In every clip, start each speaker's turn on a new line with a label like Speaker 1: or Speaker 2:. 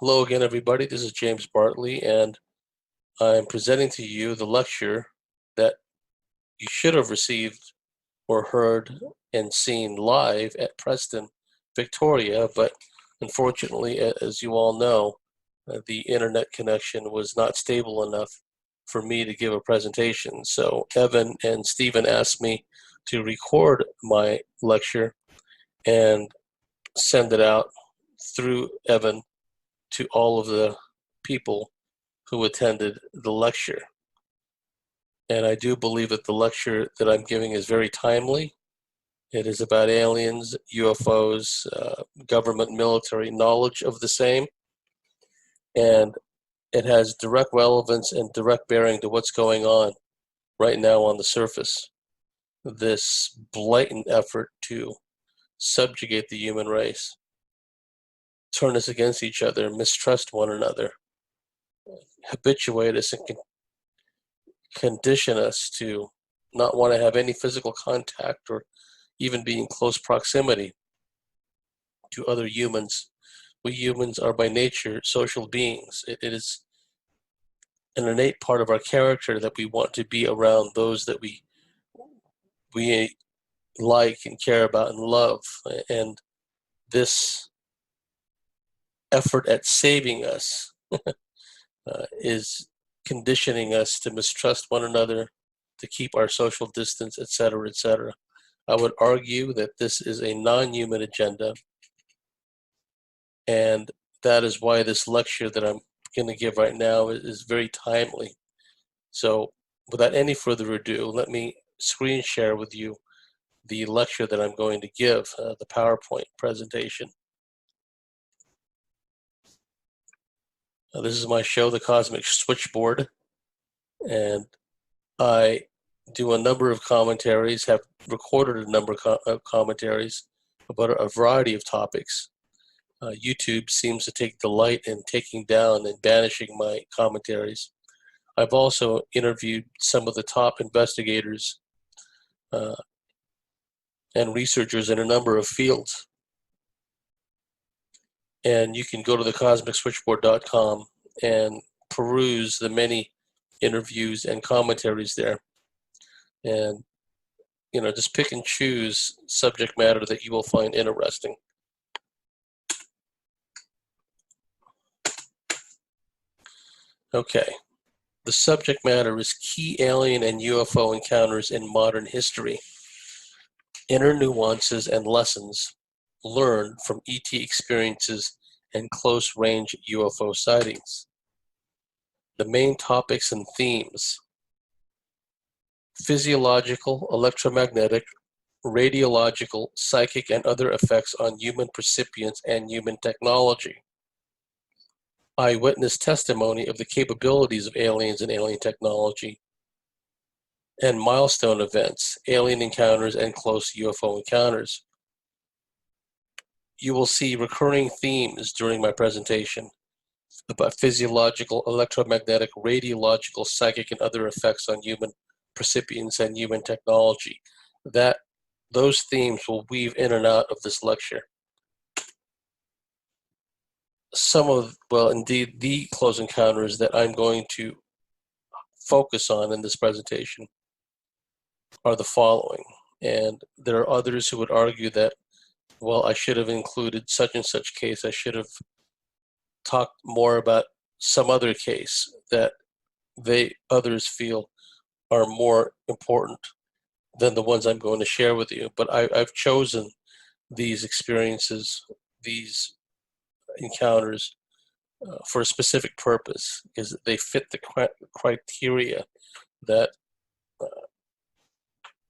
Speaker 1: Hello again, everybody. This is James Bartley, and I'm presenting to you the lecture that you should have received or heard and seen live at Preston, Victoria, but unfortunately, as you all know, the internet connection was not stable enough for me to give a presentation. So Evan and Stephen asked me to record my lecture and send it out through Evan to all of the people who attended the lecture. And I do believe that the lecture that I'm giving is very timely. It is about aliens, UFOs, government, military knowledge of the same, and it has direct relevance and direct bearing to what's going on right now on the surface. This blatant effort to subjugate the human race, turn us against each other, mistrust one another, habituate us and condition us to not want to have any physical contact or even be in close proximity to other humans. We humans are by nature social beings. It is an innate part of our character that we want to be around those that we like and care about and love. And this effort at saving us is conditioning us to mistrust one another, to keep our social distance, etc., etc. I would argue that this is a non-human agenda, and that is why this lecture that I'm going to give right now is very timely. So without any further ado, let me screen share with you the lecture that I'm going to give, the PowerPoint presentation. This is my show, The Cosmic Switchboard, and I do a number of commentaries, have recorded a number of commentaries about a variety of topics. YouTube seems to take delight in taking down and banishing my commentaries. I've also interviewed some of the top investigators and researchers in a number of fields. And you can go to thecosmicswitchboard.com and peruse the many interviews and commentaries there. And, just pick and choose subject matter that you will find interesting. Okay. The subject matter is key alien and UFO encounters in modern history. Inner nuances and lessons learned from ET experiences and close-range UFO sightings. The main topics and themes: physiological, electromagnetic, radiological, psychic, and other effects on human percipients and human technology. Eyewitness testimony of the capabilities of aliens and alien technology. And milestone events, alien encounters, and close UFO encounters. You will see recurring themes during my presentation about physiological, electromagnetic, radiological, psychic, and other effects on human percipients and human technology. Those themes will weave in and out of this lecture. Indeed, the close encounters that I'm going to focus on in this presentation are the following. And there are others who would argue that, well, I should have included such and such case. I should have talked more about some other case that others feel are more important than the ones I'm going to share with you. But I've chosen these experiences, these encounters, for a specific purpose, because they fit the criteria that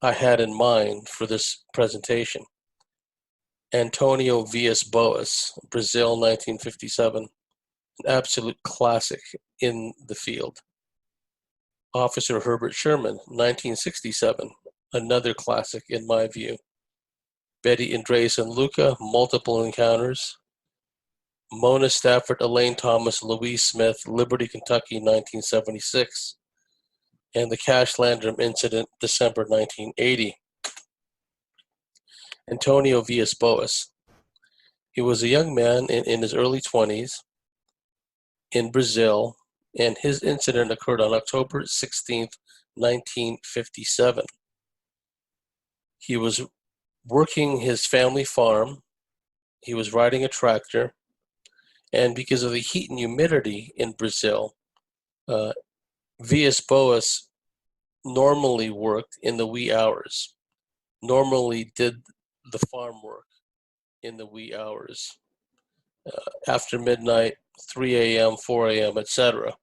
Speaker 1: I had in mind for this presentation. Antonio Villas-Boas, Brazil, 1957, an absolute classic in the field. Officer Herbert Sherman, 1967, another classic in my view. Betty Andreasson Luca, multiple encounters. Mona Stafford, Elaine Thomas, Louise Smith, Liberty, Kentucky, 1976. And the Cash Landrum incident, December 1980. Antonio Villas-Boas. He was a young man in his early 20s. in Brazil, and his incident occurred on October 16th, 1957. He was working his family farm, he was riding a tractor, and because of the heat and humidity in Brazil, uh, Villas-Boas normally worked in the wee hours, normally did the farm work in the wee hours, after midnight, 3 a.m., 4 a.m., etc.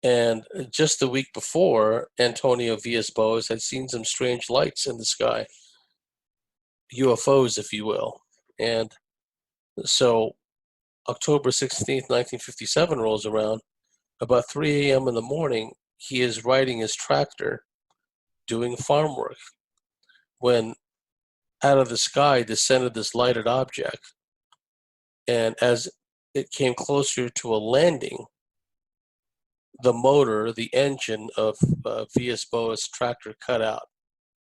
Speaker 1: And just the week before, Antonio Villas-Boas had seen some strange lights in the sky, UFOs, if you will. And so October 16th, 1957 rolls around. About 3 a.m. in the morning, he is riding his tractor doing farm work when out of the sky descended this lighted object. And as it came closer to a landing, the motor, the engine of Villas-Boas' tractor cut out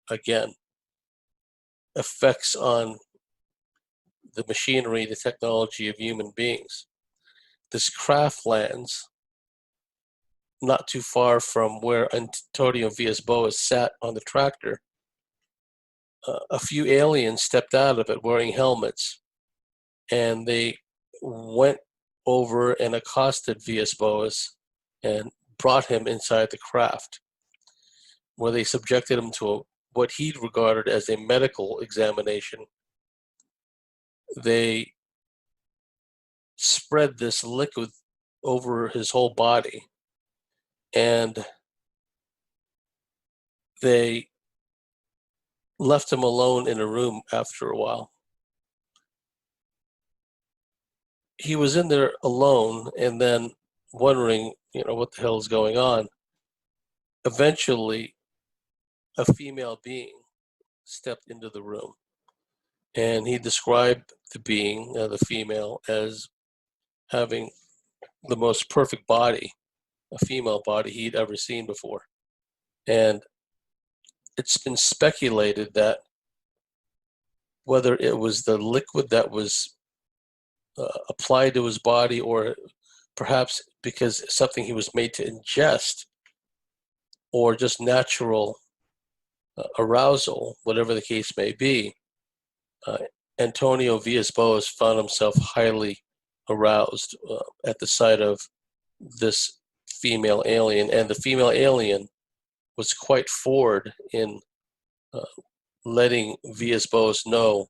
Speaker 1: again. Effects on the machinery, the technology of human beings. This craft lands not too far from where Antonio Villas-Boas sat on the tractor. A few aliens stepped out of it wearing helmets, and they went over and accosted Villas-Boas and brought him inside the craft, where they subjected him to what he regarded as a medical examination. They spread this liquid over his whole body, and they left him alone in a room after a while. He was in there alone and then wondering, what the hell is going on. Eventually, a female being stepped into the room, and he described the being, the female, as having the most perfect body, a female body he'd ever seen before. And it's been speculated that whether it was the liquid that was applied to his body, or perhaps because something he was made to ingest, or just natural arousal, whatever the case may be, Antonio Villas-Boas found himself highly aroused at the sight of this female alien, and the female alien was quite forward in letting Villas-Boas know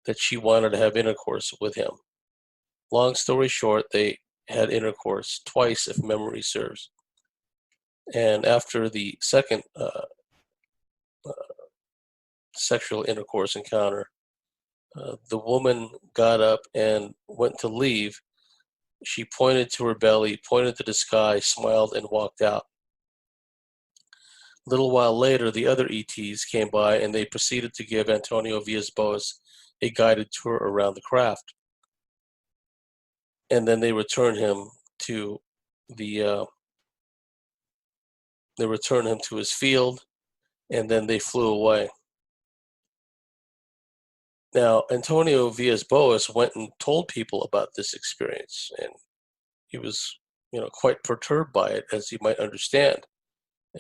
Speaker 1: that she wanted to have intercourse with him. Long story short, they had intercourse twice, if memory serves. And after the second sexual intercourse encounter, the woman got up and went to leave. She pointed to her belly, pointed to the sky, smiled, and walked out. A little while later, the other ETs came by, and they proceeded to give Antonio Villas-Boas a guided tour around the craft. And then they returned him to his field, and then they flew away. Now, Antonio Villas-Boas went and told people about this experience, and he was, quite perturbed by it, as you might understand.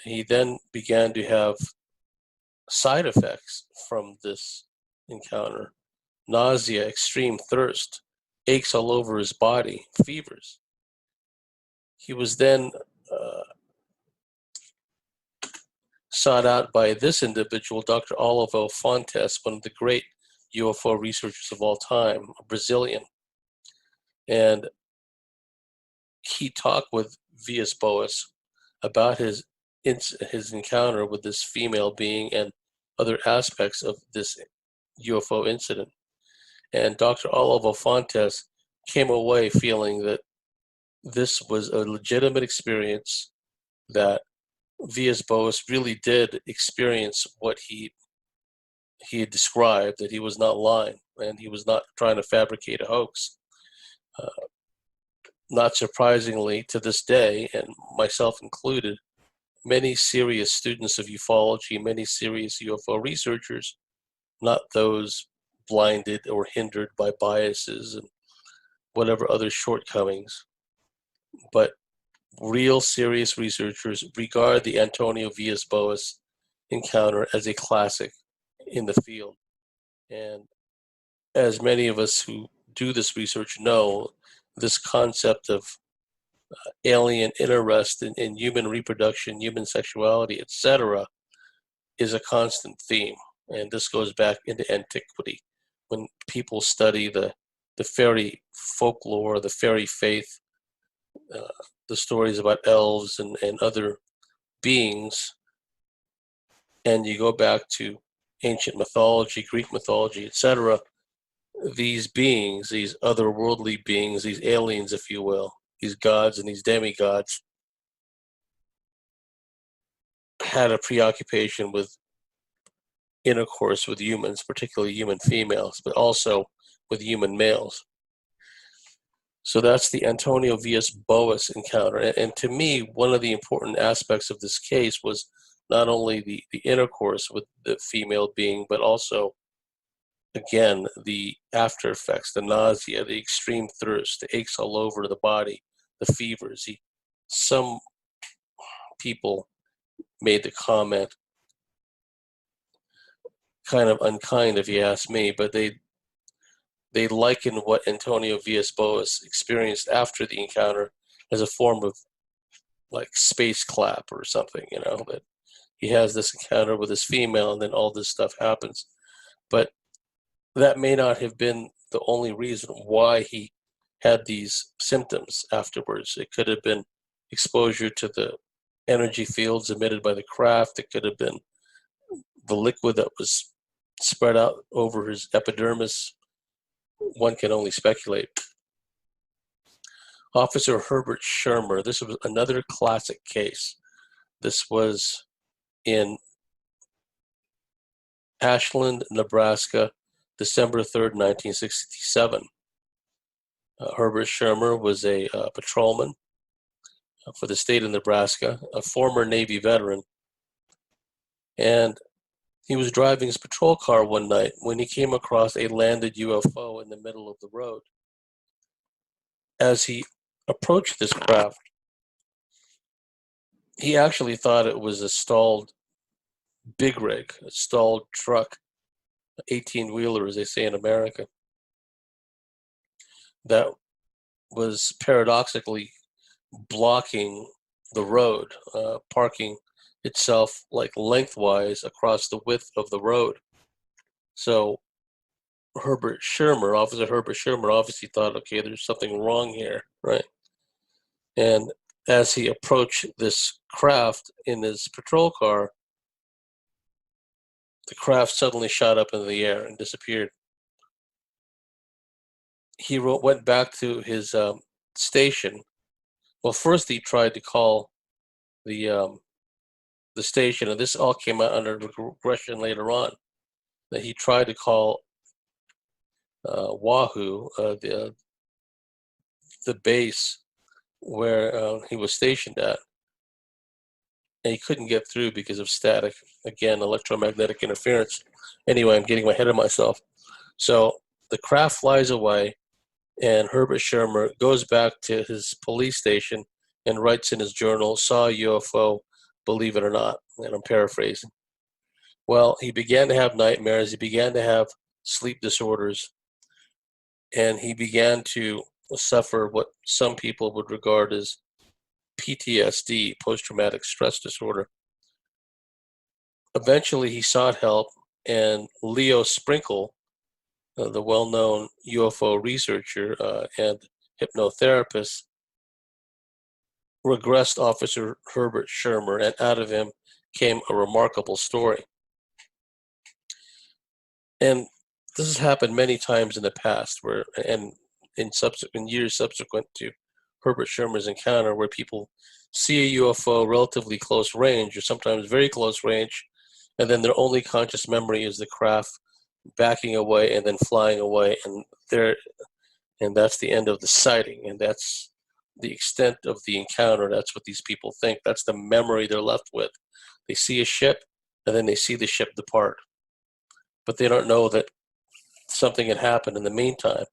Speaker 1: He then began to have side effects from this encounter: nausea, extreme thirst, aches all over his body, fevers. He was then sought out by this individual, Dr. Olavo Fontes, one of the great UFO researchers of all time, a Brazilian. And he talked with Villas-Boas about his encounter with this female being and other aspects of this UFO incident. And Dr. Olavo Fontes came away feeling that this was a legitimate experience, that Villas-Boas really did experience what he had described, that he was not lying, and he was not trying to fabricate a hoax. Not surprisingly, to this day, and myself included, many serious students of ufology, many serious UFO researchers, not those blinded or hindered by biases and whatever other shortcomings. But real serious researchers regard the Antonio Villas-Boas encounter as a classic in the field. And as many of us who do this research know, this concept of alien interest in human reproduction, human sexuality, etc., is a constant theme. And this goes back into antiquity, when people study the fairy folklore, the fairy faith, uh, the stories about elves and other beings, and you go back to ancient mythology, Greek mythology, etc., these beings, these otherworldly beings, these aliens, if you will, these gods and these demigods, had a preoccupation with intercourse with humans, particularly human females, but also with human males. So that's the Antonio Villas-Boas encounter. And to me, one of the important aspects of this case was not only the intercourse with the female being, but also, again, the after effects, the nausea, the extreme thirst, the aches all over the body, the fevers. Some people made the comment, kind of unkind if you ask me, but they liken what Antonio Villas-Boas experienced after the encounter as a form of like space clap or something, that he has this encounter with his female and then all this stuff happens. But that may not have been the only reason why he had these symptoms afterwards. It could have been exposure to the energy fields emitted by the craft. It could have been the liquid that was spread out over his epidermis. One can only speculate. Officer Herbert Schirmer, this was another classic case. This was in Ashland, Nebraska, December 3rd, 1967. Herbert Schirmer was a patrolman for the state of Nebraska, a former Navy veteran. And he was driving his patrol car one night when he came across a landed UFO in the middle of the road. As he approached this craft, he actually thought it was a stalled big rig, a stalled truck, 18-wheeler, as they say in America, that was paradoxically blocking the road, parking itself like lengthwise across the width of the road. So Officer Herbert Schirmer obviously thought, okay, there's something wrong here, right? And as he approached this craft in his patrol car, the craft suddenly shot up into the air and disappeared. He went back to his station. Well, first he tried to call the station, and this all came out under regression later on, that he tried to call Wahoo, the base where he was stationed at, and he couldn't get through because of static, again, electromagnetic interference. Anyway, I'm getting ahead of myself. So the craft flies away, and Herbert Schirmer goes back to his police station and writes in his journal, "Saw a UFO, believe it or not," and I'm paraphrasing. Well, he began to have nightmares, he began to have sleep disorders, and he began to suffer what some people would regard as PTSD, post-traumatic stress disorder. Eventually, he sought help, and Leo Sprinkle, the well-known UFO researcher and hypnotherapist, regressed Officer Herbert Schirmer, and out of him came a remarkable story. And this has happened many times in the past, and in years subsequent to Herbert Schirmer's encounter, where people see a UFO relatively close range, or sometimes very close range, and then their only conscious memory is the craft backing away and then flying away, and that's the end of the sighting, and that's the extent of the encounter. That's what these people think. That's the memory they're left with. They see a ship, and then they see the ship depart, but they don't know that something had happened in the meantime.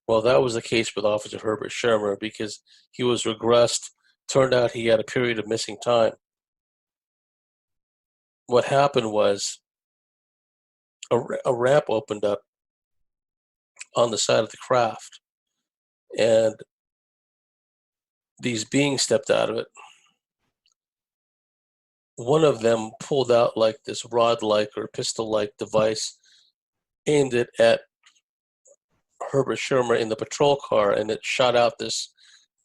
Speaker 1: Well, that was the case with Officer Herbert Shermer because he was regressed. Turned out he had a period of missing time. What happened was a ramp opened up on the side of the craft, and these beings stepped out of it. One of them pulled out like this rod-like or pistol-like device, aimed it at Herbert Shermer in the patrol car, and it shot out this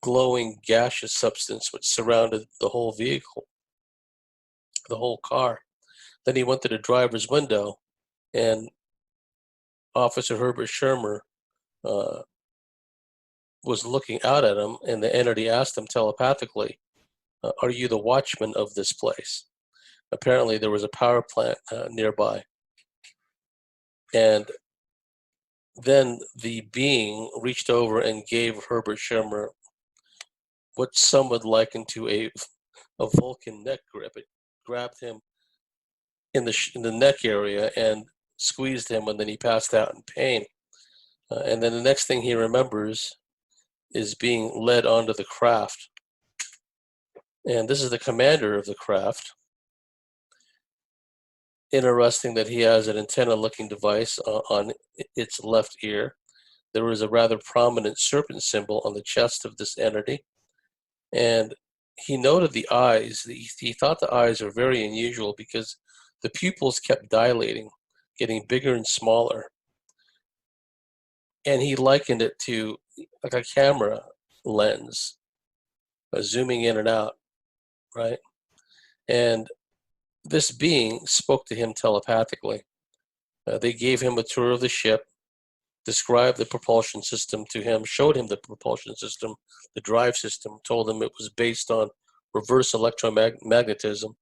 Speaker 1: glowing gaseous substance which surrounded the whole vehicle, the whole car. Then he went to the driver's window, and Officer Herbert Shermer uh, was looking out at him, and the entity asked him telepathically, "Are you the watchman of this place?" Apparently, there was a power plant nearby, and then the being reached over and gave Herbert Shermer what some would liken to a Vulcan neck grip. It grabbed him in the neck area and squeezed him, and then he passed out in pain. And then the next thing he remembers is being led onto the craft. And this is the commander of the craft. Interesting that he has an antenna-looking device on its left ear. There was a rather prominent serpent symbol on the chest of this entity. And he noted the eyes. He thought the eyes were very unusual because the pupils kept dilating, getting bigger and smaller. And he likened it to like a camera lens, zooming in and out, right? And this being spoke to him telepathically. They gave him a tour of the ship, described the propulsion system to him, showed him the propulsion system, the drive system, told him it was based on reverse electromagnetism.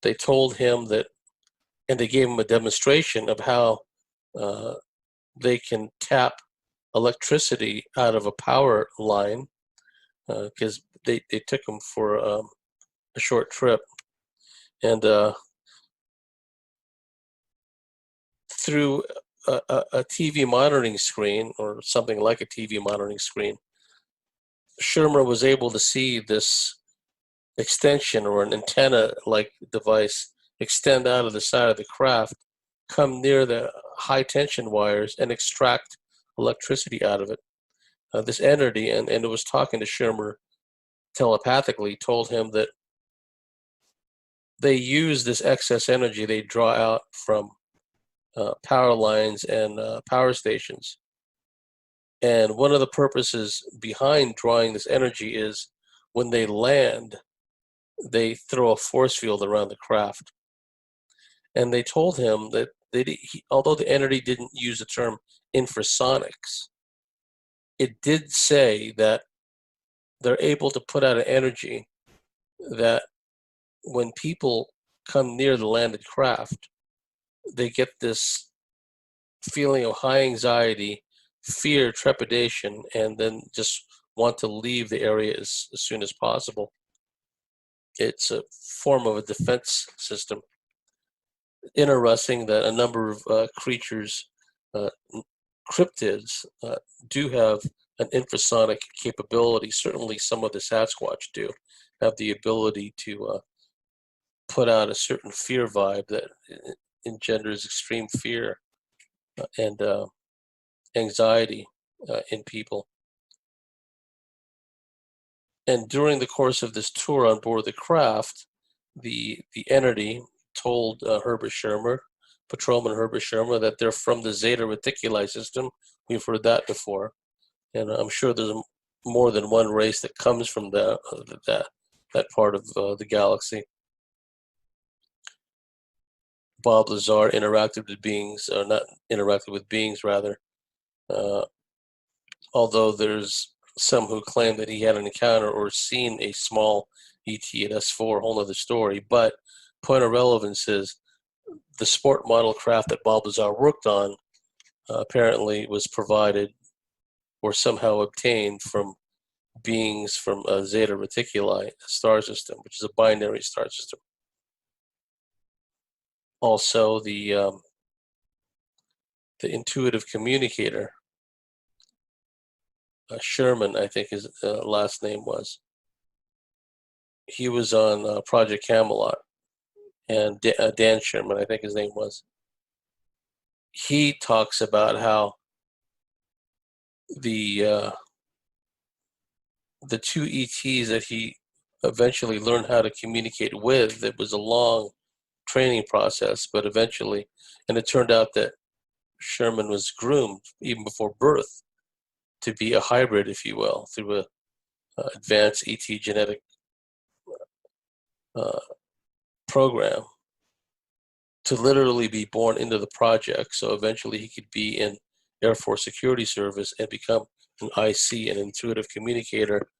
Speaker 1: They told him that, and they gave him a demonstration of how they can tap electricity out of a power line because they took him for a short trip. And through a TV monitoring screen or something like a TV monitoring screen, Shermer was able to see this extension or an antenna-like device extend out of the side of the craft, come near the high tension wires, and extract electricity out of it. This entity, and it was talking to Shermer telepathically, told him that they use this excess energy they draw out from power lines and power stations. And one of the purposes behind drawing this energy is when they land, they throw a force field around the craft. And they told him that although the entity didn't use the term infrasonics, it did say that they're able to put out an energy that when people come near the landed craft, they get this feeling of high anxiety, fear, trepidation, and then just want to leave the area as soon as possible. It's a form of a defense system. Interesting that a number of creatures, cryptids, do have an infrasonic capability. Certainly some of the Sasquatch do have the ability to put out a certain fear vibe that engenders extreme fear and anxiety in people. And during the course of this tour on board the craft, the entity told Herbert Shermer, Patrolman Herbert Shermer, that they're from the Zeta Reticuli system. We've heard that before, and I'm sure there's more than one race that comes from that part of the galaxy. Bob Lazar interacted with beings, or not interacted with beings, rather. Although there's some who claim that he had an encounter or seen a small ET at S4, whole other story. But point of relevance is the sport model craft that Bob Lazar worked on apparently was provided or somehow obtained from beings from Zeta Reticuli, a star system, which is a binary star system. Also, the intuitive communicator Sherman, I think his last name was. He was on Project Camelot, and Dan Sherman, I think his name was. He talks about how the two ETs that he eventually learned how to communicate with, it was a long training process, but eventually, and it turned out that Sherman was groomed even before birth to be a hybrid, if you will, through a advanced ET genetic uh, program to literally be born into the project. So eventually he could be in Air Force Security Service and become an IC, an intuitive communicator,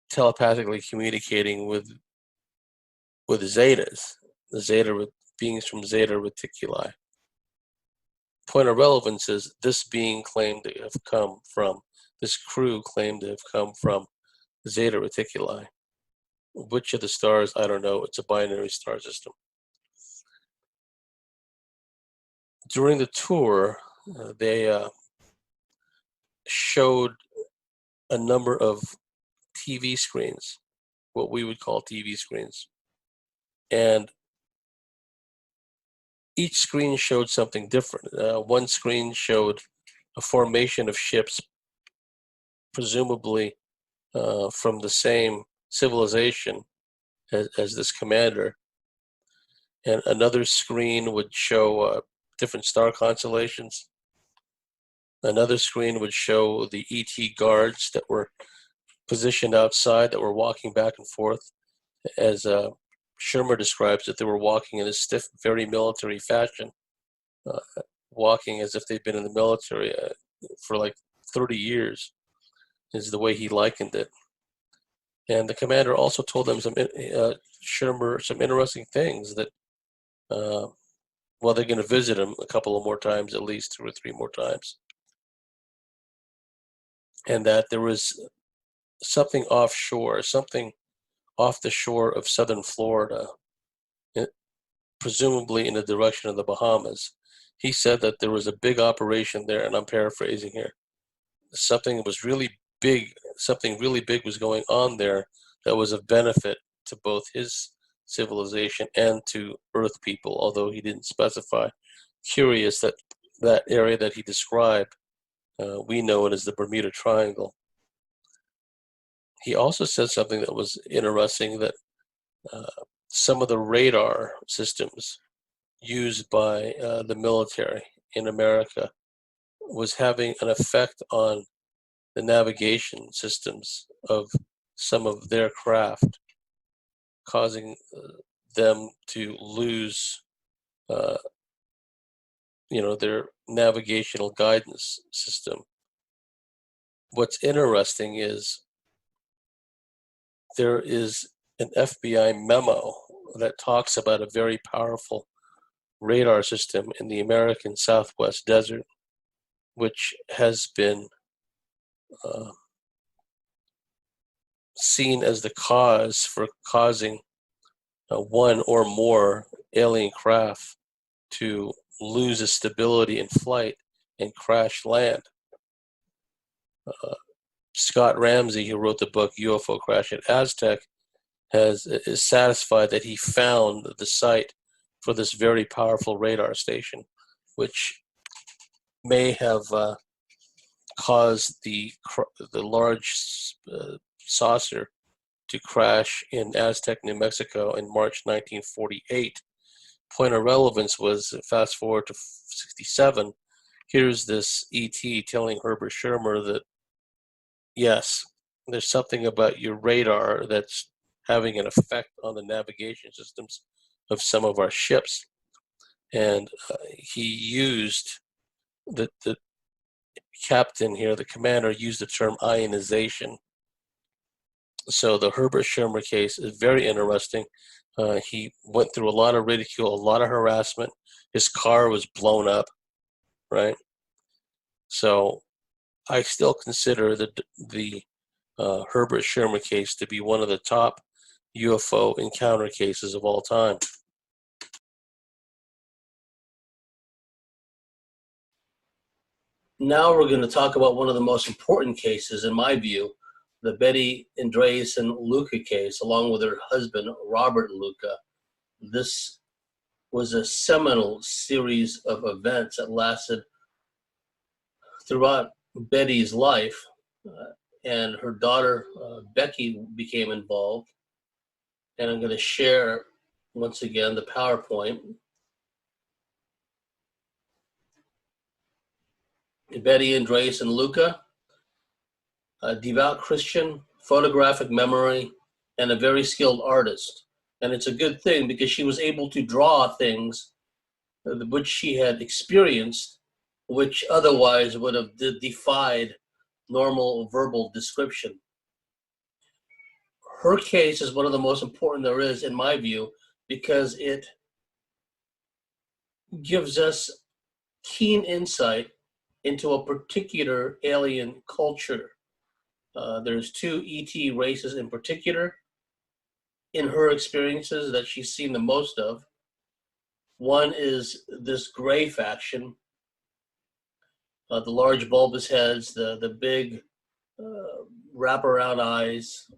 Speaker 1: telepathically communicating with Zetas, the Zeta beings from Zeta Reticuli. Point of relevance is this being claimed to have come from, this crew claimed to have come from Zeta Reticuli. Which of the stars, I don't know. It's a binary star system. During the tour, they showed a number of TV screens, what we would call TV screens. And each screen showed something different. One screen showed a formation of ships, presumably from the same civilization as this commander. And another screen would show different star constellations. Another screen would show the ET guards that were positioned outside, that were walking back and forth. As Shermer describes it, they were walking in a stiff, very military fashion, walking as if they've been in the military for like 30 years, is the way he likened it. And the commander also told them Shermer some interesting things that, well, they're going to visit him a couple of more times, at least 2 or 3 more times. And that there was something offshore, something off the shore of southern Florida, presumably in the direction of the Bahamas. He said that there was a big operation there, and I'm paraphrasing here. Something really big was going on there that was of benefit to both his civilization and to Earth people, although he didn't specify. Curious that that area that he described, we know it as the Bermuda Triangle. He also said something that was interesting, that some of the radar systems used by the military in America was having an effect on the navigation systems of some of their craft, causing them to lose, their navigational guidance system. What's interesting is there is an FBI memo that talks about a very powerful radar system in the American Southwest Desert, which has been seen as the cause for causing one or more alien craft to lose its stability in flight and crash land. Scott Ramsey, who wrote the book UFO Crash at Aztec, is satisfied that he found the site for this very powerful radar station, which may have caused the large saucer to crash in Aztec, New Mexico in March 1948. Point of relevance was, fast forward to 67, here's this ET telling Herbert Shermer that, yes, there's something about your radar that's having an effect on the navigation systems of some of our ships. And he used, the captain here, the commander, used the term ionization. So the Herbert Shermer case is very interesting. He went through a lot of ridicule, a lot of harassment. His car was blown up, right? So I still consider the Herbert Shermer case to be one of the top UFO encounter cases of all time.
Speaker 2: Now we're going to talk about one of the most important cases, in my view, the Betty Andreasson Luca case, along with her husband, Robert Luca. This was a seminal series of events that lasted throughout Betty's life, and her daughter, Becky, became involved. And I'm going to share, once again, the PowerPoint. Betty Andreasson Luca, a devout Christian, photographic memory, and a very skilled artist. And it's a good thing because she was able to draw things which she had experienced, which otherwise would have defied normal verbal description. Her case is one of the most important there is, in my view, because it gives us keen insight into a particular alien culture. There's two ET races in particular in her experiences that she's seen the most of. One is this gray faction, the large bulbous heads, the big wraparound eyes,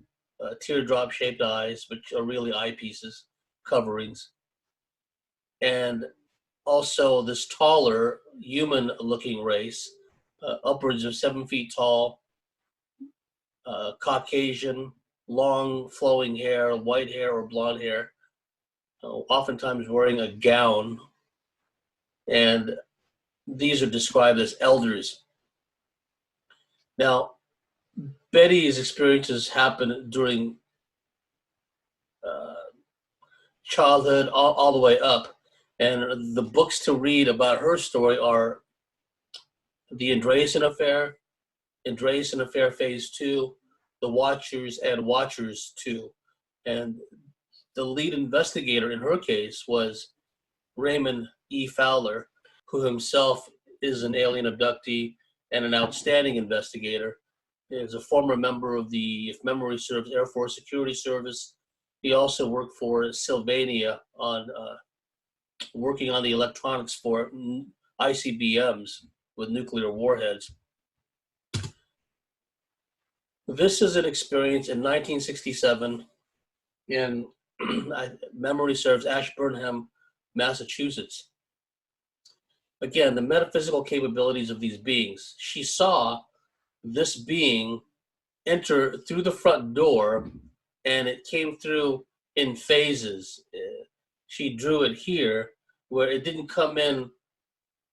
Speaker 2: teardrop-shaped eyes, which are really eyepieces, coverings. And also this taller, human-looking race, upwards of 7 feet tall, Caucasian, long flowing hair, white hair or blonde hair, oftentimes wearing a gown. And these are described as elders. Now, Betty's experiences happened during childhood all the way up. And the books to read about her story are The Andreasson Affair, Andreasson Affair Phase 2, The Watchers, and Watchers 2. And the lead investigator in her case was Raymond E. Fowler, who himself is an alien abductee and an outstanding investigator. He is a former member of the, if memory serves, Air Force Security Service. He also worked for Sylvania on working on the electronics for ICBMs with nuclear warheads. This is an experience in 1967 in, memory serves, Ashburnham, Massachusetts. Again, the metaphysical capabilities of these beings. She saw this being enter through the front door, and it came through in phases. She drew it here, where it didn't come in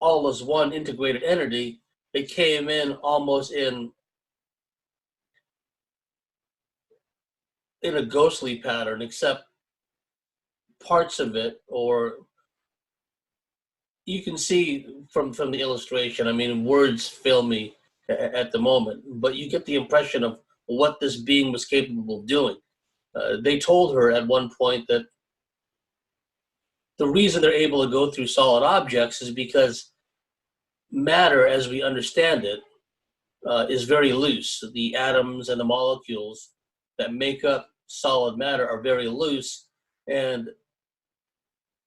Speaker 2: all as one integrated entity. It came in almost in a ghostly pattern, except parts of it, or you can see from the illustration, I mean, words fail me at the moment, but you get the impression of what this being was capable of doing. They told her at one point that the reason they're able to go through solid objects is because matter, as we understand it, is very loose. The atoms and the molecules that make up solid matter are very loose, and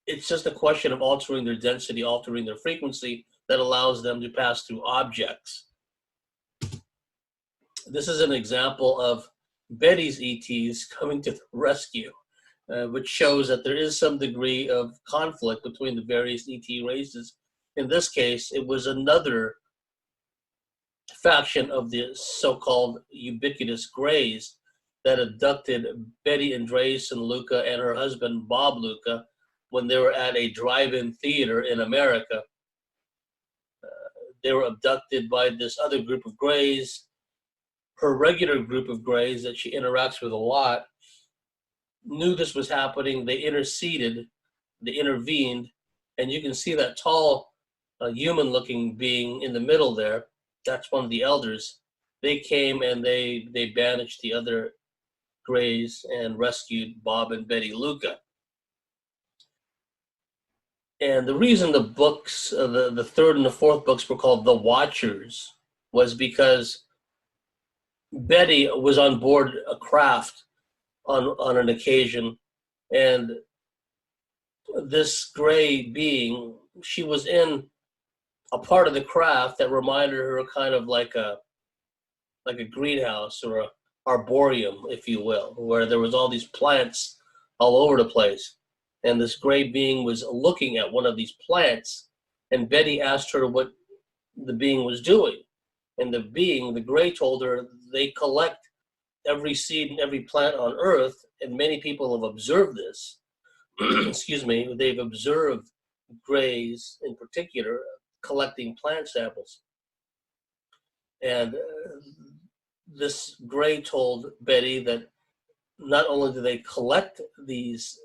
Speaker 2: it's just a question of altering their density, altering their frequency, that allows them to pass through objects. This is an example of Betty's ETs coming to the rescue, which shows that there is some degree of conflict between the various ET races. In this case, it was another faction of the so-called ubiquitous Greys that abducted Betty Andreasson Luca and her husband, Bob Luca, when they were at a drive-in theater in America. They were abducted by this other group of Greys. Her regular group of Greys that she interacts with a lot knew this was happening. They interceded, they intervened, and you can see that tall, human-looking being in the middle there. That's one of the elders. They came and they banished the other Greys and rescued Bob and Betty Luca. And the reason the books, the third and the fourth books were called The Watchers was because Betty was on board a craft on an occasion, and this gray being, she was in a part of the craft that reminded her kind of like a greenhouse or a arboreum, if you will, where there was all these plants all over the place. And this gray being was looking at one of these plants, and Betty asked her what the being was doing. And the being, the gray, told her they collect every seed and every plant on Earth, and many people have observed this. Excuse me, they've observed grays in particular collecting plant samples. And this gray told Betty that not only do they collect these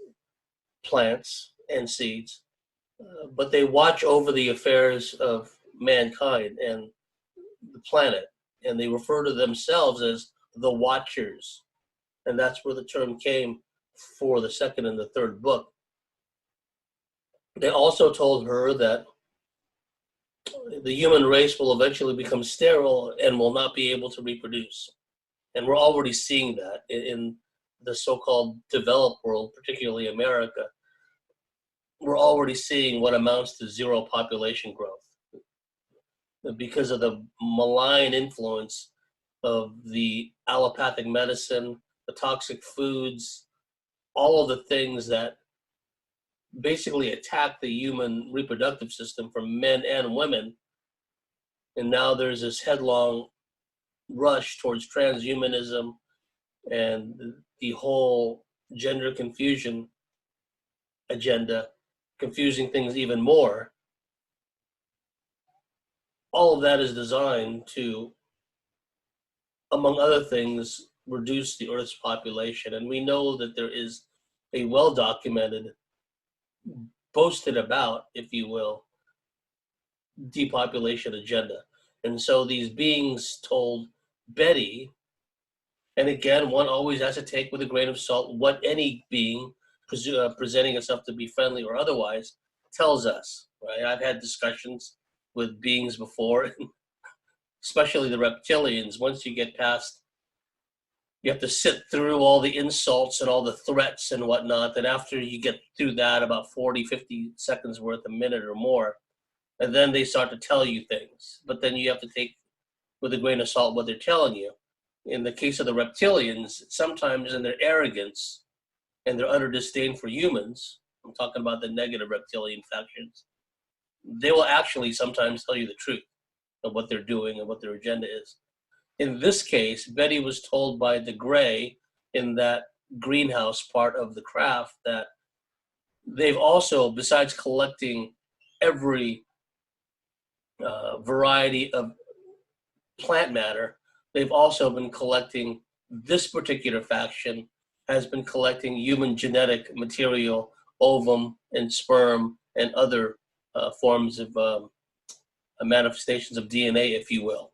Speaker 2: plants and seeds, but they watch over the affairs of mankind and the planet. And they refer to themselves as the Watchers. And that's where the term came for the second and the third book. They also told her that the human race will eventually become sterile and will not be able to reproduce. And we're already seeing that in the so-called developed world, particularly America. We're already seeing what amounts to zero population growth because of the malign influence of the allopathic medicine, the toxic foods, all of the things that basically attack the human reproductive system for men and women. And now there's this headlong rush towards transhumanism and the whole gender confusion agenda, confusing things even more. All of that is designed to, among other things, reduce the Earth's population. And we know that there is a well-documented, boasted about, if you will, depopulation agenda. And so these beings told Betty, and again, one always has to take with a grain of salt what any being presenting itself to be friendly or otherwise tells us, right? I've had discussions with beings before, especially the reptilians. Once you get past, you have to sit through all the insults and all the threats and whatnot. And after you get through that, about 40, 50 seconds worth, a minute or more, and then they start to tell you things. But then you have to take with a grain of salt what they're telling you. In the case of the reptilians, sometimes in their arrogance and their utter disdain for humans, I'm talking about the negative reptilian factions, they will actually sometimes tell you the truth of what they're doing and what their agenda is. In this case, Betty was told by the gray in that greenhouse part of the craft that they've also, besides collecting every variety of plant matter, they've also been collecting, this particular faction has been collecting human genetic material, ovum and sperm and other forms of manifestations of DNA, if you will.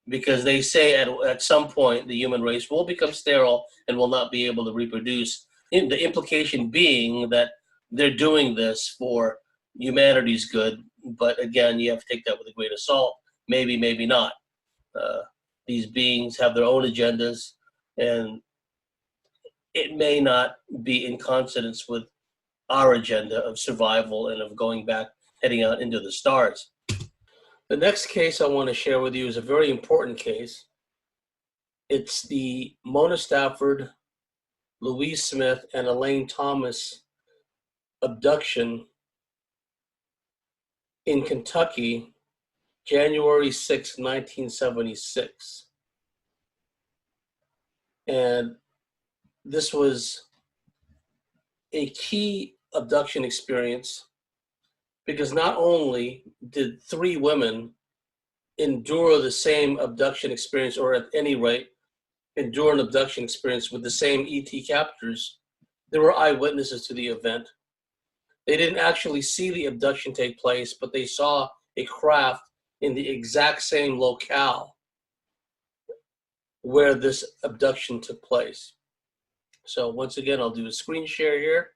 Speaker 2: Because they say at some point the human race will become sterile and will not be able to reproduce. The implication being that they're doing this for humanity's good, but again, you have to take that with a grain of salt. Maybe, maybe not. These beings have their own agendas, and it may not be in consonance with our agenda of survival and of going back, heading out into the stars. The next case I want to share with you is a very important case. It's the Mona Stafford, Louise Smith, and Elaine Thomas abduction in Kentucky, January 6, 1976. And this was a key abduction experience because not only did 3 women endure the same abduction experience, or at any rate, endure an abduction experience with the same ET captors, there were eyewitnesses to the event. They didn't actually see the abduction take place, but they saw a craft in the exact same locale where this abduction took place. So once again, I'll do a screen share here.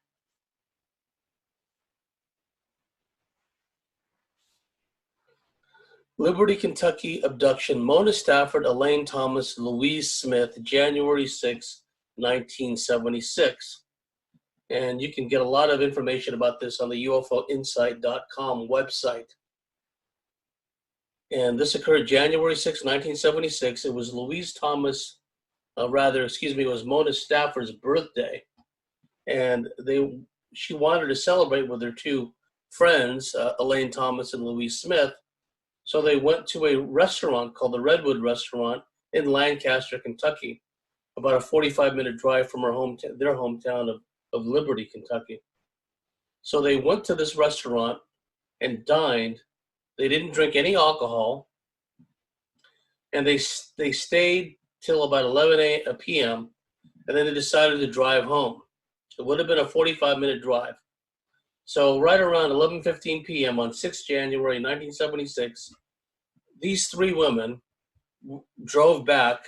Speaker 2: Liberty, Kentucky abduction, Mona Stafford, Elaine Thomas, Louise Smith, January 6, 1976. And you can get a lot of information about this on the UFOinsight.com website. And this occurred January 6, 1976. It was Louise Thomas, it was Mona Stafford's birthday. And she wanted to celebrate with her two friends, Elaine Thomas and Louise Smith. So they went to a restaurant called the Redwood Restaurant in Lancaster, Kentucky, about a 45-minute drive from their hometown of Liberty, Kentucky. So they went to this restaurant and dined. They didn't drink any alcohol, and they stayed till about 11 p.m., and then they decided to drive home. It would have been a 45-minute drive. So right around 11:15 p.m. on 6 January 1976, these three women drove back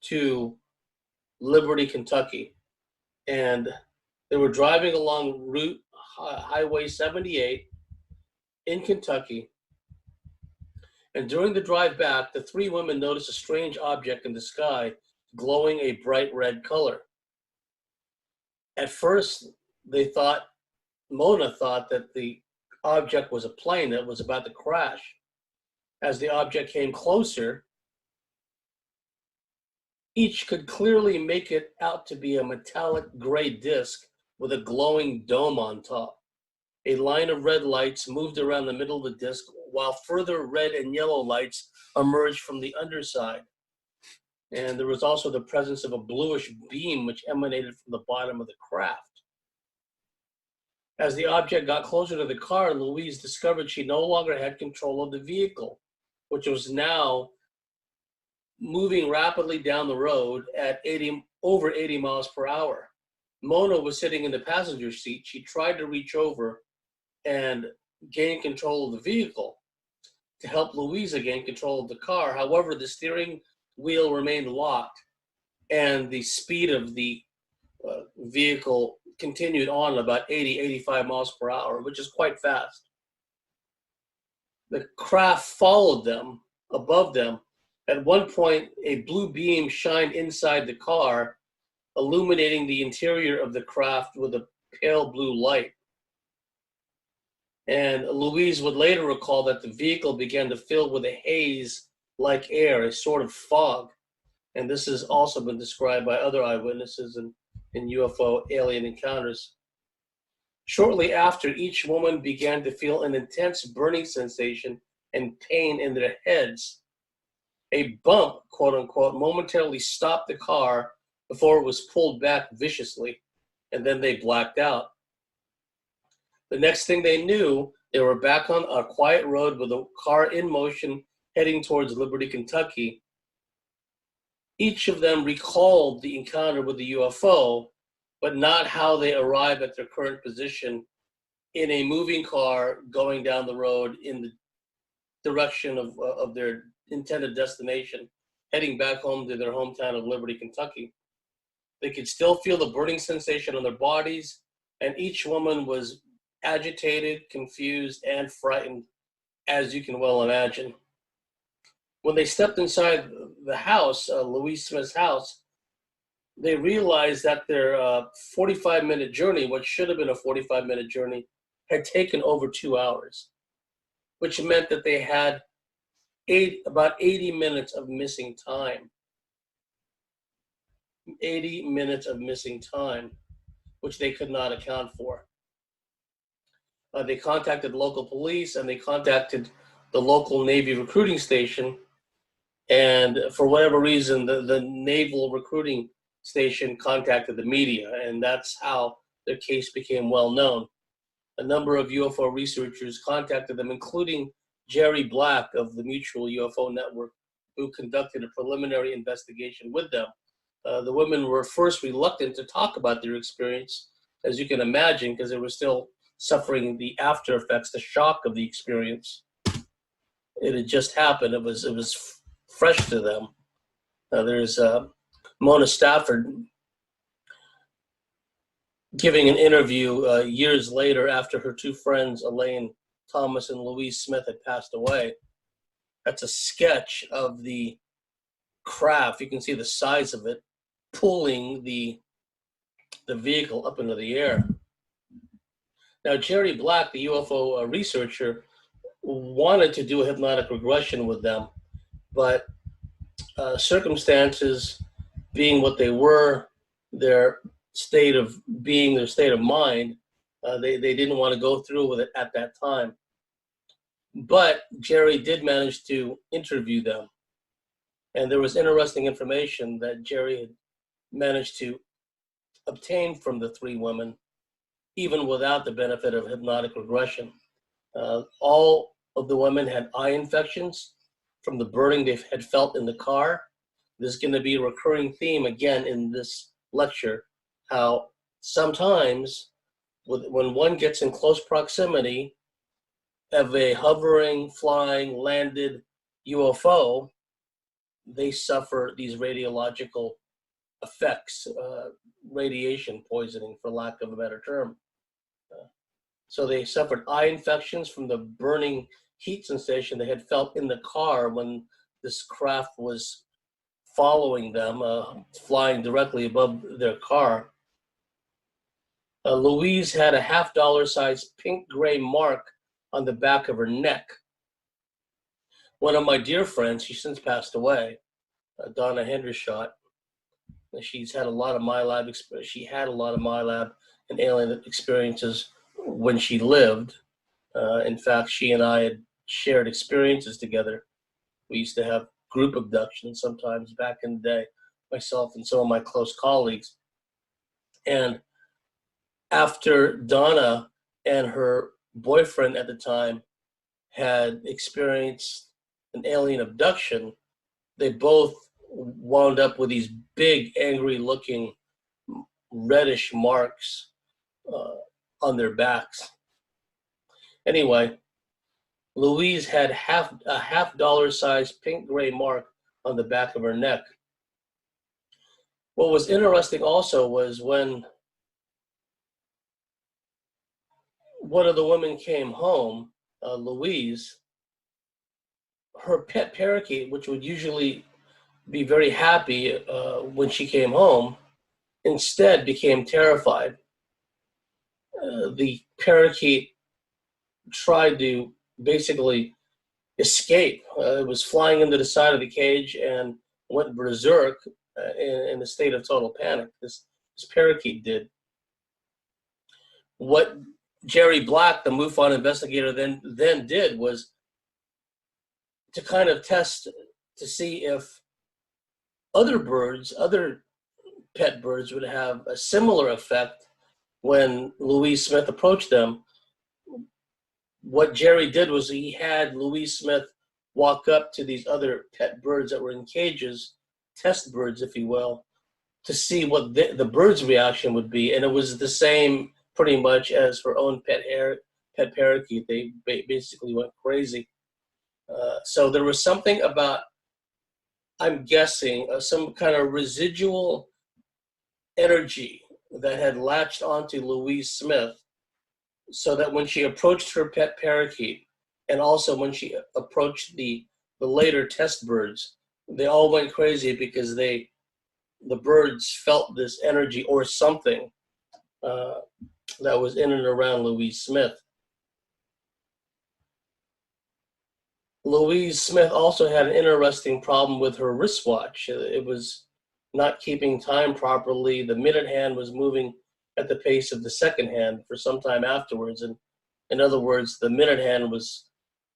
Speaker 2: to Liberty, Kentucky, and they were driving along Highway 78 in Kentucky. And during the drive back, the three women noticed a strange object in the sky glowing a bright red color. At first, Mona thought that the object was a plane that was about to crash. As the object came closer, each could clearly make it out to be a metallic gray disc with a glowing dome on top. A line of red lights moved around the middle of the disc, while further red and yellow lights emerged from the underside. And there was also the presence of a bluish beam which emanated from the bottom of the craft. As the object got closer to the car, Louise discovered she no longer had control of the vehicle, which was now moving rapidly down the road at over 80 miles per hour. Mona was sitting in the passenger seat. She tried to reach over and gain control of the vehicle to help Louisa gain control of the car. However, the steering wheel remained locked, and the speed of the vehicle continued on about 85 miles per hour, which is quite fast. The craft followed them, above them. At one point, a blue beam shined inside the car, illuminating the interior of the craft with a pale blue light. And Louise would later recall that the vehicle began to fill with a haze-like air, a sort of fog. And this has also been described by other eyewitnesses in UFO alien encounters. Shortly after, each woman began to feel an intense burning sensation and pain in their heads. A bump, quote unquote, momentarily stopped the car before it was pulled back viciously, and then they blacked out. The next thing they knew, they were back on a quiet road with a car in motion heading towards Liberty, Kentucky. Each of them recalled the encounter with the UFO, but not how they arrived at their current position in a moving car going down the road in the direction of their intended destination, heading back home to their hometown of Liberty, Kentucky. They could still feel the burning sensation on their bodies, and each woman was agitated, confused, and frightened, as you can well imagine. When they stepped inside the house, Louise Smith's house, they realized that their 45-minute journey, what should have been a 45-minute journey, had taken over 2 hours, which meant that they had about 80 minutes of missing time. 80 minutes of missing time, which they could not account for. They contacted local police, and they contacted the local Navy recruiting station. And for whatever reason, the naval recruiting station contacted the media, and that's how their case became well known. A number of UFO researchers contacted them, including Jerry Black of the Mutual UFO Network, who conducted a preliminary investigation with them. The women were first reluctant to talk about their experience, as you can imagine, because they were still suffering the after effects, the shock of the experience. It had just happened. It was fresh to them. There's Mona Stafford giving an interview years later after her two friends, Elaine Thomas and Louise Smith, had passed away. That's a sketch of the craft. You can see the size of it pulling the vehicle up into the air. Now, Jerry Black, the UFO researcher, wanted to do a hypnotic regression with them, but circumstances being what they were, their state of being, their state of mind, they didn't want to go through with it at that time. But Jerry did manage to interview them. And there was interesting information that Jerry had managed to obtain from the three women, even without the benefit of hypnotic regression. All of the women had eye infections from the burning they had felt in the car. There's going to be a recurring theme again in this lecture, how sometimes when one gets in close proximity of a hovering, flying, landed UFO, they suffer these radiological effects, radiation poisoning, for lack of a better term. So they suffered eye infections from the burning heat sensation they had felt in the car when this craft was following them, flying directly above their car. Louise had a $50 size pink gray mark on the back of her neck. One of my dear friends, she's since passed away, Donna Hendershot, she's had a lot of MyLab experience. She had a lot of MyLab and alien experiences when she lived. In fact, she and I had shared experiences together. We used to have group abductions sometimes back in the day, myself and some of my close colleagues. And after Donna and her boyfriend at the time had experienced an alien abduction, they both wound up with these big, angry-looking, reddish marks on their backs. Anyway, Louise had a $50 size pink gray mark on the back of her neck. What was interesting also was when one of the women came home, Louise, her pet parakeet, which would usually be very happy when she came home, instead became terrified. The parakeet tried to basically escape. It was flying into the side of the cage and went berserk in a state of total panic. This parakeet did. What Jerry Black, the MUFON investigator, then did was to kind of test to see if other birds, other pet birds, would have a similar effect when Louise Smith approached them. What Jerry did was he had Louise Smith walk up to these other pet birds that were in cages, test birds, if you will, to see what the bird's reaction would be. And it was the same pretty much as her own pet parakeet. They basically went crazy. So there was something about, I'm guessing, some kind of residual energy that had latched onto Louise Smith, so that when she approached her pet parakeet, and also when she approached the later test birds, they all went crazy because the birds felt this energy or something that was in and around Louise Smith. Louise Smith also had an interesting problem with her wristwatch. It was not keeping time properly. The minute hand was moving at the pace of the second hand for some time afterwards. And in other words, the minute hand was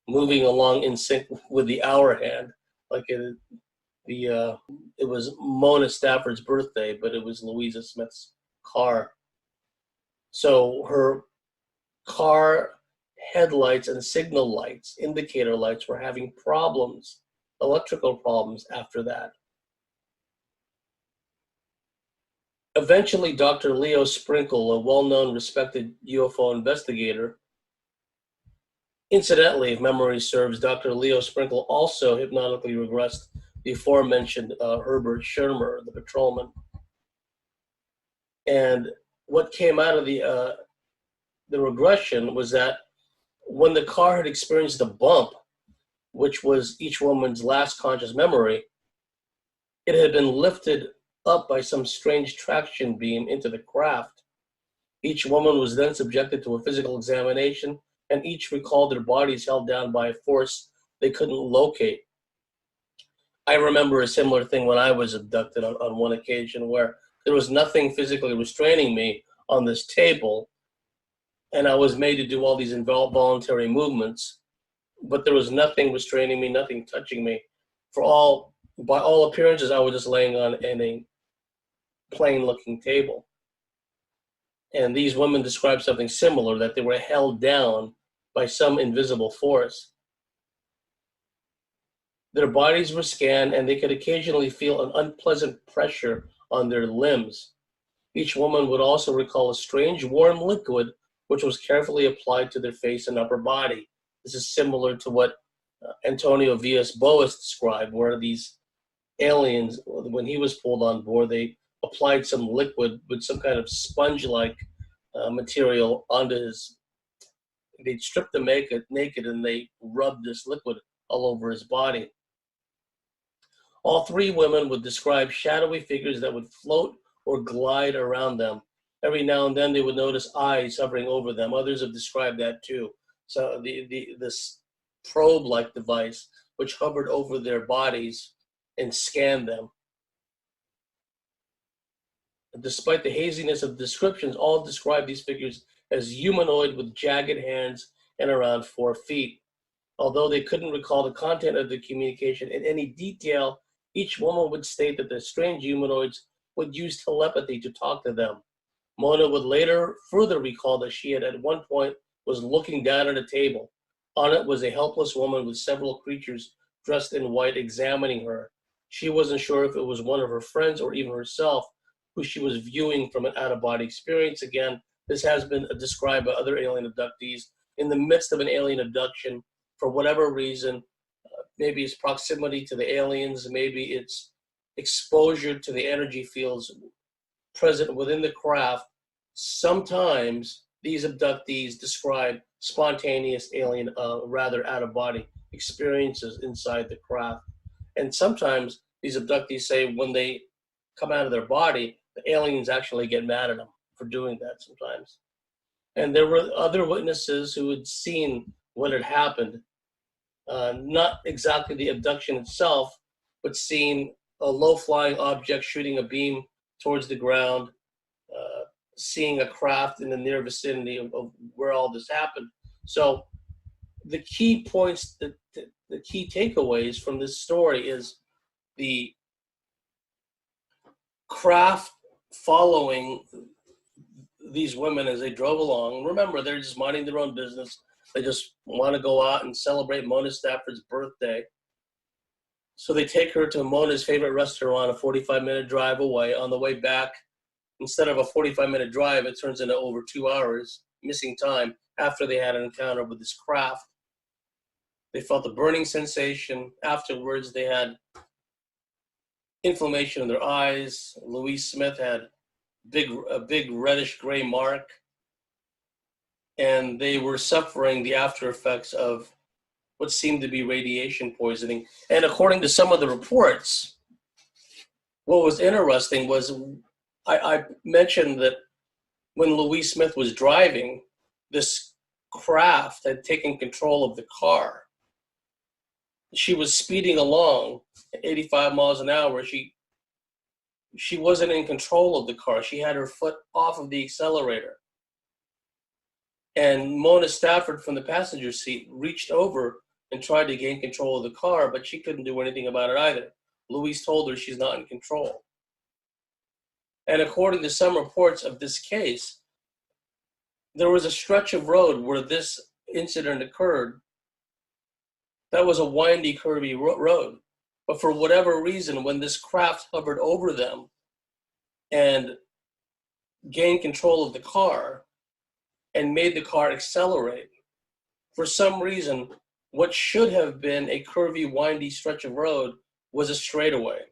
Speaker 2: moving along in sync with the hour hand. Like it was Mona Stafford's birthday, but it was Louisa Smith's car. So her car headlights and signal lights, indicator lights, were having problems, electrical problems after that. Eventually, Dr. Leo Sprinkle, a well-known, respected UFO investigator, incidentally, if memory serves, Dr. Leo Sprinkle also hypnotically regressed the aforementioned Herbert Schirmer, the patrolman. And what came out of the regression was that when the car had experienced a bump, which was each woman's last conscious memory, it had been lifted up by some strange traction beam into the craft. Each woman was then subjected to a physical examination and each recalled their bodies held down by a force they couldn't locate. I remember a similar thing when I was abducted on one occasion where there was nothing physically restraining me on this table, and I was made to do all these involuntary movements, but there was nothing restraining me, nothing touching me. By all appearances, I was just laying on a plain-looking table. And these women described something similar, that they were held down by some invisible force. Their bodies were scanned, and they could occasionally feel an unpleasant pressure on their limbs. Each woman would also recall a strange warm liquid which was carefully applied to their face and upper body. This is similar to what Antonio Villas-Boas described, where these aliens, when he was pulled on board, they applied some liquid with some kind of sponge-like material onto his. They'd stripped him naked and they rubbed this liquid all over his body. All three women would describe shadowy figures that would float or glide around them. Every now and then they would notice eyes hovering over them. Others have described that too. So this probe-like device which hovered over their bodies and scanned them. Despite the haziness of descriptions, all describe these figures as humanoid with jagged hands and around 4 feet. Although they couldn't recall the content of the communication in any detail, each woman would state that the strange humanoids would use telepathy to talk to them. Mona would later further recall that she had at one point was looking down at a table. On it was a helpless woman with several creatures dressed in white examining her. She wasn't sure if it was one of her friends or even herself, who she was viewing from an out-of-body experience. Again, this has been described by other alien abductees. In the midst of an alien abduction, for whatever reason, maybe it's proximity to the aliens, maybe it's exposure to the energy fields present within the craft, sometimes these abductees describe spontaneous alien, rather out-of-body experiences inside the craft. And sometimes these abductees say when they come out of their body, the aliens actually get mad at them for doing that sometimes. And there were other witnesses who had seen what had happened, not exactly the abduction itself, but seen a low-flying object shooting a beam towards the ground, seeing a craft in the near vicinity of where all this happened. So the key points, the key takeaways from this story is the craft following these women as they drove along. Remember, they're just minding their own business. They just want to go out and celebrate Mona Stafford's birthday. So they take her to Mona's favorite restaurant, a 45-minute drive away. On the way back, instead of a 45-minute drive, it turns into over 2 hours, missing time after they had an encounter with this craft. They felt a burning sensation. Afterwards, they had inflammation in their eyes. Louise Smith had a big reddish gray mark, and they were suffering the after effects of what seemed to be radiation poisoning. And according to some of the reports, what was interesting was I mentioned that when Louise Smith was driving, this craft had taken control of the car. She was speeding along at 85 miles an hour. She wasn't in control of the car. She had her foot off of the accelerator. And Mona Stafford from the passenger seat reached over and tried to gain control of the car, but she couldn't do anything about it either. Louise told her she's not in control. And according to some reports of this case, there was a stretch of road where this incident occurred that was a windy, curvy road. But for whatever reason, when this craft hovered over them and gained control of the car and made the car accelerate, for some reason, what should have been a curvy, windy stretch of road was a straightaway,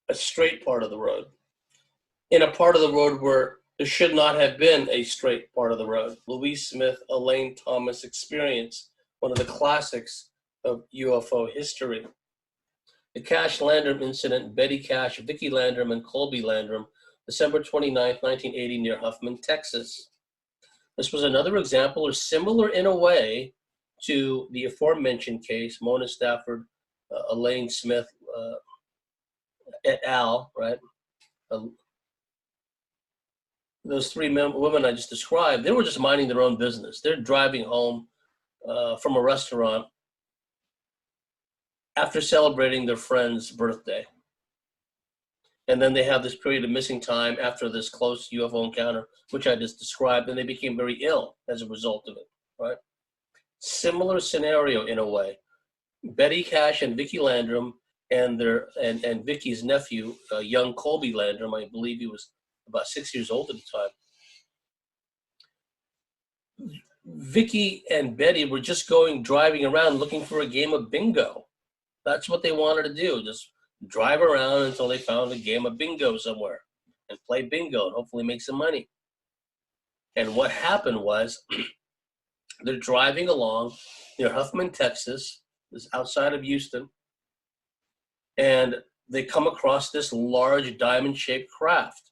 Speaker 2: a straight part of the road, in a part of the road where there should not have been a straight part of the road. Louise Smith, Elaine Thomas Experience, one of the classics of UFO history. The Cash Landrum incident, Betty Cash, Vicki Landrum, and Colby Landrum, December 29, 1980, near Huffman, Texas. This was another example, or similar in a way, to the aforementioned case, Mona Stafford, Elaine Smith, et al., right? Uh, those three women I just described, they were just minding their own business. They're driving home from a restaurant after celebrating their friend's birthday. And then they have this period of missing time after this close UFO encounter, which I just described, and they became very ill as a result of it, right? Similar scenario in a way. Betty Cash and Vicki Landrum and Vicki's nephew, young Colby Landrum, I believe he was about 6 years old at the time. Vicki and Betty were just driving around looking for a game of bingo. That's what they wanted to do, just drive around until they found a game of bingo somewhere and play bingo and hopefully make some money. And what happened was they're driving along near Huffman, Texas, this outside of Houston, and they come across this large diamond-shaped craft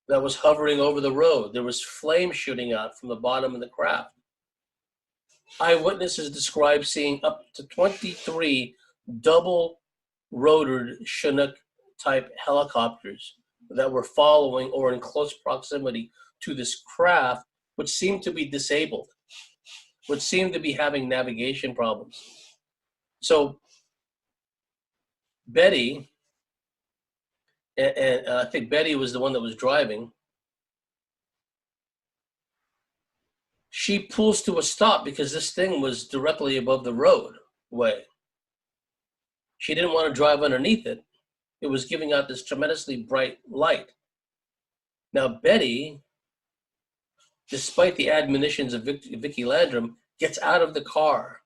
Speaker 2: that was hovering over the road. There was flame shooting out from the bottom of the craft. Eyewitnesses describe seeing up to 23 double-rotored Chinook-type helicopters that were following or in close proximity to this craft, which seemed to be disabled, which seemed to be having navigation problems. So Betty, and I think Betty was the one that was driving, she pulls to a stop because this thing was directly above the roadway. She didn't want to drive underneath it. It was giving out this tremendously bright light. Now Betty, despite the admonitions of Vicki Landrum, gets out of the car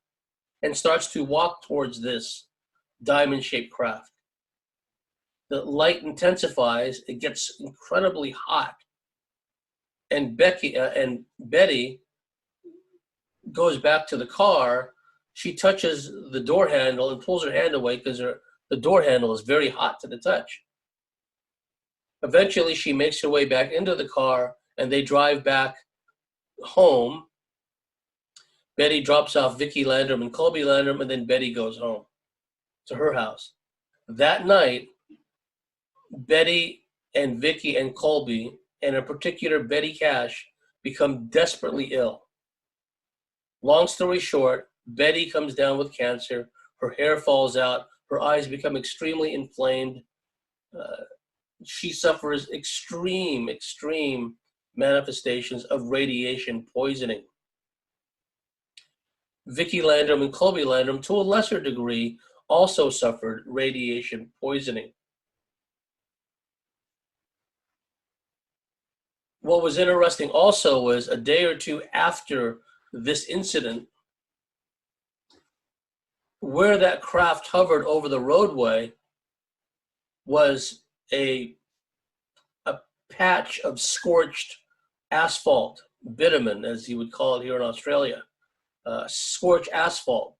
Speaker 2: and starts to walk towards this diamond-shaped craft. The light intensifies, it gets incredibly hot. And Betty goes back to the car. She touches the door handle and pulls her hand away because the door handle is very hot to the touch. Eventually, she makes her way back into the car and they drive back home. Betty drops off Vicki Landrum and Colby Landrum, and then Betty goes home to her house. That night, Betty and Vicki and Colby, and in particular Betty Cash, become desperately ill. Long story short, Betty comes down with cancer, her hair falls out, her eyes become extremely inflamed. She suffers extreme manifestations of radiation poisoning. Vicki Landrum and Colby Landrum, to a lesser degree, also suffered radiation poisoning. What was interesting also was a day or two after this incident, where that craft hovered over the roadway was a patch of scorched asphalt, bitumen, as you would call it here in Australia, scorched asphalt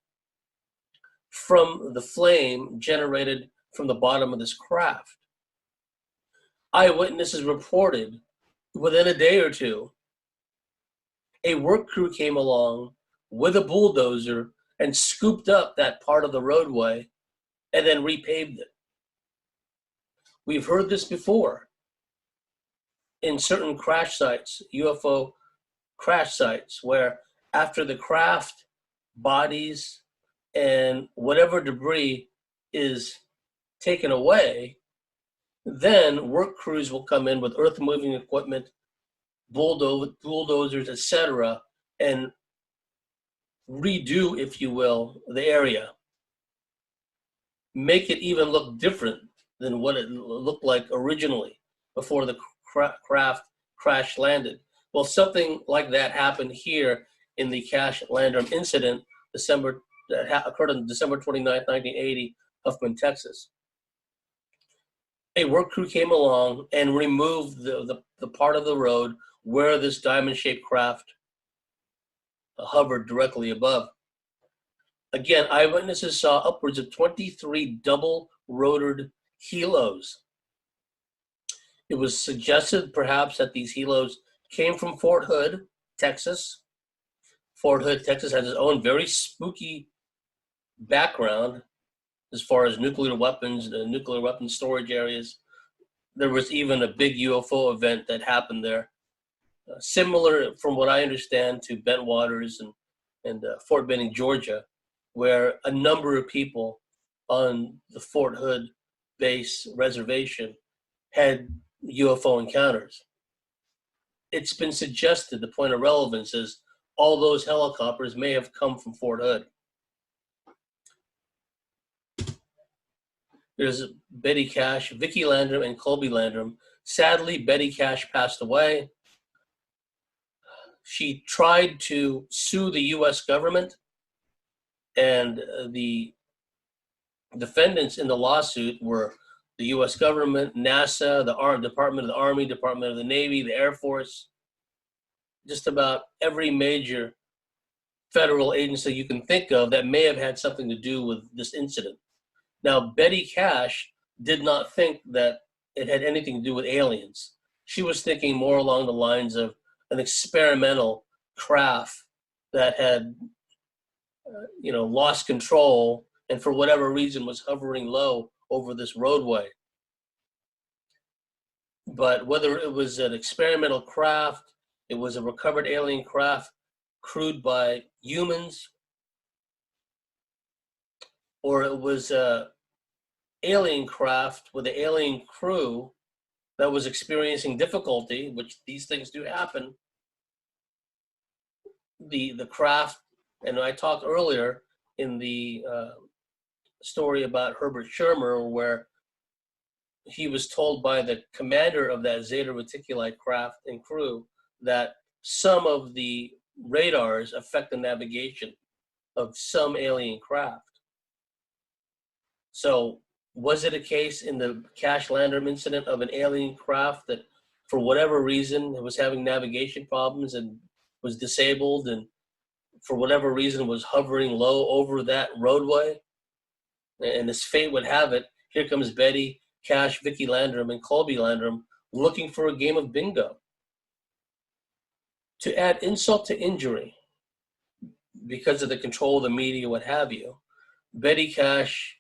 Speaker 2: from the flame generated from the bottom of this craft. Eyewitnesses reported within a day or two, a work crew came along with a bulldozer and scooped up that part of the roadway and then repaved it. We've heard this before in certain crash sites, UFO crash sites, where after the craft, bodies, and whatever debris is taken away, then work crews will come in with earth-moving equipment, bulldozers, etc., and redo, if you will, the area. Make it even look different than what it looked like originally before the craft crash landed. Well, something like that happened here in the Cash Landrum incident, that occurred on December 29, 1980, Huffman, Texas. A work crew came along and removed the part of the road where this diamond-shaped craft hovered directly above. Again, eyewitnesses saw upwards of 23 double-rotored helos. It was suggested perhaps that these helos came from Fort Hood, Texas. Fort Hood, Texas has its own very spooky background as far as nuclear weapons, the nuclear weapon storage areas. There was even a big UFO event that happened there, similar, from what I understand, to Bentwaters and Fort Benning, Georgia, where a number of people on the Fort Hood base reservation had UFO encounters. It's been suggested, the point of relevance is all those helicopters may have come from Fort Hood. There's Betty Cash, Vicki Landrum, and Colby Landrum. Sadly, Betty Cash passed away. She tried to sue the U.S. government, and the defendants in the lawsuit were the U.S. government, NASA, the Department of the Army, Department of the Navy, the Air Force, just about every major federal agency you can think of that may have had something to do with this incident. Now, Betty Cash did not think that it had anything to do with aliens. She was thinking more along the lines of an experimental craft that had, lost control and for whatever reason was hovering low over this roadway. But whether it was an experimental craft, it was a recovered alien craft crewed by humans, or it was a alien craft with an alien crew that was experiencing difficulty, which these things do happen. The craft, and I talked earlier in the story about Herbert Schirmer, where he was told by the commander of that Zeta Reticuli craft and crew that some of the radars affect the navigation of some alien craft. So was it a case in the Cash Landrum incident of an alien craft that for whatever reason it was having navigation problems and was disabled, and for whatever reason was hovering low over that roadway? And as fate would have it, here comes Betty Cash, Vicki Landrum, and Colby Landrum looking for a game of bingo. To add insult to injury, because of the control of the media, what have you, Betty Cash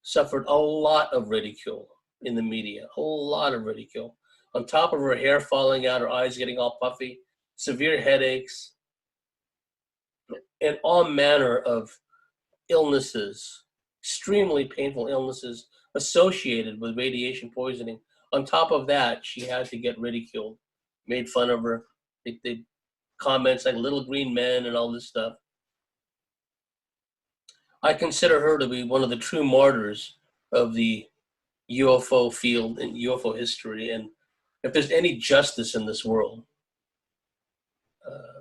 Speaker 2: suffered a lot of ridicule in the media, a lot of ridicule. On top of her hair falling out, her eyes getting all puffy, severe headaches, and all manner of illnesses, extremely painful illnesses associated with radiation poisoning. On top of that, she had to get ridiculed, made fun of her. They comments like little green men and all this stuff. I consider her to be one of the true martyrs of the UFO field and UFO history. And if there's any justice in this world,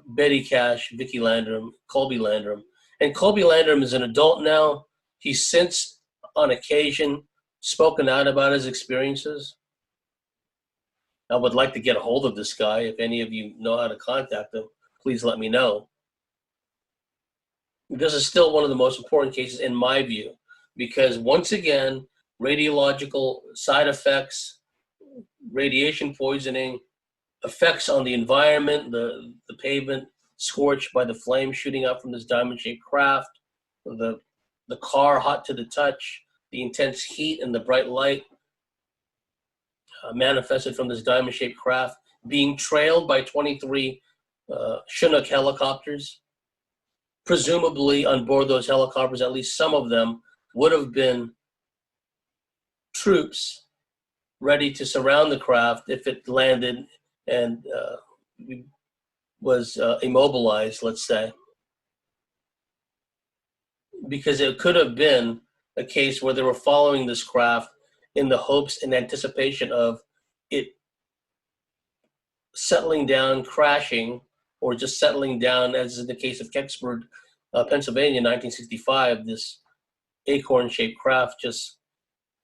Speaker 2: Betty Cash, Vicki Landrum, Colby Landrum. And Colby Landrum is an adult now. He's since, on occasion, spoken out about his experiences. I would like to get a hold of this guy. If any of you know how to contact him, please let me know. This is still one of the most important cases in my view, because once again, radiological side effects, radiation poisoning, effects on the environment, the pavement scorched by the flame shooting out from this diamond-shaped craft, the car hot to the touch, the intense heat and the bright light manifested from this diamond-shaped craft, being trailed by 23 Chinook helicopters. Presumably on board those helicopters, at least some of them would have been troops ready to surround the craft if it landed and was immobilized, let's say. Because it could have been a case where they were following this craft in the hopes and anticipation of it settling down, crashing, or just settling down, as in the case of Kecksburg, Pennsylvania, 1965. This acorn-shaped craft just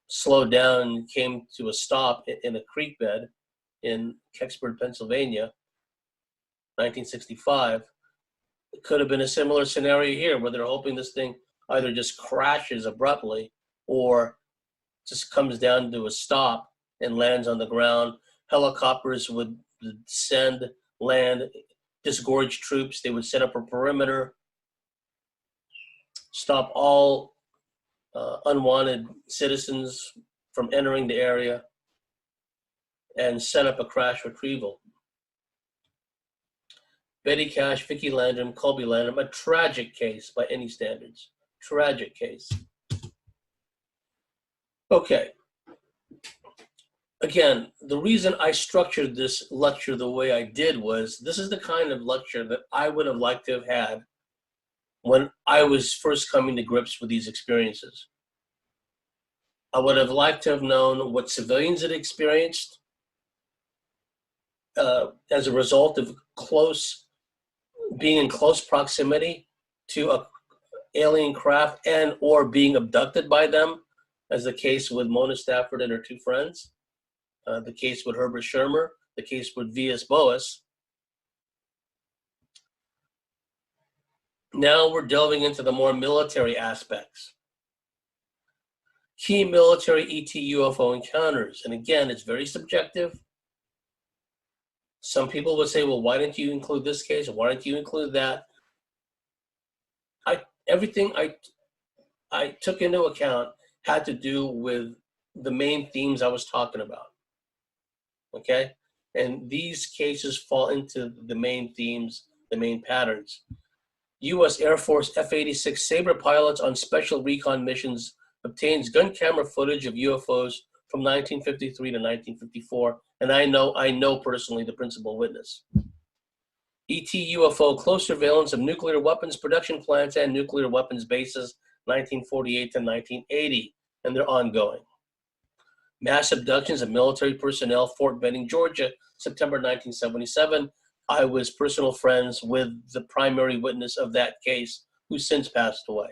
Speaker 2: slowed down and came to a stop in a creek bed in Kecksburg, Pennsylvania, 1965. It could have been a similar scenario here, where they're hoping this thing either just crashes abruptly or just comes down to a stop and lands on the ground. Helicopters would descend land, disgorge troops. They would set up a perimeter, stop all unwanted citizens from entering the area, and set up a crash retrieval. Betty Cash, Vicki Landrum, Colby Landrum, a tragic case by any standards. Tragic case. Okay. Again, the reason I structured this lecture the way I did was this is the kind of lecture that I would have liked to have had when I was first coming to grips with these experiences. I would have liked to have known what civilians had experienced as a result of being in close proximity to an alien craft and or being abducted by them, as the case with Mona Stafford and her two friends, the case with Herbert Schirmer, the case with V.S. Boas. Now we're delving into the more military aspects. Key military ET UFO encounters. And again, it's very subjective. Some people would say, well, why didn't you include this case? Or why didn't you include that? Everything I took into account had to do with the main themes I was talking about. Okay? And these cases fall into the main themes, the main patterns. U.S. Air Force F-86 Sabre pilots on special recon missions obtains gun camera footage of UFOs from 1953 to 1954, and I know personally the principal witness. ET UFO close surveillance of nuclear weapons production plants and nuclear weapons bases, 1948 to 1980, and they're ongoing. Mass abductions of military personnel, Fort Benning, Georgia, September 1977. I was personal friends with the primary witness of that case, who since passed away.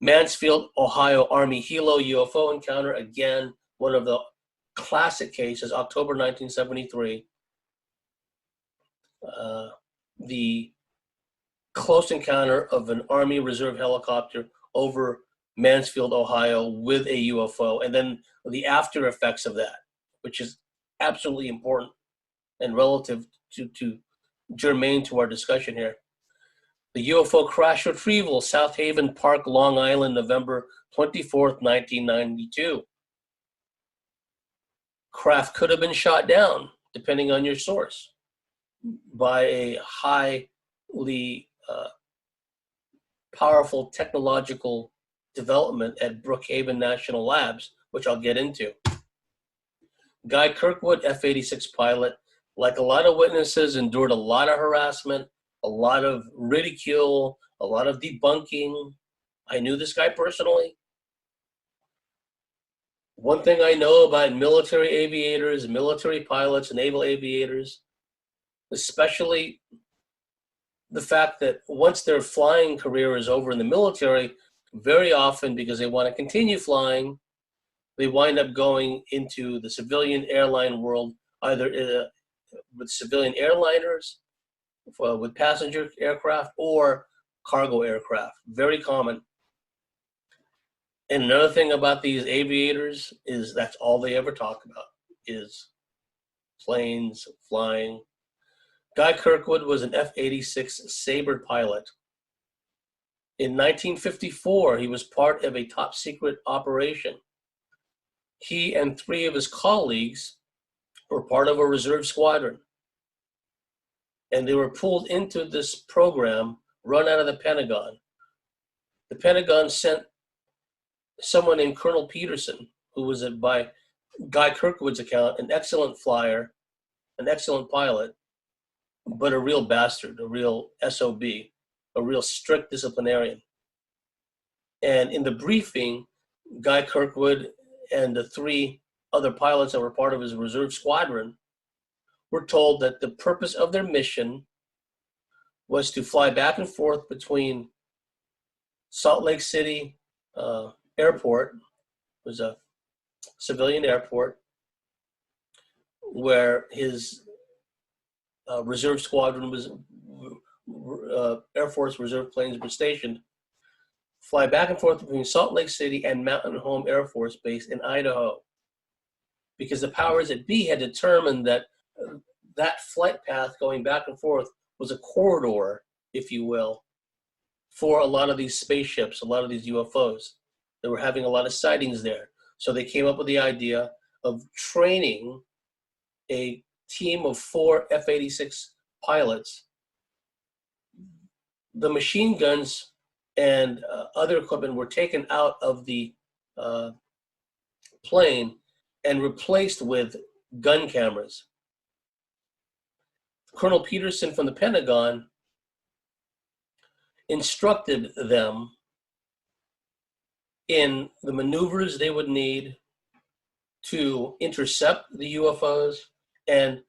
Speaker 2: Mansfield, Ohio Army Hilo UFO encounter, again, one of the classic cases, October 1973. The close encounter of an Army Reserve helicopter over Mansfield, Ohio with a UFO, and then the after effects of that, which is absolutely important and relative to germane to our discussion here. The UFO crash retrieval, South Haven Park, Long Island, November 24th, 1992. Craft could have been shot down, depending on your source, by a highly powerful technological development at Brookhaven National Labs, which I'll get into. Guy Kirkwood, F-86 pilot, like a lot of witnesses, endured a lot of harassment, a lot of ridicule, a lot of debunking. I knew this guy personally. One thing I know about military aviators, military pilots, naval aviators, especially the fact that once their flying career is over in the military, very often, because they want to continue flying, they wind up going into the civilian airline world, either with civilian airliners, with passenger aircraft, or cargo aircraft. Very common. And another thing about these aviators is that's all they ever talk about is planes, flying. Guy Kirkwood was an F-86 Sabre pilot. In 1954, he was part of a top secret operation. He and three of his colleagues were part of a reserve squadron. And they were pulled into this program run out of the Pentagon. The Pentagon sent someone named Colonel Peterson, who was, by Guy Kirkwood's account, an excellent flyer, an excellent pilot, but a real bastard, a real SOB, a real strict disciplinarian. And in the briefing, Guy Kirkwood and the three other pilots that were part of his reserve squadron were told that the purpose of their mission was to fly back and forth between Salt Lake City Airport, it was a civilian airport, where his reserve squadron was, Air Force reserve planes were stationed, fly back and forth between Salt Lake City and Mountain Home Air Force Base in Idaho, because the powers that be had determined that that flight path going back and forth was a corridor, if you will, for a lot of these spaceships, a lot of these UFOs. They were having a lot of sightings there. So they came up with the idea of training a team of 4 F-86 pilots. The machine guns and other equipment were taken out of the plane and replaced with gun cameras. Colonel Peterson from the Pentagon instructed them in the maneuvers they would need to intercept the UFOs and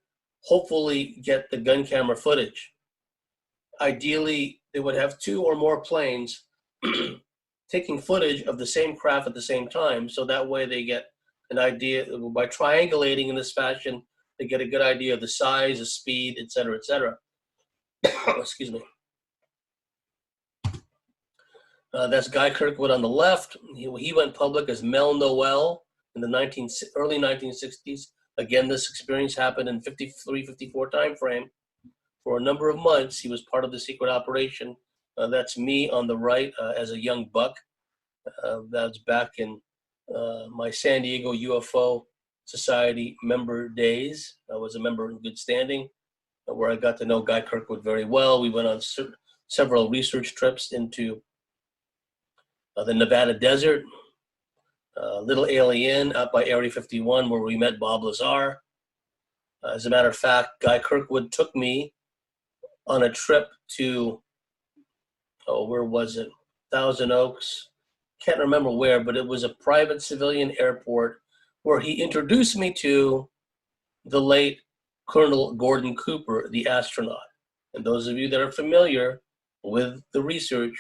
Speaker 2: hopefully get the gun camera footage. Ideally, they would have 2 or more planes taking footage of the same craft at the same time, so that way they get an idea, by triangulating in this fashion, they get a good idea of the size, the speed, et cetera, et cetera. Excuse me. That's Guy Kirkwood on the left. He went public as Mel Noel in the early 1960s. Again, this experience happened in 53, 54 timeframe. For a number of months, he was part of the secret operation. That's me on the right as a young buck. That's back in my San Diego UFO Society member days. I was a member in good standing, where I got to know Guy Kirkwood very well. We went on several research trips into the Nevada desert, Little Alien out by Area 51, where we met Bob Lazar. As a matter of fact, Guy Kirkwood took me on a trip to, where was it? Thousand Oaks. Can't remember where, but it was a private civilian airport where he introduced me to the late Colonel Gordon Cooper, the astronaut. And those of you that are familiar with the research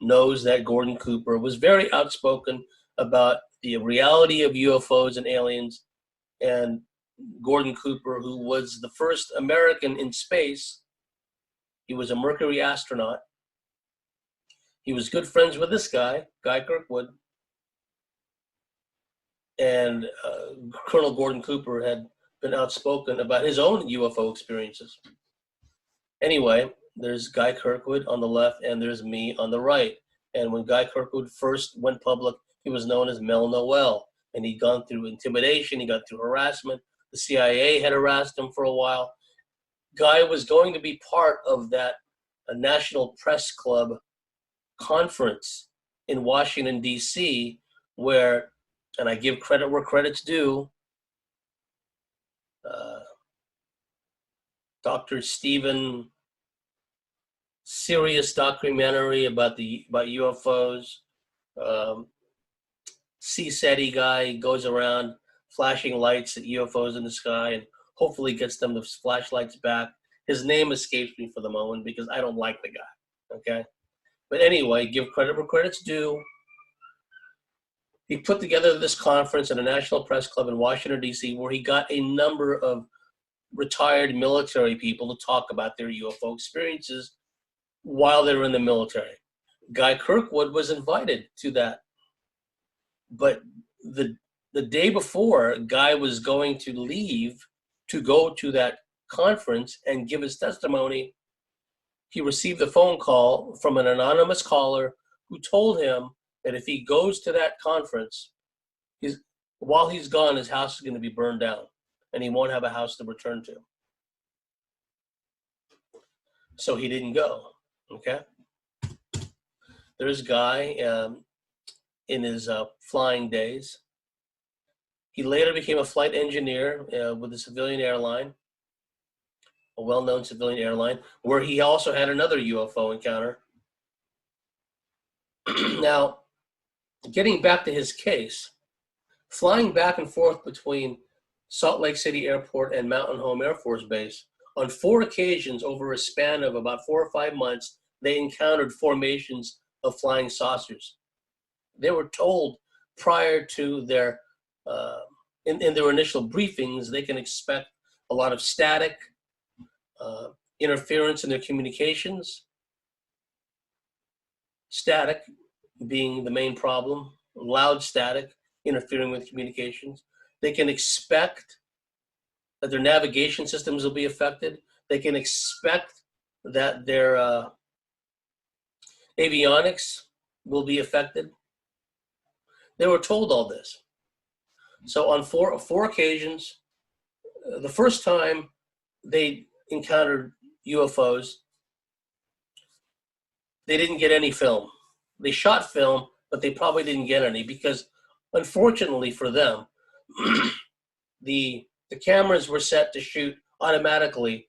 Speaker 2: knows that Gordon Cooper was very outspoken about the reality of UFOs and aliens. And Gordon Cooper, who was the first American in space, he was a Mercury astronaut. He was good friends with this guy, Guy Kirkwood. And Colonel Gordon Cooper had been outspoken about his own UFO experiences. Anyway, there's Guy Kirkwood on the left, and there's me on the right. And when Guy Kirkwood first went public, he was known as Mel Noel. And he'd gone through intimidation, he got through harassment. The CIA had harassed him for a while. Guy was going to be part of that National Press Club conference in Washington, D.C., where, and I give credit where credit's due, Dr. Stephen, serious documentary about UFOs. CSETI guy goes around flashing lights at UFOs in the sky and hopefully gets them the flashlights back. His name escapes me for the moment because I don't like the guy, okay? But anyway, give credit where credit's due. He put together this conference at a National Press Club in Washington, D.C., where he got a number of retired military people to talk about their UFO experiences while they were in the military. Guy Kirkwood was invited to that. But the day before, Guy was going to leave to go to that conference and give his testimony. He received a phone call from an anonymous caller who told him that if he goes to that conference, while he's gone, his house is going to be burned down and he won't have a house to return to. So he didn't go, okay? There's Guy in his flying days. He later became a flight engineer with a civilian airline, a well-known civilian airline, where he also had another UFO encounter. Now, getting back to his case, flying back and forth between Salt Lake City Airport and Mountain Home Air Force Base, on 4 occasions over a span of about 4 or 5 months, they encountered formations of flying saucers. They were told prior to their, in their initial briefings, they can expect a lot of static, interference in their communications. Static being the main problem, loud static interfering with communications. They can expect that their navigation systems will be affected. They can expect that their avionics will be affected. They were told all this. So on four occasions, the first time they encountered UFOs, they didn't get any film. They shot film, but they probably didn't get any because, unfortunately for them, the cameras were set to shoot automatically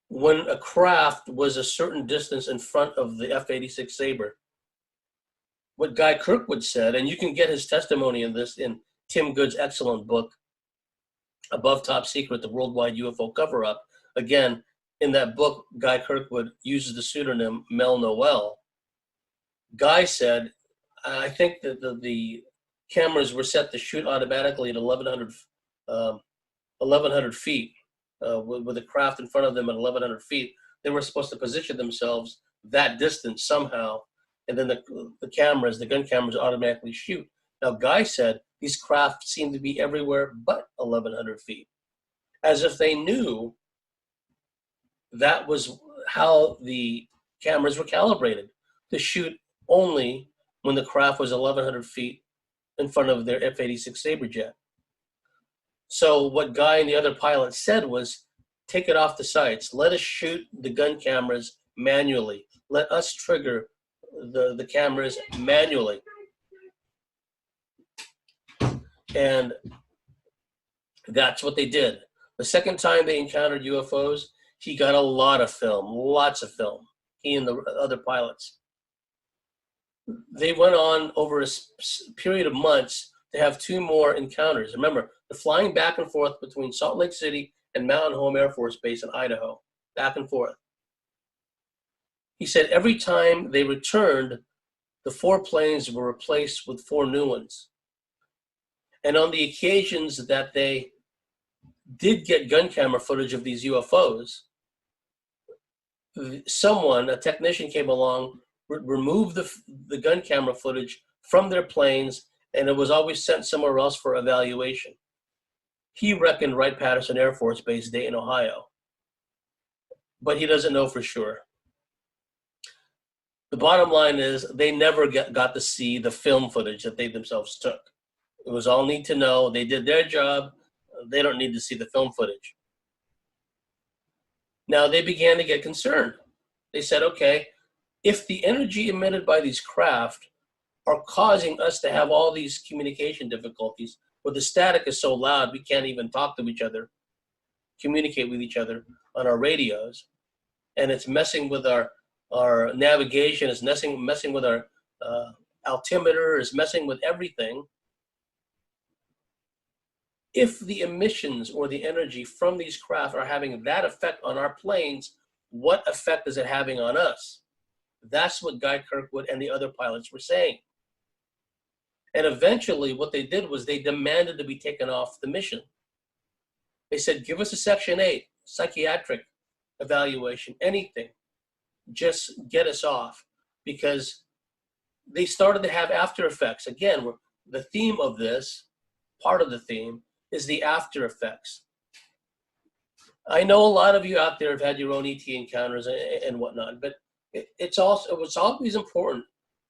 Speaker 2: when a craft was a certain distance in front of the F-86 Sabre. What Guy Kirkwood said, and you can get his testimony in this in Tim Good's excellent book, Above Top Secret, the Worldwide UFO Cover-Up. Again, in that book, Guy Kirkwood uses the pseudonym Mel Noel. Guy said, I think that the cameras were set to shoot automatically at 1,100 feet, with a craft in front of them at 1,100 feet. They were supposed to position themselves that distance somehow, and then the gun cameras automatically shoot. Now, Guy said these craft seemed to be everywhere but 1,100 feet, as if they knew that was how the cameras were calibrated, to shoot only when the craft was 1,100 feet in front of their F-86 Sabre jet. So what Guy and the other pilots said was, take it off the sights. Let us shoot the gun cameras manually. Let us trigger the cameras manually. And that's what they did. The second time they encountered UFOs, he got a lot of film, lots of film, he and the other pilots. They went on over a period of months to have two more encounters. Remember, the flying back and forth between Salt Lake City and Mountain Home Air Force Base in Idaho, back and forth. He said every time they returned, the 4 planes were replaced with 4 new ones. And on the occasions that they did get gun camera footage of these UFOs, someone, a technician came along, removed the gun camera footage from their planes, and it was always sent somewhere else for evaluation. He reckoned Wright-Patterson Air Force Base, Dayton, Ohio. But he doesn't know for sure. The bottom line is they never got to see the film footage that they themselves took. It was all need to know. They did their job. They don't need to see the film footage. Now they began to get concerned. They said, okay, if the energy emitted by these craft are causing us to have all these communication difficulties, where the static is so loud we can't even talk to each other, communicate with each other on our radios, and it's messing with our navigation, it's messing with our altimeter, it's messing with everything. If the emissions or the energy from these craft are having that effect on our planes, what effect is it having on us? That's what Guy Kirkwood and the other pilots were saying. And eventually what they did was they demanded to be taken off the mission. They said, give us a Section 8 psychiatric evaluation, anything. Just get us off. Because they started to have after effects. Again, the theme of this, part of the theme, is the after effects. I know a lot of you out there have had your own ET encounters and whatnot, but it's always important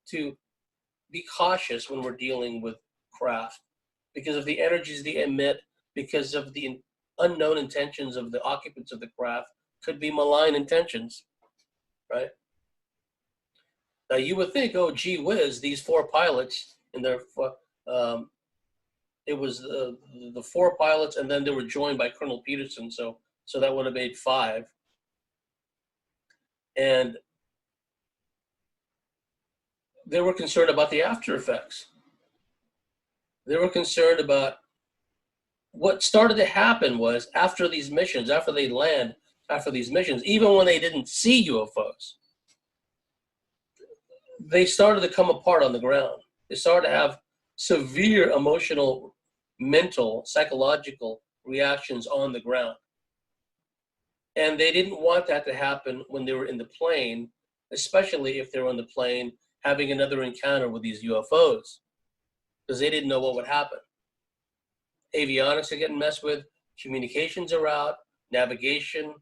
Speaker 2: to be cautious when we're dealing with craft because of the energies they emit, because of the unknown intentions of the occupants of the craft, could be malign intentions, right? Now you would think, oh, gee whiz, these 4 pilots and their it was the 4 pilots, and then they were joined by Colonel Peterson, so that would have made 5. And they were concerned about the after effects. They were concerned about what started to happen was after these missions, after they land, after these missions, even when they didn't see UFOs, they started to come apart on the ground. They started to have severe emotional, mental, psychological reactions on the ground. And they didn't want that to happen when they were in the plane, especially if they were on the plane having another encounter with these UFOs, because they didn't know what would happen. avionics are getting messed with, communications are out, navigation,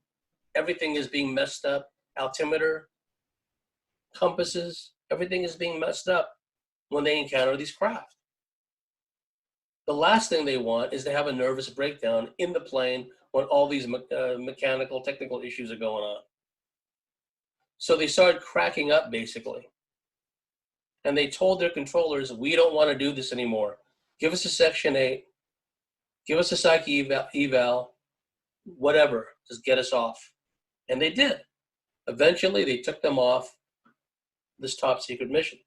Speaker 2: everything is being messed up, altimeter, compasses, everything is being messed up when they encounter these craft. The last thing they want is to have a nervous breakdown in the plane when all these mechanical, technical issues are going on. So they started cracking up, basically. And they told their controllers, we don't want to do this anymore. Give us a Section 8. Give us a psych eval, whatever. Just get us off. And they did. Eventually, they took them off this top secret mission.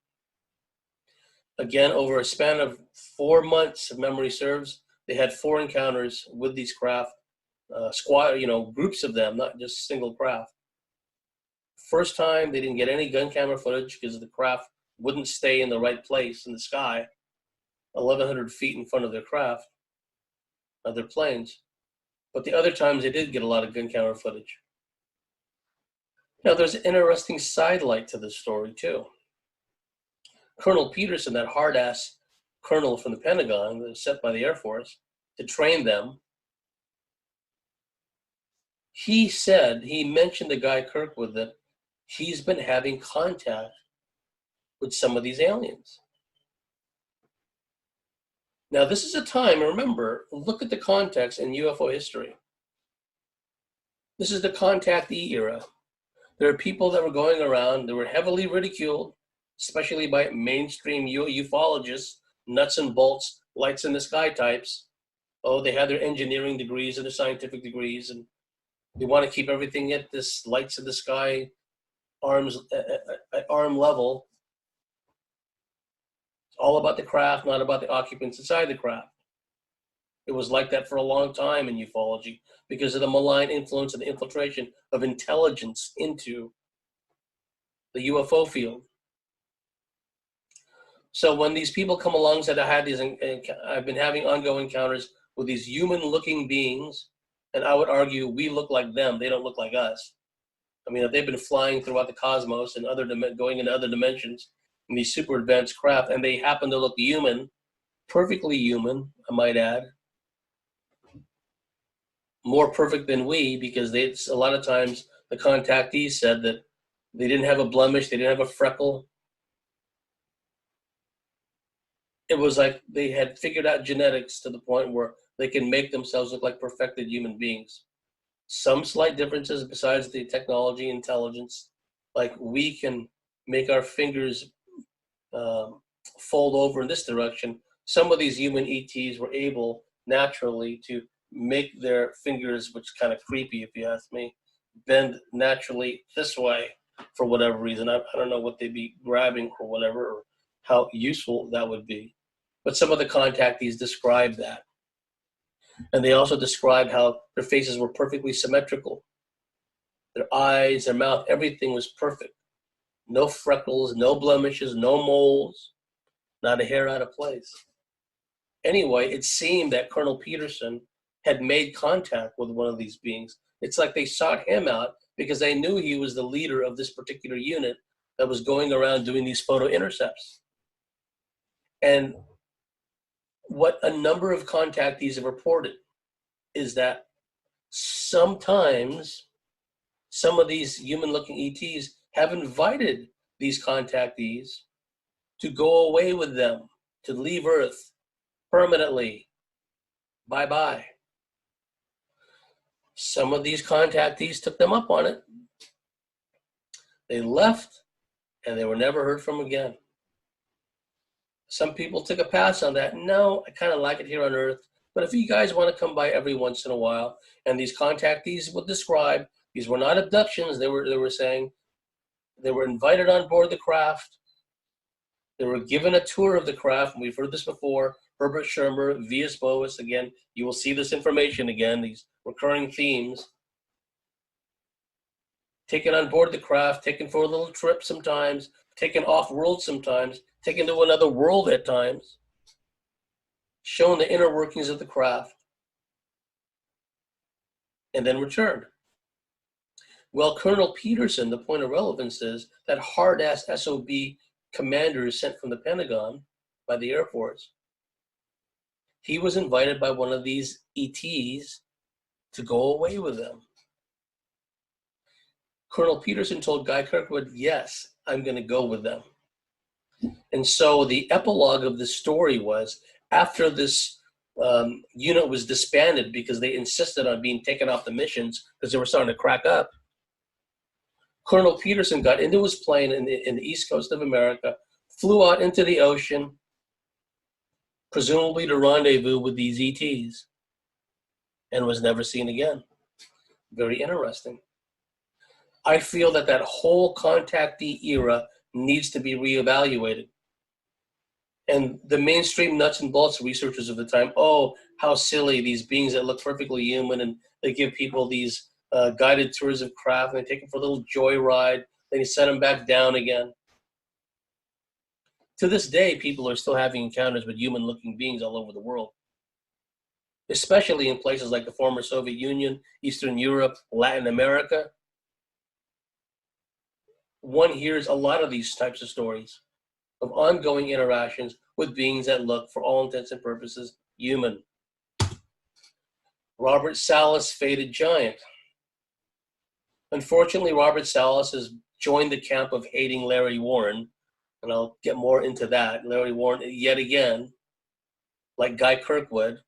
Speaker 2: Again, over a span of 4 months, if memory serves, they had 4 encounters with these craft, groups of them, not just single craft. First time, they didn't get any gun camera footage because the craft wouldn't stay in the right place in the sky, 1,100 feet in front of their craft, of their planes. But the other times, they did get a lot of gun camera footage. Now, there's an interesting sidelight to this story, too. Colonel Peterson, that hard-ass colonel from the Pentagon that was sent by the Air Force to train them, he mentioned the guy Kirkwood that he's been having contact with some of these aliens. Now, this is a time, remember, look at the context in UFO history. This is the contactee era. There are people that were going around that were heavily ridiculed, especially by mainstream ufologists, nuts and bolts, lights in the sky types. Oh, they had their engineering degrees and their scientific degrees, and they want to keep everything at this lights in the sky, at arm level. It's all about the craft, not about the occupants inside the craft. It was like that for a long time in ufology because of the malign influence and the infiltration of intelligence into the UFO field. So when these people come along and said, I've been having ongoing encounters with these human-looking beings, and I would argue we look like them, they don't look like us. I mean, if they've been flying throughout the cosmos and going into other dimensions in these super advanced craft, and they happen to look human, perfectly human, I might add, more perfect than we, because a lot of times the contactees said that they didn't have a blemish, they didn't have a freckle. It was like they had figured out genetics to the point where they can make themselves look like perfected human beings. Some slight differences besides the technology, intelligence, like we can make our fingers fold over in this direction. Some of these human ETs were able naturally to make their fingers, which is kind of creepy if you ask me, bend naturally this way for whatever reason. I don't know what they'd be grabbing or whatever, or how useful that would be. But some of the contactees described that. And they also described how their faces were perfectly symmetrical. Their eyes, their mouth, everything was perfect. No freckles, no blemishes, no moles, not a hair out of place. Anyway, it seemed that Colonel Peterson had made contact with one of these beings. It's like they sought him out because they knew he was the leader of this particular unit that was going around doing these photo intercepts. And what a number of contactees have reported is that sometimes some of these human-looking ETs have invited these contactees to go away with them, to leave Earth permanently. Bye-bye. Some of these contactees took them up on it. They left, and they were never heard from again. Some people took a pass on that. No, I kind of like it here on Earth. But if you guys want to come by every once in a while, and these contactees would describe, these were not abductions, they were saying, they were invited on board the craft. They were given a tour of the craft, and we've heard this before. Herbert Schirmer, V.S. Boas, again, you will see this information again, these recurring themes. Taken on board the craft, taken for a little trip sometimes, taken off-world sometimes, taken to another world at times, shown the inner workings of the craft, and then returned. Well, Colonel Peterson, the point of relevance is that hard-ass SOB commanders sent from the Pentagon by the Air Force, he was invited by one of these ETs to go away with them. Colonel Peterson told Guy Kirkwood, yes, I'm going to go with them. And so the epilogue of the story was, after this unit was disbanded because they insisted on being taken off the missions because they were starting to crack up, Colonel Peterson got into his plane in the east coast of America, flew out into the ocean, presumably to rendezvous with these ETs, and was never seen again. Very interesting. I feel that that whole contactee era needs to be reevaluated. And the mainstream nuts and bolts researchers of the time, oh, how silly, these beings that look perfectly human, and they give people these guided tours of craft, and they take them for a little joyride, then you send them back down again. To this day, people are still having encounters with human-looking beings all over the world, especially in places like the former Soviet Union, Eastern Europe, Latin America. One hears a lot of these types of stories of ongoing interactions with beings that look, for all intents and purposes, human. Robert Salas, Faded Giant. Unfortunately, Robert Salas has joined the camp of hating Larry Warren, and I'll get more into that. Larry Warren, yet again, like Guy Kirkwood,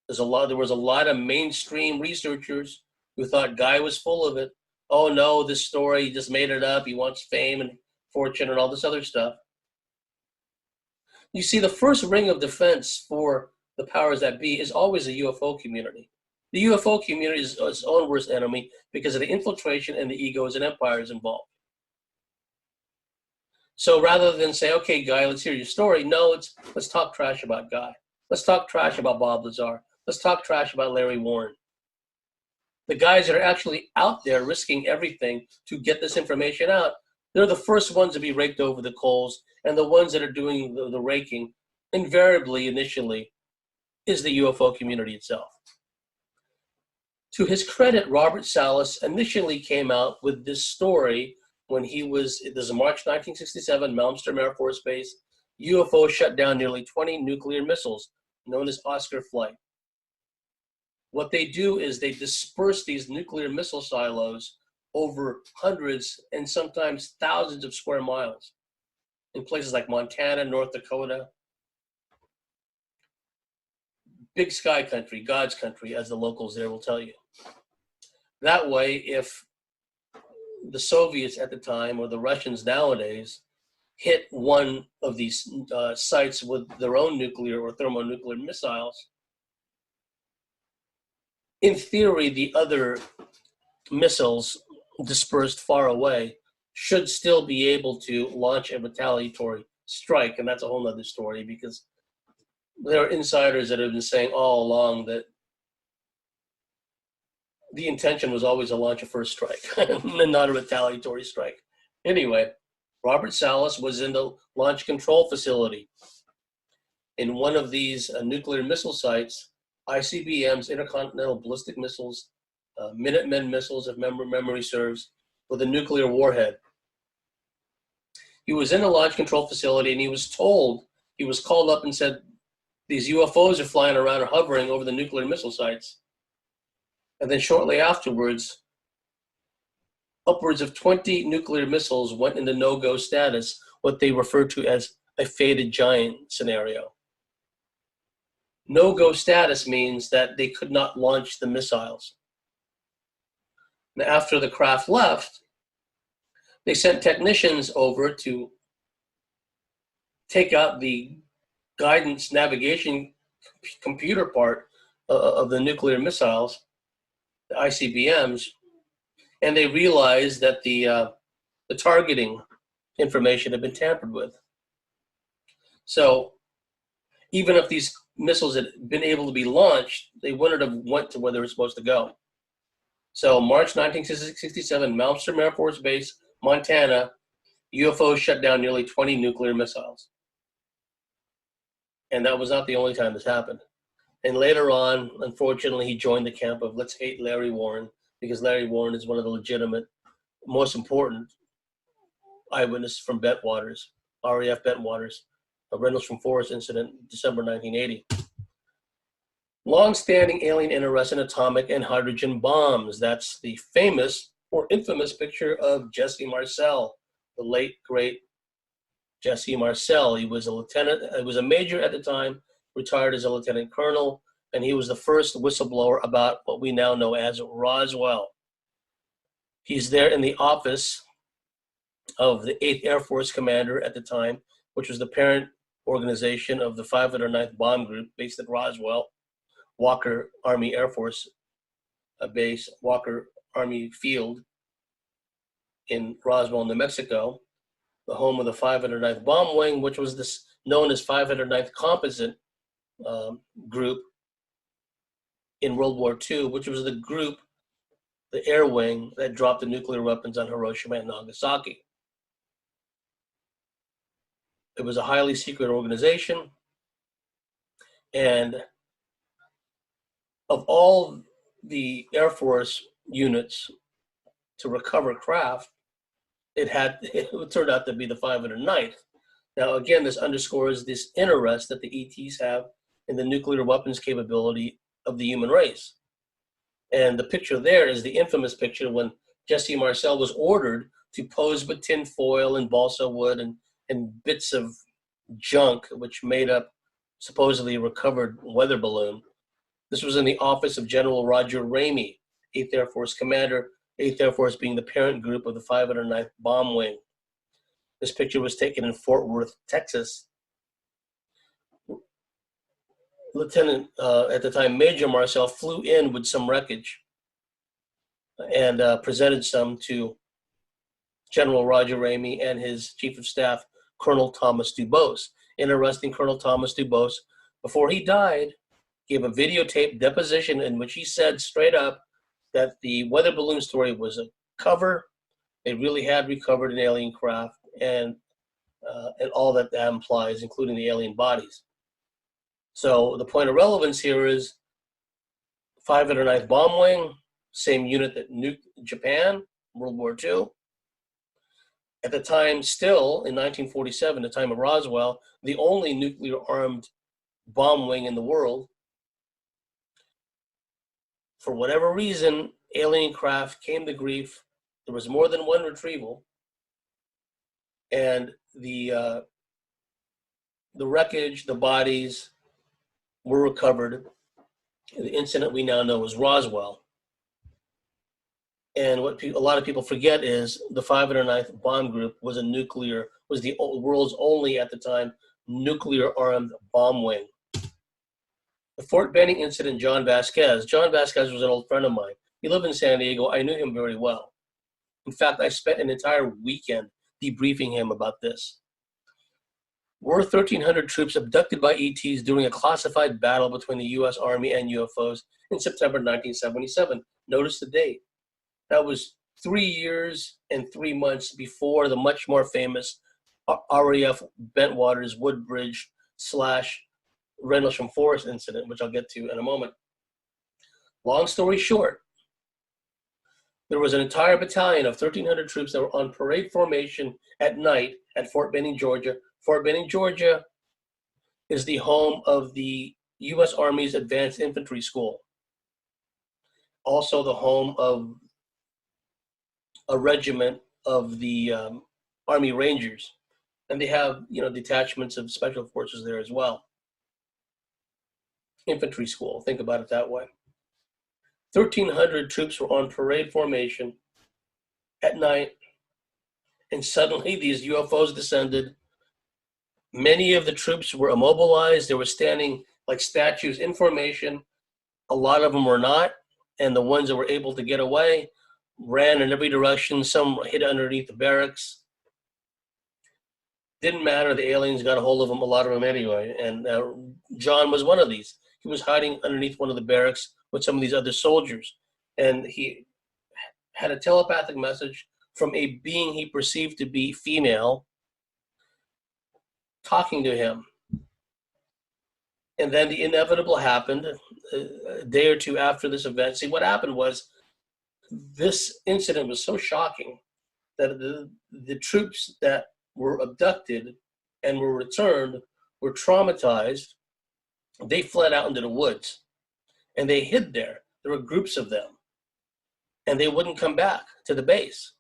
Speaker 2: there was a lot of mainstream researchers who thought Guy was full of it. Oh no, this story, he just made it up. He wants fame and fortune and all this other stuff. You see, the first ring of defense for the powers that be is always the UFO community. The UFO community is its own worst enemy because of the infiltration and the egos and empires involved. So rather than say, okay, Guy, let's hear your story, no, let's talk trash about Guy. Let's talk trash about Bob Lazar. Let's talk trash about Larry Warren. The guys that are actually out there risking everything to get this information out, they're the first ones to be raked over the coals, and the ones that are doing the raking, invariably, initially, is the UFO community itself. To his credit, Robert Salas initially came out with this story when this is March 1967, Malmstrom Air Force Base. UFO shut down nearly 20 nuclear missiles, known as Oscar Flight. What they do is they disperse these nuclear missile silos over hundreds and sometimes thousands of square miles in places like Montana, North Dakota. Big sky country, God's country, as the locals there will tell you. That way, if the Soviets at the time or the Russians nowadays hit one of these sites with their own nuclear or thermonuclear missiles, in theory, the other missiles dispersed far away should still be able to launch a retaliatory strike. And that's a whole other story, because there are insiders that have been saying all along that the intention was always to launch a first strike and not a retaliatory strike. Anyway, Robert Salas was in the launch control facility in one of these nuclear missile sites, ICBMs, intercontinental ballistic missiles, Minutemen missiles, if memory serves, with a nuclear warhead. He was in the launch control facility, and he was called up and said, these UFOs are flying around or hovering over the nuclear missile sites. And then shortly afterwards, upwards of 20 nuclear missiles went into no-go status, what they refer to as a faded giant scenario. No-go status means that they could not launch the missiles. Now, after the craft left, they sent technicians over to take out the guidance navigation computer part of the nuclear missiles, the ICBMs, and they realized that the targeting information had been tampered with. So even if these missiles had been able to be launched, they wouldn't have went to where they were supposed to go. So March 1967, Malmstrom Air Force Base, Montana, UFOs shut down nearly 20 nuclear missiles. And that was not the only time this happened. And later on, unfortunately, he joined the camp of let's hate Larry Warren, because Larry Warren is one of the legitimate, most important eyewitnesses from Bentwaters, RAF Bentwaters, a Reynolds from Forest incident, December 1980. Long-standing alien interest in atomic and hydrogen bombs. That's the famous or infamous picture of Jesse Marcel, the late, great Jesse Marcel. He was a lieutenant, he was a major at the time, retired as a lieutenant colonel, and he was the first whistleblower about what we now know as Roswell. He's there in the office of the 8th Air Force commander at the time, which was the parent organization of the 509th Bomb Group based at Roswell, Walker Army Air Force Base, Walker Army Field in Roswell, New Mexico, the home of the 509th Bomb Wing, which was this known as 509th Composite Group in World War II, which was the group, the air wing that dropped the nuclear weapons on Hiroshima and Nagasaki. It was a highly secret organization, and of all the Air Force units to recover craft, it turned out to be the 509th. Now, again, this underscores this interest that the ETs have in the nuclear weapons capability of the human race. And the picture there is the infamous picture when Jesse Marcel was ordered to pose with tin foil and balsa wood and bits of junk, which made up supposedly a recovered weather balloon. This was in the office of General Roger Ramey, 8th Air Force commander, 8th Air Force being the parent group of the 509th Bomb Wing. This picture was taken in Fort Worth, Texas. Lieutenant, at the time, Major Marcel flew in with some wreckage and presented some to General Roger Ramey and his Chief of Staff, Colonel Thomas Dubose. Interesting, Colonel Thomas Dubose, before he died, gave a videotape deposition in which he said straight up that the weather balloon story was a cover. They really had recovered an alien craft and all that implies, including the alien bodies. So the point of relevance here is 509th Bomb Wing, same unit that nuked Japan, World War II. At the time, still in 1947, the time of Roswell, the only nuclear-armed bomb wing in the world. For whatever reason, alien craft came to grief. There was more than one retrieval, and the wreckage, the bodies, were recovered. The incident we now know was Roswell. And what a lot of people forget is the 509th Bomb Group was the world's only, at the time, nuclear-armed bomb wing. The Fort Benning incident, John Vasquez was an old friend of mine. He lived in San Diego. I knew him very well. In fact, I spent an entire weekend debriefing him about this. Were 1,300 troops abducted by ETs during a classified battle between the U.S. Army and UFOs in September 1977. Notice the date. That was 3 years and 3 months before the much more famous RAF Bentwaters Woodbridge / Rendlesham Forest incident, which I'll get to in a moment. Long story short, there was an entire battalion of 1,300 troops that were on parade formation at night at Fort Benning, Georgia. Fort Benning, Georgia is the home of the U.S. Army's Advanced Infantry School. Also the home of a regiment of the Army Rangers. And they have, detachments of special forces there as well. Infantry school, think about it that way. 1,300 troops were on parade formation at night, and suddenly these UFOs descended. Many of the troops were immobilized. They were standing like statues in formation. A lot of them were not, and the ones that were able to get away ran in every direction. Some hid underneath the barracks. Didn't matter. The aliens got a hold of them, a lot of them anyway, and John was one of these. He was hiding underneath one of the barracks with some of these other soldiers, and he had a telepathic message from a being he perceived to be female talking to him. And then the inevitable happened a day or two after this event. See, what happened was this incident was so shocking that the troops that were abducted and were returned were traumatized. They fled out into the woods. and they hid there. There were groups of them, and they wouldn't come back to the base.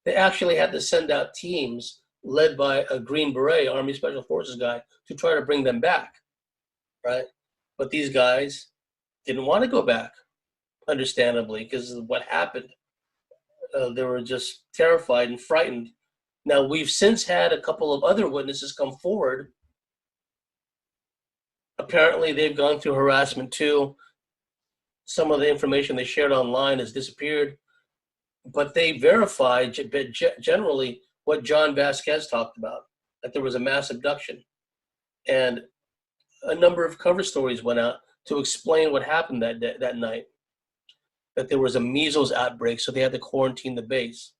Speaker 2: They actually had to send out teams led by a Green Beret, Army Special Forces guy, to try to bring them back, right? But these guys didn't want to go back, understandably, because of what happened. They were just terrified and frightened. Now, we've since had a couple of other witnesses come forward. Apparently, they've gone through harassment too. Some of the information they shared online has disappeared, but they verified generally what John Vasquez talked about, that there was a mass abduction. And a number of cover stories went out to explain what happened that night. That there was a measles outbreak, so they had to quarantine the base.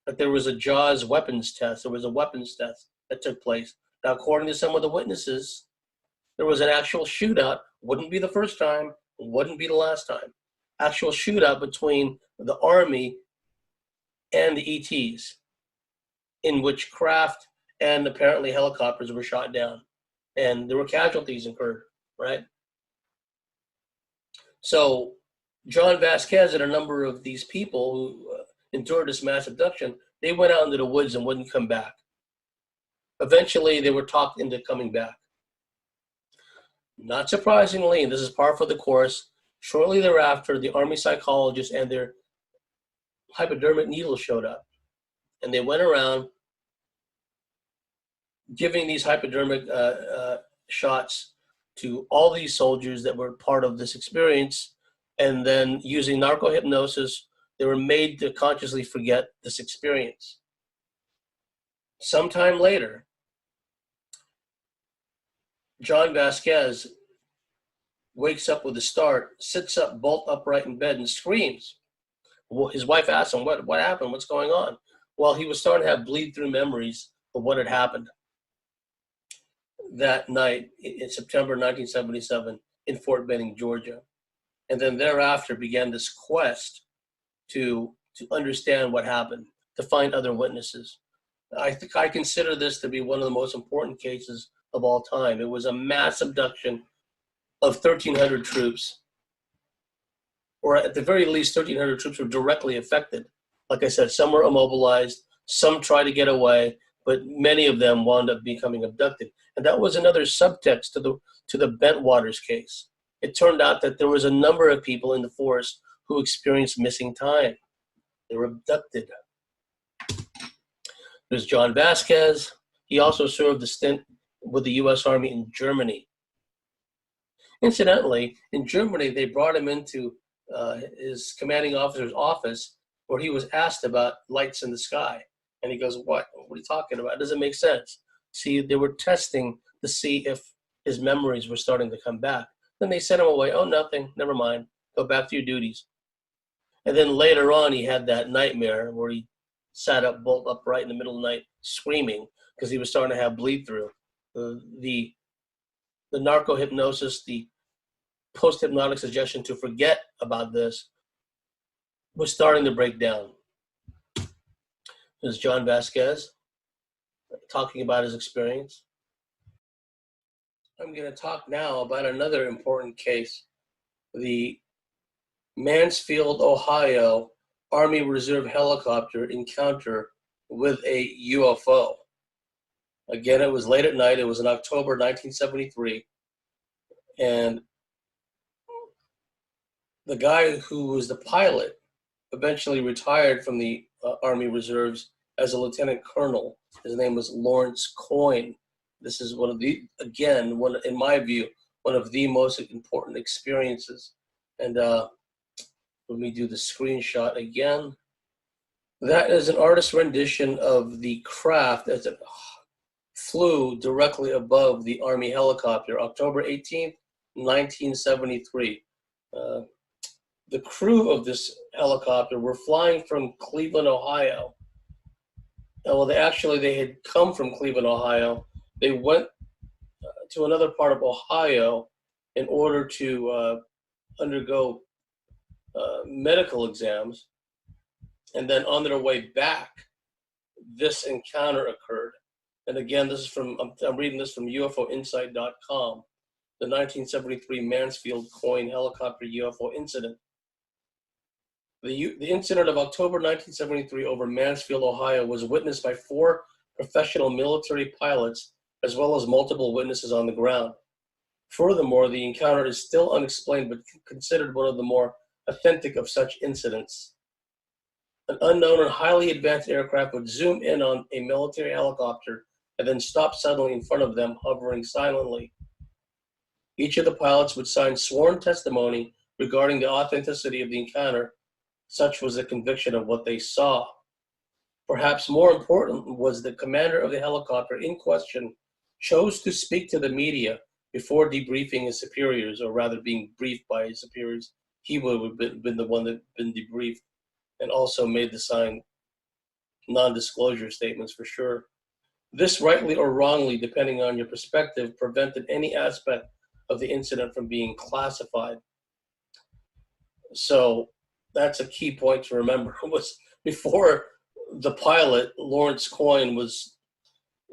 Speaker 2: That there was a Jaws weapons test. There was a weapons test that took place. Now, according to some of the witnesses, there was an actual shootout. Wouldn't be the first time. Wouldn't be the last time. Actual shootout between the Army and the ETs, in which craft and apparently helicopters were shot down. And there were casualties incurred, right? So John Vasquez and a number of these people who endured this mass abduction, they went out into the woods and wouldn't come back. Eventually, they were talked into coming back. Not surprisingly, and this is par for the course, shortly thereafter, the Army psychologists and their hypodermic needles showed up. And they went around giving these hypodermic shots to all these soldiers that were part of this experience. And then using narco-hypnosis, they were made to consciously forget this experience. Sometime later, John Vasquez wakes up with a start, sits up bolt upright in bed and screams. Well, his wife asked him, what happened? What's going on? Well, he was starting to have bleed-through memories of what had happened that night in September 1977 in Fort Benning, Georgia. And then thereafter began this quest to understand what happened, to find other witnesses. I think I consider this to be one of the most important cases of all time. It was a mass abduction of 1,300 troops, or at the very least, 1,300 troops were directly affected. Like I said, some were immobilized, some tried to get away, but many of them wound up becoming abducted. And that was another subtext to the Bentwaters case. It turned out that there was a number of people in the force who experienced missing time. They were abducted. There's John Vasquez. He also served a stint with the U.S. Army in Germany. Incidentally, in Germany, they brought him into his commanding officer's office where he was asked about lights in the sky. And he goes, what are you talking about? It doesn't make sense. See, they were testing to see if his memories were starting to come back. Then they sent him away. Oh, nothing. Never mind. Go back to your duties. And then later on, he had that nightmare where he sat up bolt upright in the middle of the night screaming because he was starting to have bleed through. The narco-hypnosis, the post-hypnotic suggestion to forget about this was starting to break down. There's John Vasquez talking about his experience. I'm going to talk now about another important case, the Mansfield, Ohio Army Reserve helicopter encounter with a UFO. Again, it was late at night. It was in October 1973. And the guy who was the pilot eventually retired from the Army Reserves as a lieutenant colonel. His name was Lawrence Coyne. This is one of the, again, in my view, one of the most important experiences. And let me do the screenshot again. That is an artist's rendition of the craft as it flew directly above the Army helicopter, October 18th, 1973. The crew of this helicopter were flying from Cleveland, Ohio. Well, they had come from Cleveland, Ohio. They went to another part of Ohio in order to undergo medical exams. And then on their way back, this encounter occurred. And again, this is I'm reading this from UFOinsight.com. the 1973 Mansfield-Coyne helicopter UFO incident. The incident of October 1973 over Mansfield, Ohio was witnessed by 4 professional military pilots as well as multiple witnesses on the ground. Furthermore, the encounter is still unexplained but considered one of the more authentic of such incidents. An unknown and highly advanced aircraft would zoom in on a military helicopter and then stop suddenly in front of them, hovering silently. Each of the pilots would sign sworn testimony regarding the authenticity of the encounter. Such was the conviction of what they saw. Perhaps more important was the commander of the helicopter in question chose to speak to the media before debriefing his superiors, or rather being briefed by his superiors. He would have been the one that had been debriefed and also made the signed non-disclosure statements for sure. This, rightly or wrongly, depending on your perspective, prevented any aspect of the incident from being classified. So that's a key point to remember. Was before the pilot, Lawrence Coyne, was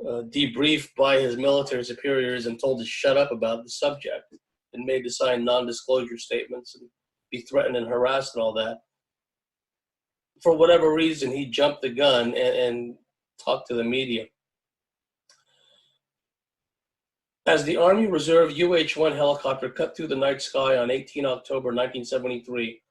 Speaker 2: debriefed by his military superiors and told to shut up about the subject and made to sign non-disclosure statements and be threatened and harassed and all that. For whatever reason, he jumped the gun and talked to the media. As the Army Reserve UH-1 helicopter cut through the night sky on 18 October 1973,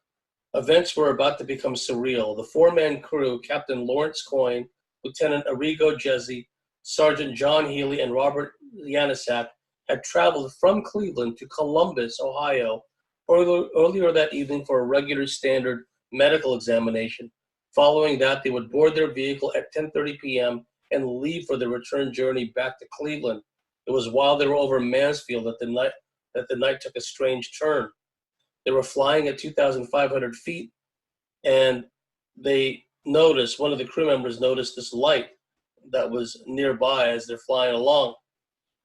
Speaker 2: events were about to become surreal. The 4-man crew, Captain Lawrence Coyne, Lieutenant Arrigo Jesse, Sergeant John Healy, and Robert Yanisak, had traveled from Cleveland to Columbus, Ohio, earlier that evening for a regular standard medical examination. Following that, they would board their vehicle at 10:30 p.m. and leave for the return journey back to Cleveland. It was while they were over Mansfield that the night took a strange turn. They were flying at 2,500 feet, and they noticed, one of the crew members noticed this light that was nearby as they're flying along.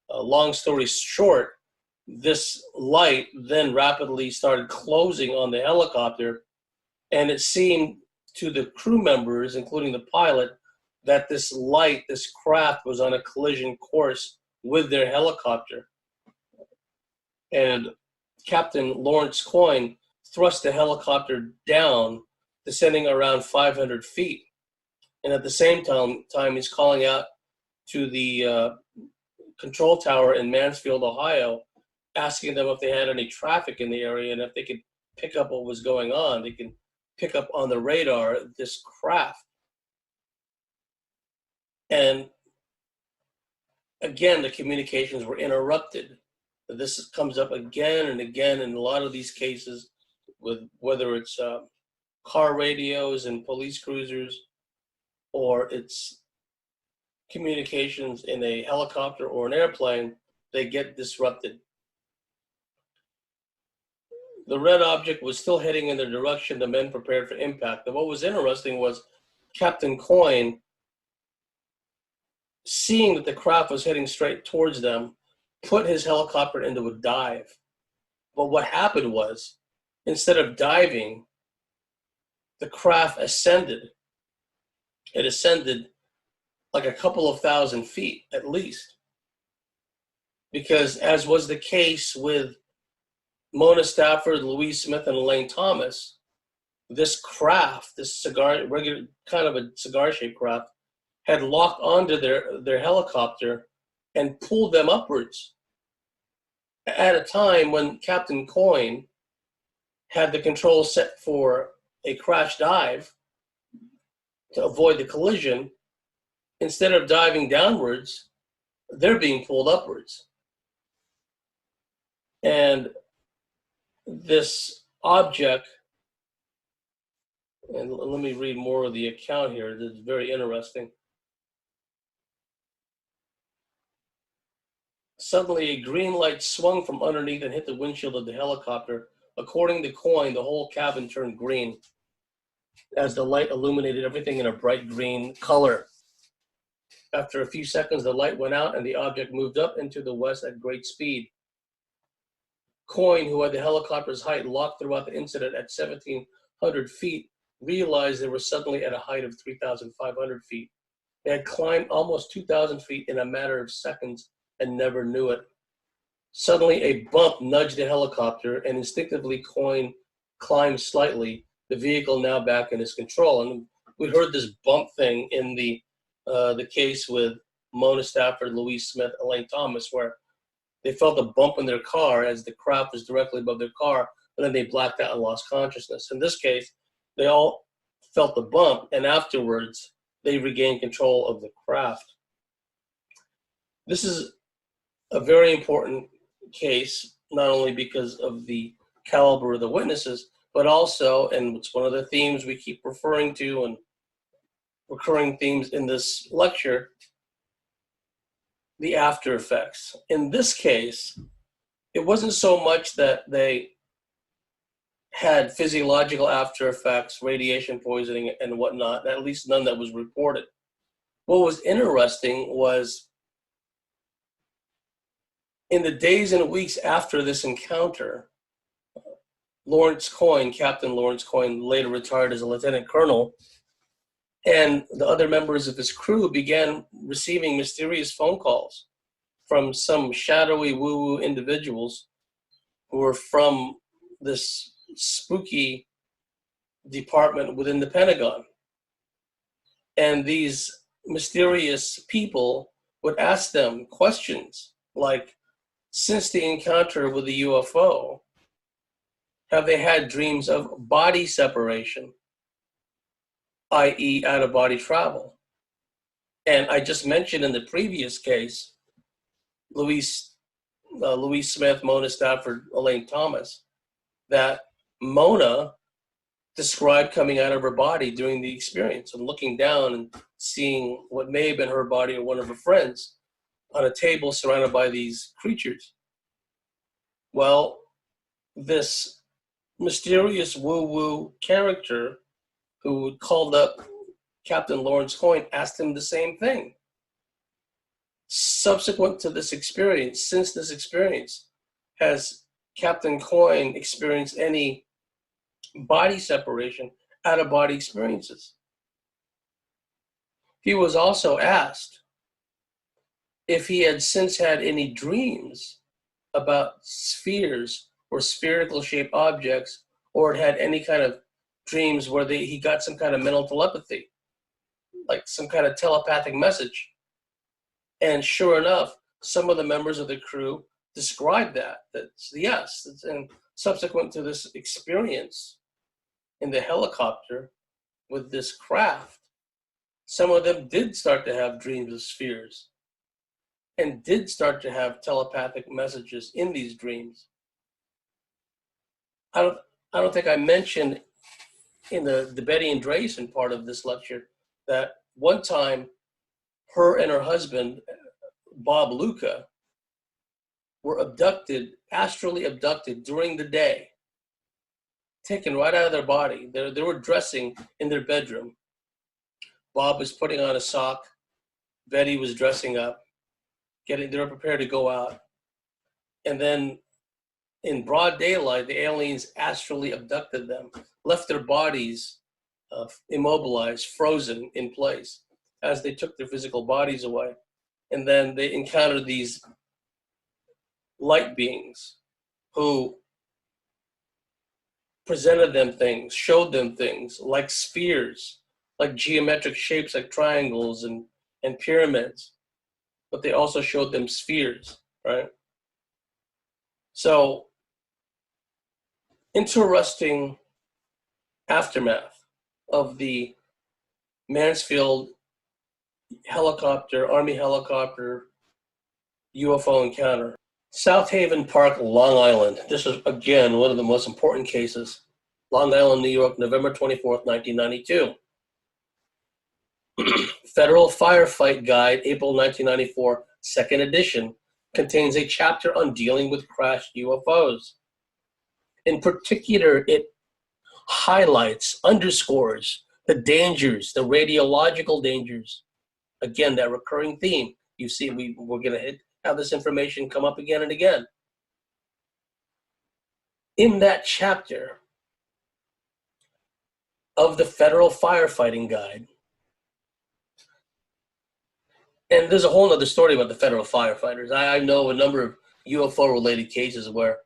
Speaker 2: Long story short, this light then rapidly started closing on the helicopter, and it seemed to the crew members, including the pilot, that this light, this craft, was on a collision course with their helicopter. And Captain Lawrence Coyne thrust the helicopter down, descending around 500 feet. And at the same time, he's calling out to the control tower in Mansfield, Ohio, asking them if they had any traffic in the area and if they could pick up what was going on. They can pick up on the radar this craft. And again, the communications were interrupted. This comes up again and again in a lot of these cases, with whether it's car radios and police cruisers, or it's communications in a helicopter or an airplane, they get disrupted. The red object was still heading in the direction the men prepared for impact. And what was interesting was Captain Coyne, seeing that the craft was heading straight towards them, put his helicopter into a dive. But what happened was, instead of diving, the craft ascended. It ascended like a couple of thousand feet at least. Because as was the case with Mona Stafford, Louise Smith, and Elaine Thomas, this craft, this regular kind of a cigar-shaped craft, had locked onto their helicopter and pulled them upwards at a time when Captain Coyne had the control set for a crash dive to avoid the collision. Instead of diving downwards, they're being pulled upwards. And this object, and let me read more of the account here, it's very interesting. Suddenly, a green light swung from underneath and hit the windshield of the helicopter. According to Coyne, the whole cabin turned green as the light illuminated everything in a bright green color. After a few seconds, the light went out and the object moved up into the west at great speed. Coyne, who had the helicopter's height locked throughout the incident at 1,700 feet, realized they were suddenly at a height of 3,500 feet. They had climbed almost 2,000 feet in a matter of seconds and never knew it. Suddenly, a bump nudged the helicopter, and instinctively, Coyne climbed slightly, the vehicle now back in his control. And we heard this bump thing in the case with Mona Stafford, Louise Smith, Elaine Thomas, where they felt a bump in their car as the craft was directly above their car, and then they blacked out and lost consciousness. In this case, they all felt the bump, and afterwards, they regained control of the craft. This is a very important case, not only because of the caliber of the witnesses, but also, and it's one of the themes we keep referring to and recurring themes in this lecture, the after effects. In this case, it wasn't so much that they had physiological after effects, radiation poisoning and whatnot, at least none that was reported. What was interesting was in the days and weeks after this encounter, Lawrence Coyne, Captain Lawrence Coyne, later retired as a lieutenant colonel, and the other members of his crew began receiving mysterious phone calls from some shadowy woo-woo individuals who were from this spooky department within the Pentagon. And these mysterious people would ask them questions like, since the encounter with the UFO, have they had dreams of body separation, i.e. out-of-body travel? And I just mentioned in the previous case, Louise Smith, Mona Stafford, Elaine Thomas, that Mona described coming out of her body during the experience and looking down and seeing what may have been her body or one of her friends on a table surrounded by these creatures. Well, this mysterious woo-woo character who called up Captain Lawrence Coyne asked him the same thing. Subsequent to this experience, since this experience, has Captain Coyne experienced any body separation, out-of-body experiences? He was also asked if he had since had any dreams about spheres or spherical shaped objects, or had any kind of dreams where he got some kind of mental telepathy, like some kind of telepathic message. And sure enough, some of the members of the crew described that yes, and subsequent to this experience in the helicopter with this craft, some of them did start to have dreams of spheres and did start to have telepathic messages in these dreams. I don't think I mentioned in the Betty Andreasson part of this lecture that one time her and her husband, Bob Luca, were abducted, astrally abducted during the day, taken right out of their body. They were dressing in their bedroom. Bob was putting on a sock. Betty was dressing up. They were prepared to go out. And then in broad daylight, the aliens astrally abducted them, left their bodies immobilized, frozen in place as they took their physical bodies away. And then they encountered these light beings who presented them things, showed them things like spheres, like geometric shapes like triangles and pyramids, but they also showed them spheres, right? So, interesting aftermath of the Mansfield helicopter, Army helicopter UFO encounter. South Haven Park, Long Island. This is, again, one of the most important cases. Long Island, New York, November 24th, 1992. Federal Firefight Guide, April 1994, second edition, contains a chapter on dealing with crashed UFOs. In particular, it highlights, underscores the dangers, the radiological dangers. Again, that recurring theme. You see, we're going to have this information come up again and again. In that chapter of the Federal Firefighting Guide, and there's a whole other story about the federal firefighters. I know a number of UFO-related cases where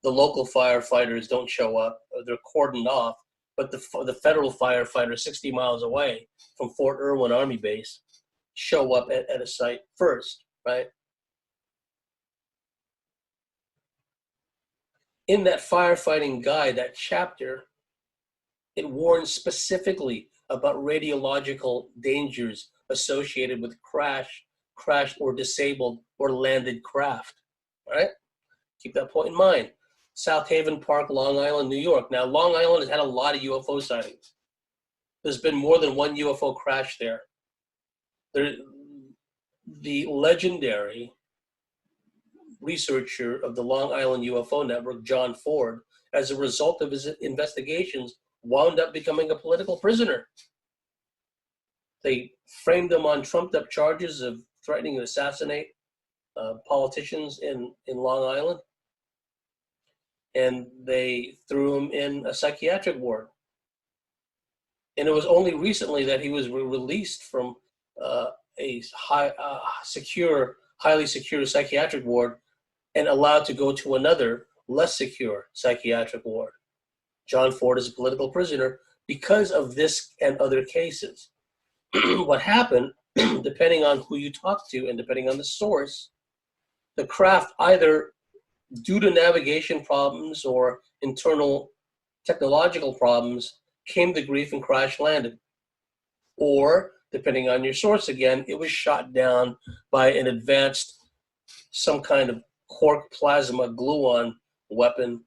Speaker 2: the local firefighters don't show up, or they're cordoned off, but the federal firefighters 60 miles away from Fort Irwin Army Base show up at a site first, right? In that firefighting guide, that chapter, it warns specifically about radiological dangers associated with crashed or disabled or landed craft, right? Keep that point in mind. South Haven Park, Long Island, New York. Now, Long Island has had a lot of UFO sightings. There's been more than one UFO crash there. The legendary researcher of the Long Island UFO Network, John Ford, as a result of his investigations, wound up becoming a political prisoner. They framed him on trumped-up charges of threatening to assassinate politicians in Long Island, and they threw him in a psychiatric ward. And it was only recently that he was released from a highly secure psychiatric ward and allowed to go to another, less secure psychiatric ward. John Ford is a political prisoner because of this and other cases. What happened, depending on who you talk to and depending on the source, the craft, either due to navigation problems or internal technological problems, came to grief and crash landed. Or, depending on your source again, it was shot down by an advanced, some kind of quark plasma gluon weapon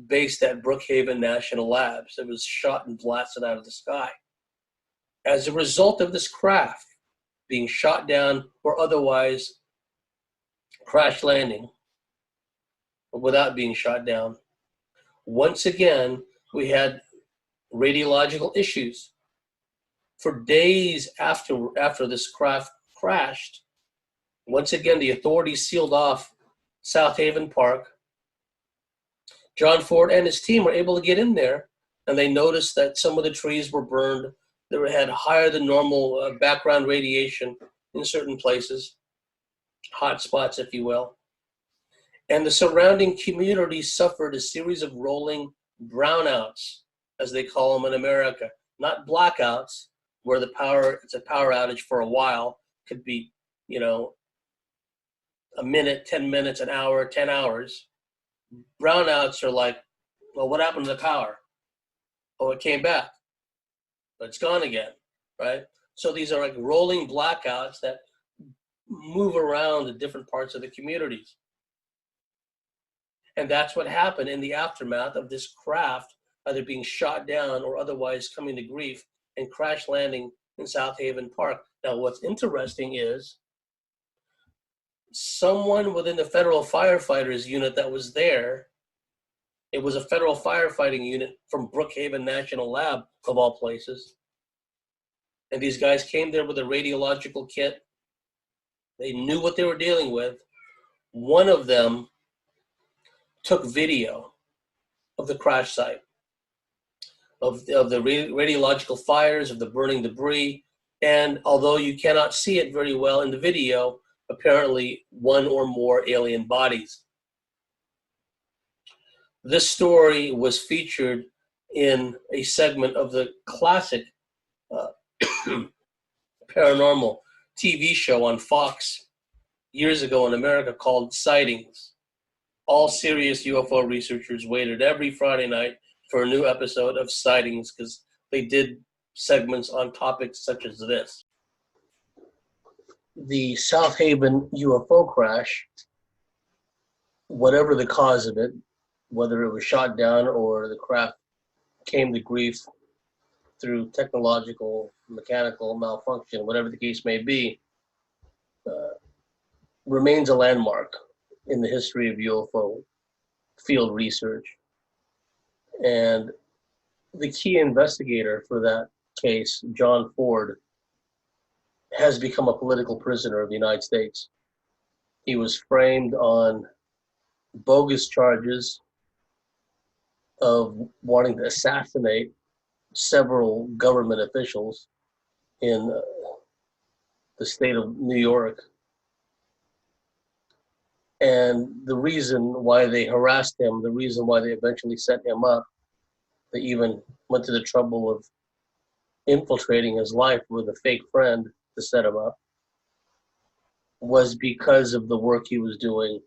Speaker 2: based at Brookhaven National Labs. It was shot and blasted out of the sky. As a result of this craft being shot down or otherwise crash landing without being shot down, once again, we had radiological issues. For days after this craft crashed, once again, the authorities sealed off South Haven Park. John Ford and his team were able to get in there, and they noticed that some of the trees were burned. They had higher than normal background radiation in certain places, hot spots, if you will. And the surrounding community suffered a series of rolling brownouts, as they call them in America. Not blackouts, where it's a power outage for a while, could be, a minute, 10 minutes, an hour, 10 hours. Brownouts are like, well, what happened to the power? Oh, it came back, but it's gone again, right? So these are like rolling blackouts that move around in different parts of the communities. And that's what happened in the aftermath of this craft either being shot down or otherwise coming to grief and crash landing in South Haven Park. Now, what's interesting is someone within the federal firefighters unit that was there, it was a federal firefighting unit from Brookhaven National Lab, of all places. And these guys came there with a radiological kit. They knew what they were dealing with. One of them took video of the crash site, of the radiological fires, of the burning debris. And although you cannot see it very well in the video, apparently one or more alien bodies. This story was featured in a segment of the classic paranormal TV show on Fox years ago in America called Sightings. All serious UFO researchers waited every Friday night for a new episode of Sightings because they did segments on topics such as this. The South Haven UFO crash, whatever the cause of it, whether it was shot down or the craft came to grief through technological, mechanical malfunction, whatever the case may be, remains a landmark in the history of UFO field research. And the key investigator for that case, John Ford, has become a political prisoner of the United States. He was framed on bogus charges of wanting to assassinate several government officials in the state of New York. And the reason why they harassed him, the reason why they eventually set him up, they even went to the trouble of infiltrating his life with a fake friend to set him up, was because of the work he was doing,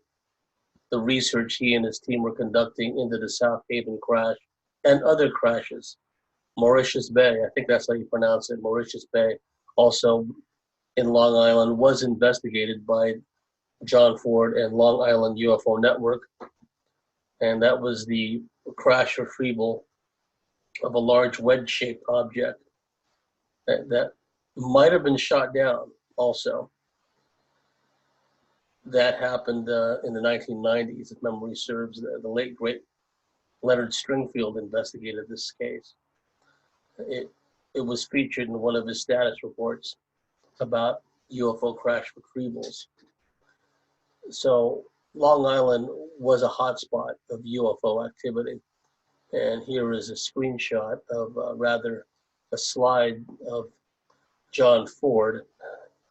Speaker 2: the research he and his team were conducting into the South Haven crash and other crashes. Mauritius Bay, I think that's how you pronounce it, Mauritius Bay, also in Long Island, was investigated by John Ford and Long Island UFO Network. And that was the crash retrieval of a large wedge-shaped object that might have been shot down also. That happened in the 1990s, if memory serves. The late, great Leonard Stringfield investigated this case. It was featured in one of his status reports about UFO crash retrievals. So Long Island was a hotspot of UFO activity. And here is a screenshot of rather a slide of John Ford.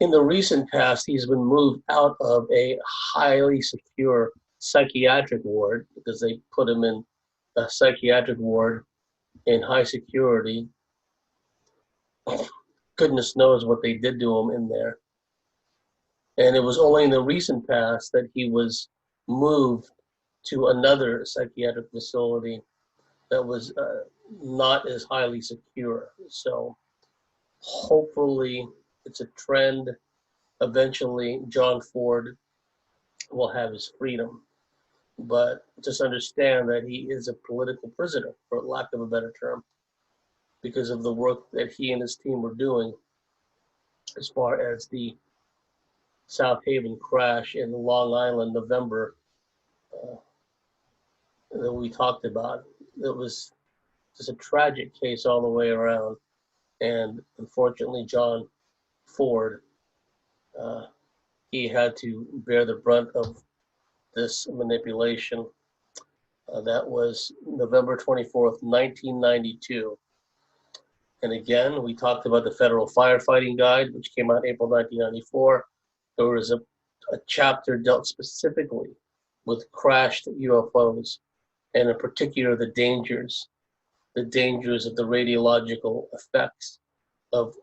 Speaker 2: In the recent past, he's been moved out of a highly secure psychiatric ward because they put him in a psychiatric ward in high security. Goodness knows what they did to him in there. And it was only in the recent past that he was moved to another psychiatric facility that was not as highly secure. So hopefully it's a trend. Eventually, John Ford will have his freedom. But just understand that he is a political prisoner, for lack of a better term, because of the work that he and his team were doing as far as the South Haven crash in Long Island, November, that we talked about. It was just a tragic case all the way around. And unfortunately, John Ford, he had to bear the brunt of this manipulation. That was November 24th, 1992. And again, we talked about the Federal Firefighting Guide, which came out April 1994. There was a chapter dealt specifically with crashed UFOs, and in particular the dangers of the radiological effects of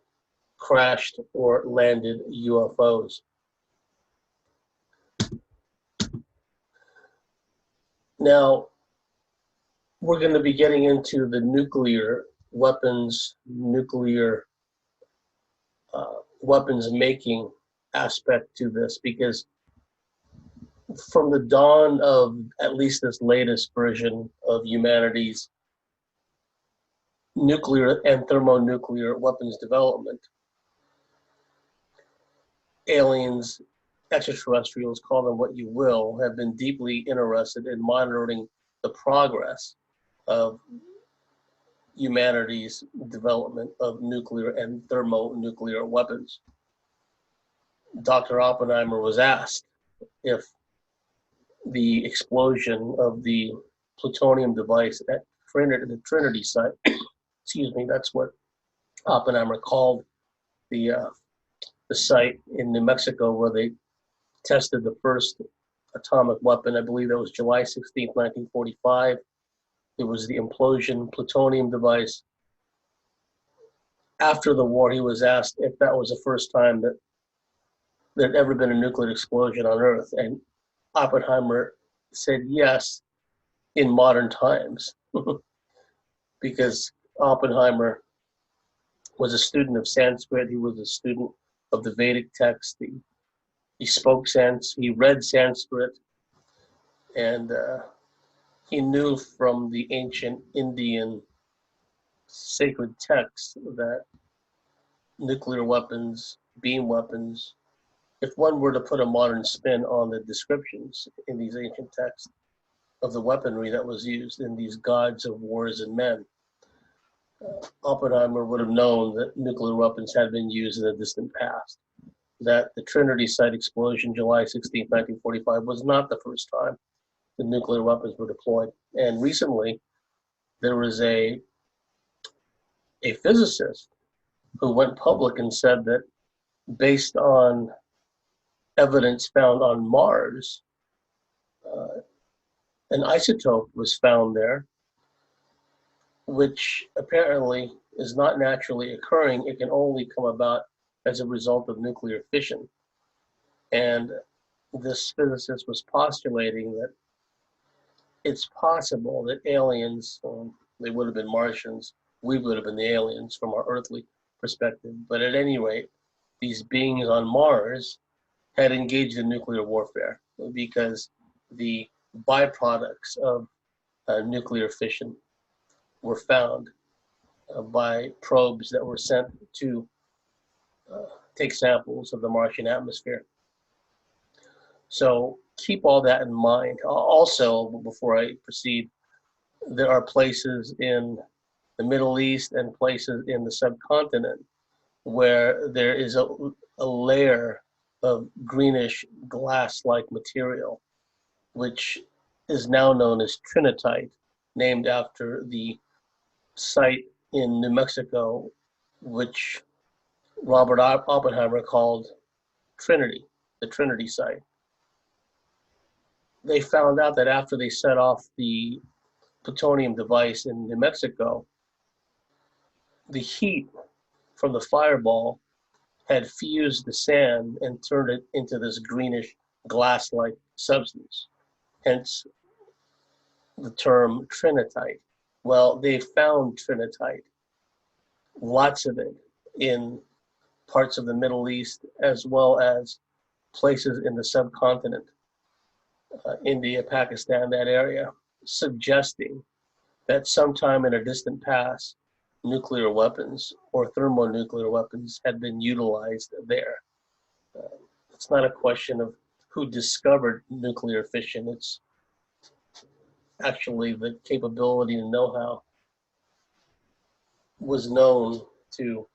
Speaker 2: crashed or landed UFOs. Now, we're going to be getting into the nuclear weapons, weapons making aspect to this, because from the dawn of at least this latest version of humanity's nuclear and thermonuclear weapons development, aliens, extraterrestrials, call them what you will, have been deeply interested in monitoring the progress of humanity's development of nuclear and thermonuclear weapons. Dr. Oppenheimer was asked if the explosion of the plutonium device at the Trinity site, excuse me, that's what Oppenheimer called the site in New Mexico where they tested the first atomic weapon. I believe that was July 16th, 1945. It was the implosion plutonium device. After the war, he was asked if that was the first time that there'd ever been a nuclear explosion on Earth. And Oppenheimer said yes, in modern times, because Oppenheimer was a student of Sanskrit. He was a student of the Vedic text. He spoke Sanskrit, he read Sanskrit, and he knew from the ancient Indian sacred texts that nuclear weapons, beam weapons, if one were to put a modern spin on the descriptions in these ancient texts of the weaponry that was used in these gods of wars and men, Oppenheimer would have known that nuclear weapons had been used in the distant past, that the Trinity site explosion, July 16, 1945, was not the first time the nuclear weapons were deployed. And recently, there was a physicist who went public and said that based on evidence found on Mars, an isotope was found there, which apparently is not naturally occurring. It can only come about as a result of nuclear fission. And this physicist was postulating that it's possible that aliens, they would have been Martians, we would have been the aliens from our earthly perspective, but at any rate, these beings on Mars had engaged in nuclear warfare because the byproducts of nuclear fission were found by probes that were sent to take samples of the Martian atmosphere. So keep all that in mind. Also, before I proceed, there are places in the Middle East and places in the subcontinent where there is a layer of greenish glass-like material, which is now known as trinitite, named after the site in New Mexico, which Robert Oppenheimer called Trinity, the Trinity site. They found out that after they set off the plutonium device in New Mexico, the heat from the fireball had fused the sand and turned it into this greenish glass-like substance, hence the term trinitite. Well, they found trinitite, lots of it, in parts of the Middle East as well as places in the subcontinent, India, Pakistan, that area, suggesting that sometime in a distant past, nuclear weapons or thermonuclear weapons had been utilized there. It's not a question of who discovered nuclear fission. It's actually the capability and know-how was known to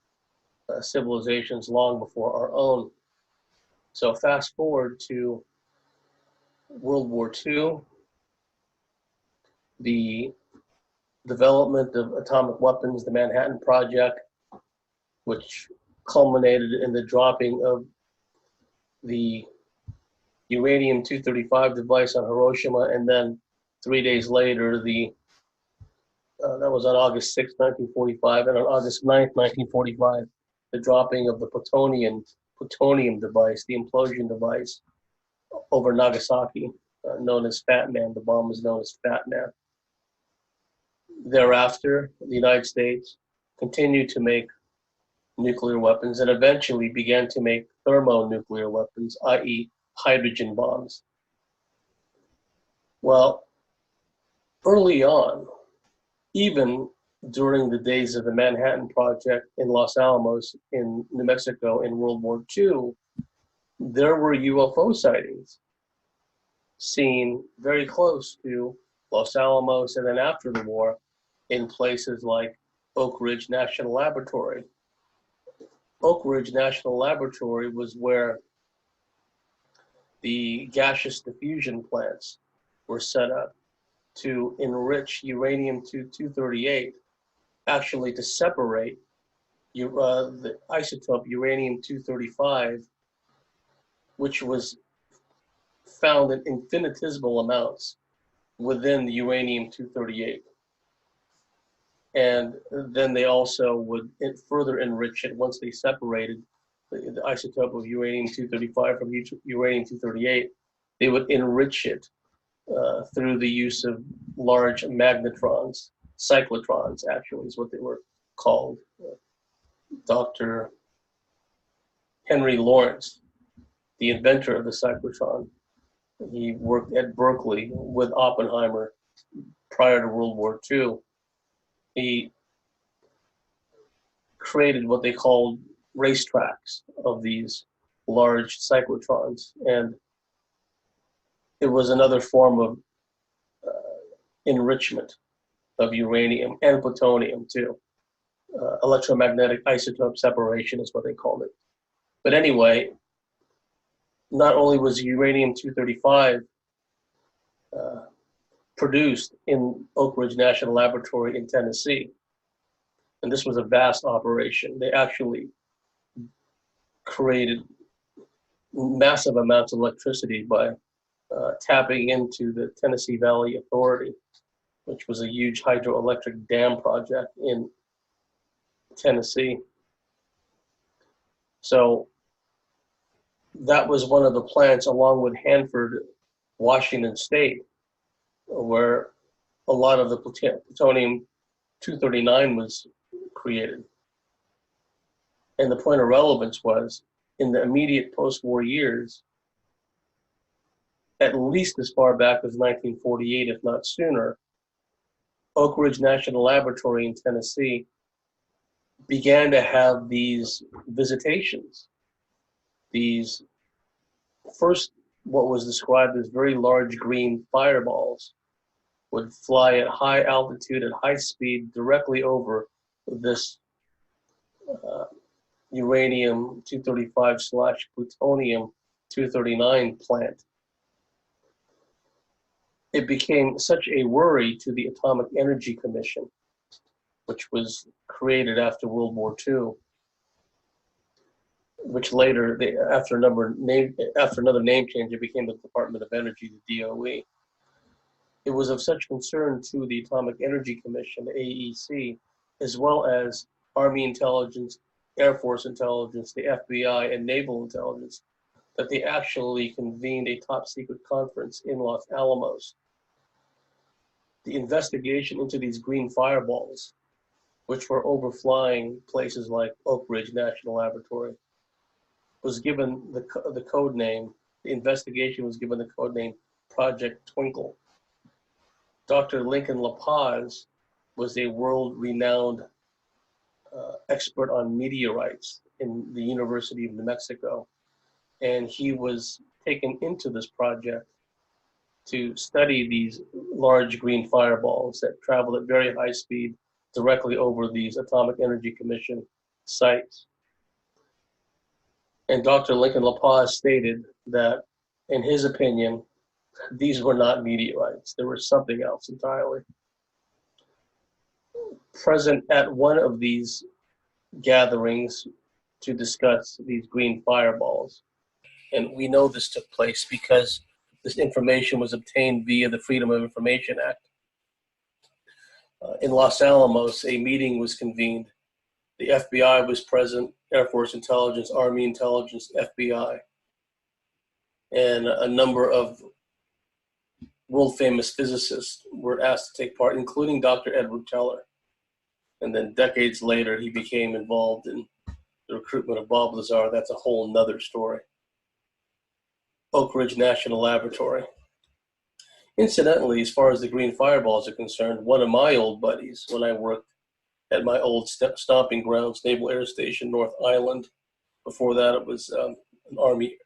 Speaker 2: civilizations long before our own. So fast forward to World War II, the development of atomic weapons, the Manhattan Project, which culminated in the dropping of the uranium-235 device on Hiroshima, and then 3 days later, that was on August 6, 1945, and on August 9, 1945, the dropping of the plutonium device, the implosion device, over Nagasaki, known as Fat Man. The bomb was known as Fat Man. Thereafter, the United States continued to make nuclear weapons and eventually began to make thermonuclear weapons, i.e., hydrogen bombs. Well, early on, even during the days of the Manhattan Project in Los Alamos in New Mexico in World War II, there were UFO sightings seen very close to Los Alamos, and then after the war in places like Oak Ridge National Laboratory. Oak Ridge National Laboratory was where the gaseous diffusion plants were set up to enrich uranium-238, actually to separate the isotope uranium-235, which was found in infinitesimal amounts within the uranium-238. And then they also would further enrich it once they separated the isotope of uranium-235 from uranium-238. They would enrich it through the use of large magnetrons, cyclotrons actually is what they were called. Dr. Henry Lawrence, the inventor of the cyclotron, he worked at Berkeley with Oppenheimer prior to World War II. He created what they called racetracks of these large cyclotrons, and it was another form of enrichment of uranium and plutonium too. Electromagnetic isotope separation is what they called it. But anyway, not only was uranium-235 produced in Oak Ridge National Laboratory in Tennessee, and this was a vast operation. They actually created massive amounts of electricity by
Speaker 1: tapping into the Tennessee Valley Authority, which was a huge hydroelectric dam project in Tennessee. So that was one of the plants, along with Hanford, Washington State, where a lot of the plutonium-239 was created. And the point of relevance was, in the immediate post-war years, at least as far back as 1948, if not sooner, Oak Ridge National Laboratory in Tennessee began to have these visitations. These first, what was described as very large green fireballs would fly at high altitude, at high speed, directly over this uranium-235/plutonium-239 plant. It became such a worry to the Atomic Energy Commission, which was created after World War II, which later, after another name change, it became the Department of Energy, the DOE. It was of such concern to the Atomic Energy Commission, AEC, as well as Army intelligence, Air Force intelligence, the FBI, and Naval intelligence, that they actually convened a top secret conference in Los Alamos. The investigation into these green fireballs, which were overflying places like Oak Ridge National Laboratory, was given the code name, the investigation was given the code name Project Twinkle. Dr. Lincoln La Paz was a world-renowned expert on meteorites in the University of New Mexico, and he was taken into this project to study these large green fireballs that travel at very high speed directly over these Atomic Energy Commission sites. And Dr. Lincoln La Paz stated that, in his opinion, these were not meteorites. There was something else entirely. Present at one of these gatherings to discuss these green fireballs, and we know this took place because this information was obtained via the Freedom of Information Act. In Los Alamos, a meeting was convened. The FBI was present, Air Force Intelligence, Army Intelligence, FBI, and a number of world-famous physicists were asked to take part, including Dr. Edward Teller. And then decades later, he became involved in the recruitment of Bob Lazar. That's a whole nother story. Oak Ridge National Laboratory. Incidentally, as far as the green fireballs are concerned, one of my old buddies, when I worked at my old stomping grounds, Naval Air Station, North Island. Before that, it was an Army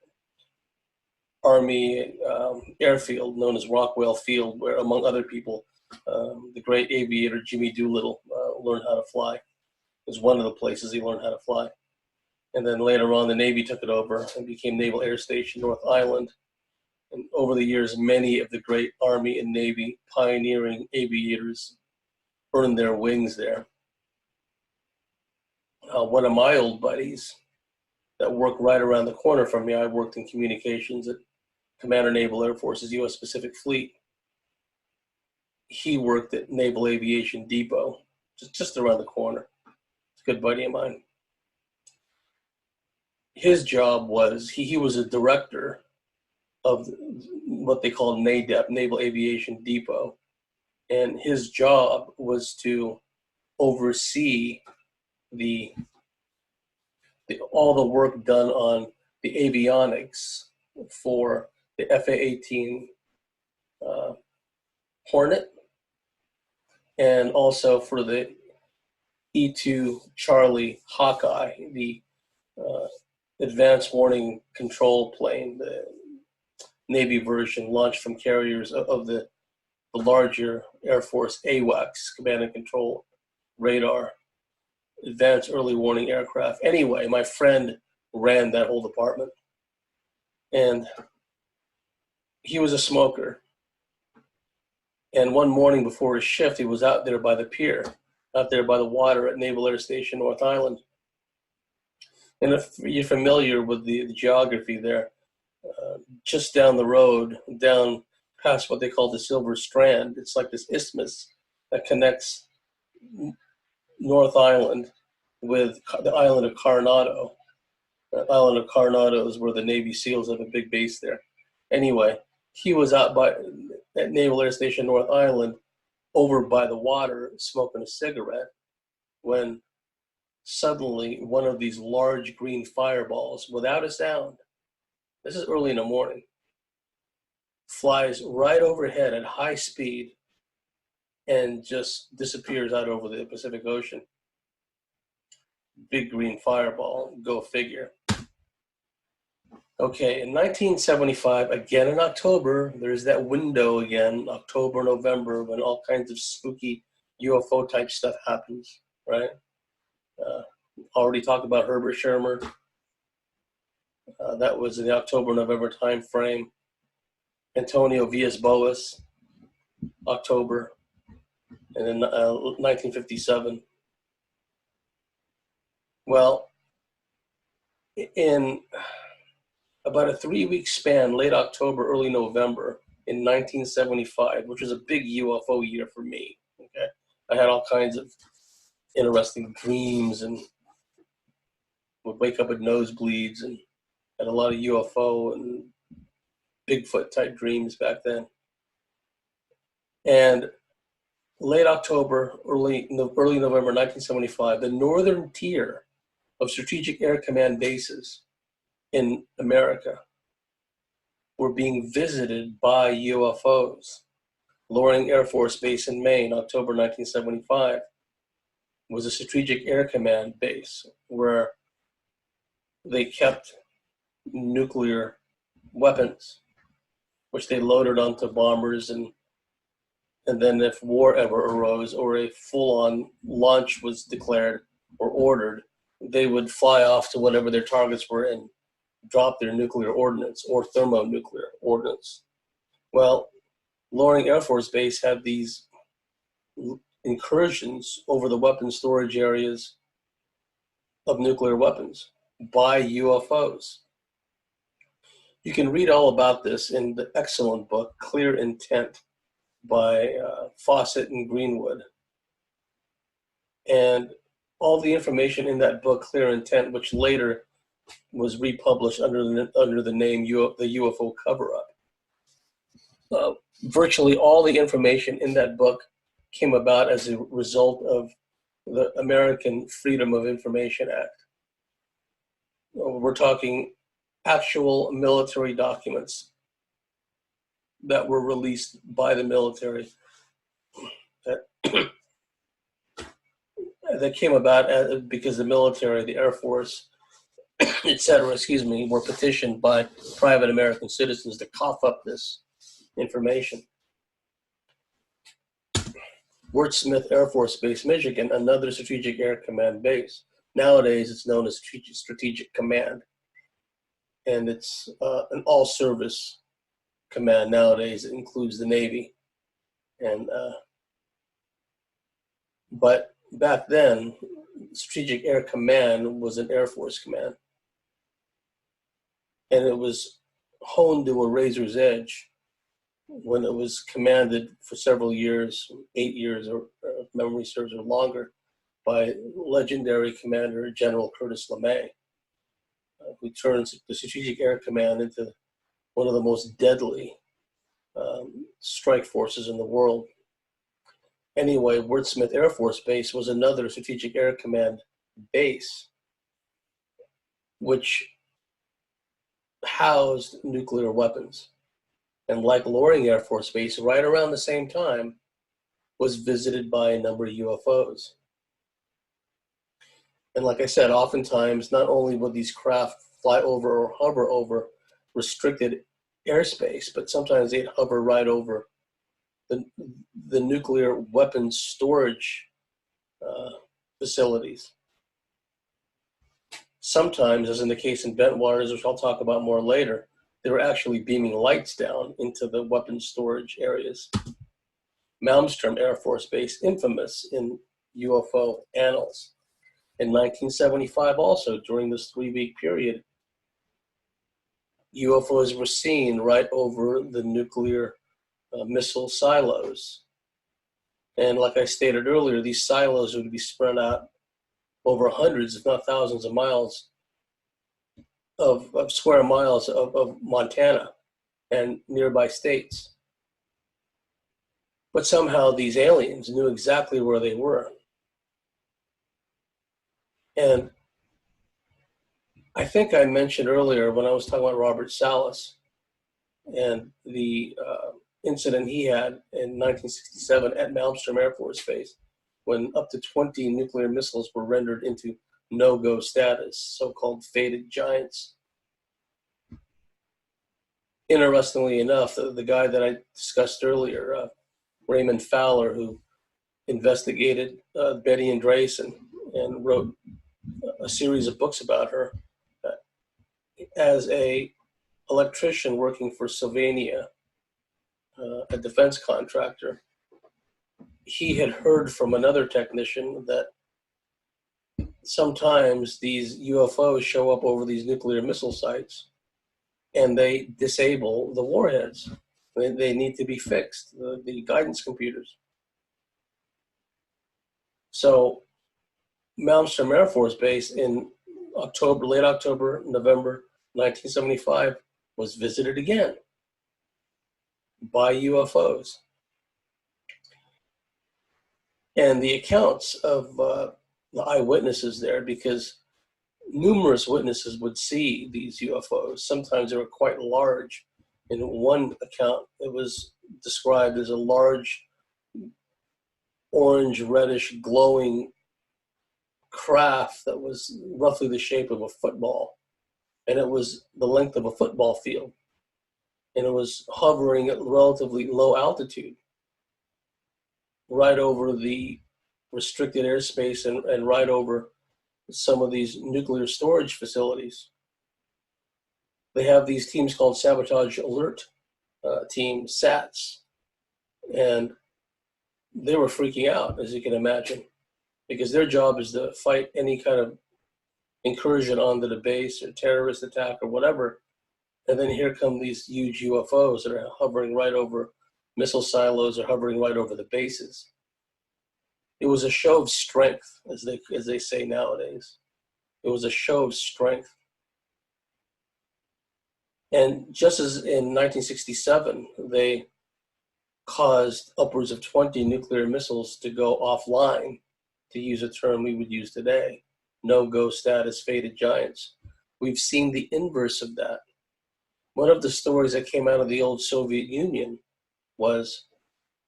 Speaker 1: airfield known as Rockwell Field, where, among other people, the great aviator Jimmy Doolittle learned how to fly. It was one of the places he learned how to fly. And then later on, the Navy took it over and became Naval Air Station, North Island. And over the years, many of the great Army and Navy pioneering aviators earned their wings there. One of my old buddies that worked right around the corner from me, I worked in communications at Commander Naval Air Force's U.S. Pacific Fleet. He worked at Naval Aviation Depot, just around the corner. It's a good buddy of mine. His job was, he was a director of what they call NADEP, Naval Aviation Depot. And his job was to oversee all the work done on the avionics for the FA-18 Hornet, and also for the E-2 Charlie Hawkeye, the advanced warning control plane, the Navy version launched from carriers of the larger Air Force AWACS, command and control radar, advanced early warning aircraft. Anyway, my friend ran that whole department, and he was a smoker. And one morning before his shift, he was out there by the pier, out there by the water at Naval Air Station, North Island. And if you're familiar with the geography there,
Speaker 2: just down the road, down past what they call the Silver Strand. It's like this isthmus that connects North Island with the island of Coronado. The island of Coronado is where the Navy SEALs have a big base there. Anyway, he was out at Naval Air Station North Island, over by the water, smoking a cigarette, when suddenly one of these large green fireballs, without a sound, this is early in the morning, flies right overhead at high speed and just disappears out over the Pacific Ocean. Big green fireball, go figure. Okay, in 1975, again in October, there's that window again, October, November, when all kinds of spooky UFO type stuff happens, right? Already talked about Herbert Shermer. That was in the October, November time frame. Antonio Villas-Boas, October, and then 1957. Well, in about a 3-week span, late October, early November in 1975, which was a big UFO year for me. Okay, I had all kinds of interesting dreams and would wake up with nosebleeds and had a lot of UFO and Bigfoot type dreams back then. And late October, early November 1975, the northern tier of Strategic Air Command bases in America were being visited by UFOs. Loring Air Force Base in Maine, October 1975, was a Strategic Air Command base where they kept nuclear weapons, which they loaded onto bombers, and then if war ever arose or a full-on launch was declared or ordered, they would fly off to whatever their targets were and drop their nuclear ordnance or thermonuclear ordnance. Well, Loring Air Force Base had these incursions over the weapon storage areas of nuclear weapons by UFOs. You can read all about this in the excellent book, Clear Intent, by Fawcett and Greenwood. And all the information in that book, Clear Intent, which later was republished under the name the UFO Cover-Up. Virtually all the information in that book came about as a result of the American Freedom of Information Act. We're talking actual military documents that were released by the military that came about because the military, the Air Force, etc., were petitioned by private American citizens to cough up this information. Wurtsmith Air Force Base, Michigan, another Strategic Air Command base. Nowadays, it's known as Strategic Command, and it's an all-service command nowadays. It includes the Navy, and but back then, Strategic Air Command was an Air Force command, and it was honed to a razor's edge when it was commanded for several years, 8 years, or if memory serves, or longer, by legendary Commander General Curtis LeMay, who turns the Strategic Air Command into one of the most deadly strike forces in the world. Anyway, Wurtsmith Air Force Base was another Strategic Air Command base which housed nuclear weapons. And like Loring Air Force Base, right around the same time, was visited by a number of UFOs. And like I said, oftentimes, not only would these craft fly over or hover over restricted airspace, but sometimes they'd hover right over the nuclear weapons storage facilities. Sometimes, as in the case in Bentwaters, which I'll talk about more later, they were actually beaming lights down into the weapons storage areas. Malmstrom Air Force Base, infamous in UFO annals. In 1975 also, during this 3-week period, UFOs were seen right over the nuclear missile silos. And like I stated earlier, these silos would be spread out over hundreds, if not thousands of miles of square miles of Montana and nearby states. But somehow these aliens knew exactly where they were. And I think I mentioned earlier when I was talking about Robert Salas and the incident he had in 1967 at Malmstrom Air Force Base, when up to 20 nuclear missiles were rendered into no-go status, so-called fated giants. Interestingly enough, the guy that I discussed earlier, Raymond Fowler, who investigated Betty Andreasson and wrote a series of books about her, as a electrician working for Sylvania, a defense contractor, he had heard from another technician that sometimes these UFOs show up over these nuclear missile sites and they disable the warheads. They need to be fixed, the guidance computers. So Malmstrom Air Force Base in October, late October, November 1975 was visited again by UFOs. And the accounts of the eyewitnesses there, because numerous witnesses would see these UFOs. Sometimes they were quite large. In one account, it was described as a large orange, reddish, glowing craft that was roughly the shape of a football. And it was the length of a football field. And it was hovering at relatively low altitude, right over the restricted airspace and right over some of these nuclear storage facilities. They have these teams called Sabotage Alert Team, SATs, and they were freaking out, as you can imagine, because their job is to fight any kind of incursion onto the base or terrorist attack or whatever. And then here come these huge UFOs that are hovering right over missile silos or hovering right over the bases. It was a show of strength, as they say nowadays. It was a show of strength. And just as in 1967, they caused upwards of 20 nuclear missiles to go offline, to use a term we would use today, no-go status, fated giants. We've seen the inverse of that. One of the stories that came out of the old Soviet Union was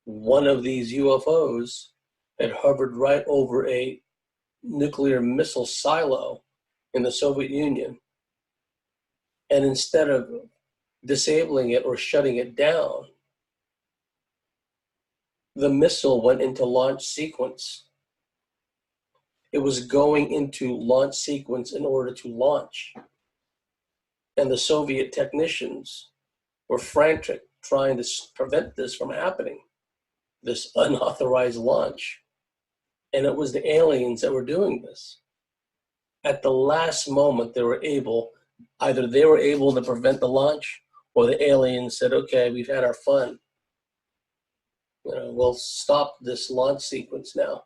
Speaker 2: one of these UFOs had hovered right over a nuclear missile silo in the Soviet Union. And instead of disabling it or shutting it down, the missile went into launch sequence. It was going into launch sequence in order to launch. And the Soviet technicians were frantic trying to prevent this from happening, this unauthorized launch. And it was the aliens that were doing this. At the last moment, they were able to prevent the launch, or the aliens said, okay, we've had our fun. We'll stop this launch sequence now.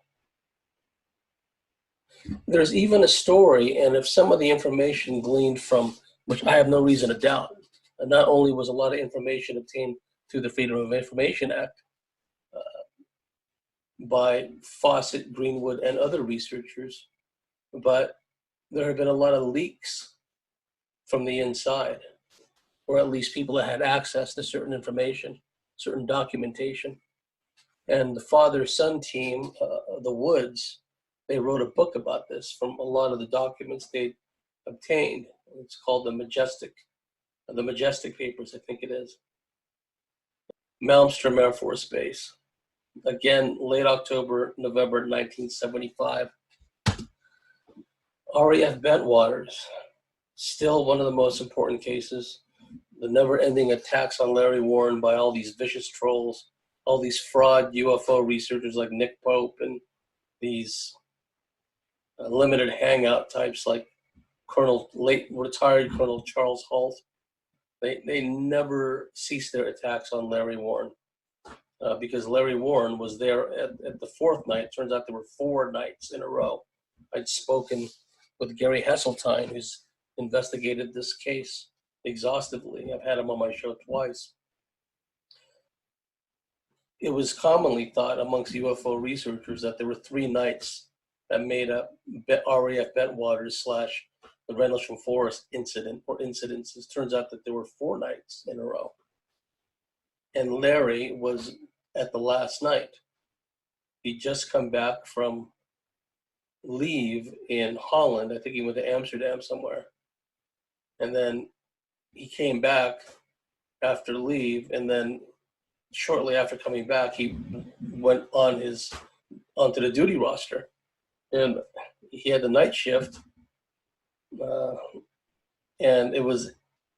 Speaker 2: There's even a story, and if some of the information gleaned from, which I have no reason to doubt, and not only was a lot of information obtained through the Freedom of Information Act by Fawcett, Greenwood, and other researchers, but there have been a lot of leaks from the inside, or at least people that had access to certain information, certain documentation. And the father-son team, the Woods, they wrote a book about this from a lot of the documents they obtained. It's called the Majestic Papers, I think it is. Malmstrom Air Force Base. Again, late October, November 1975. RAF Bentwaters, still one of the most important cases. The never-ending attacks on Larry Warren by all these vicious trolls, all these fraud UFO researchers like Nick Pope, and these limited hangout types like late retired Colonel Charles Halt. They never ceased their attacks on Larry Warren because Larry Warren was there at the fourth night. Turns out there were 4 nights in a row. I'd spoken with Gary Hesseltine, who's investigated this case exhaustively. I've had him on my show twice. It was commonly thought amongst UFO researchers that there were 3 nights that made up RAF Bentwaters / the Rendlesham Forest incident or incidences. It turns out that there were 4 nights in a row. And Larry was at the last night. He'd just come back from leave in Holland. I think he went to Amsterdam somewhere. And then he came back after leave, and then shortly after coming back, he went onto the duty roster. And he had the night shift. And it was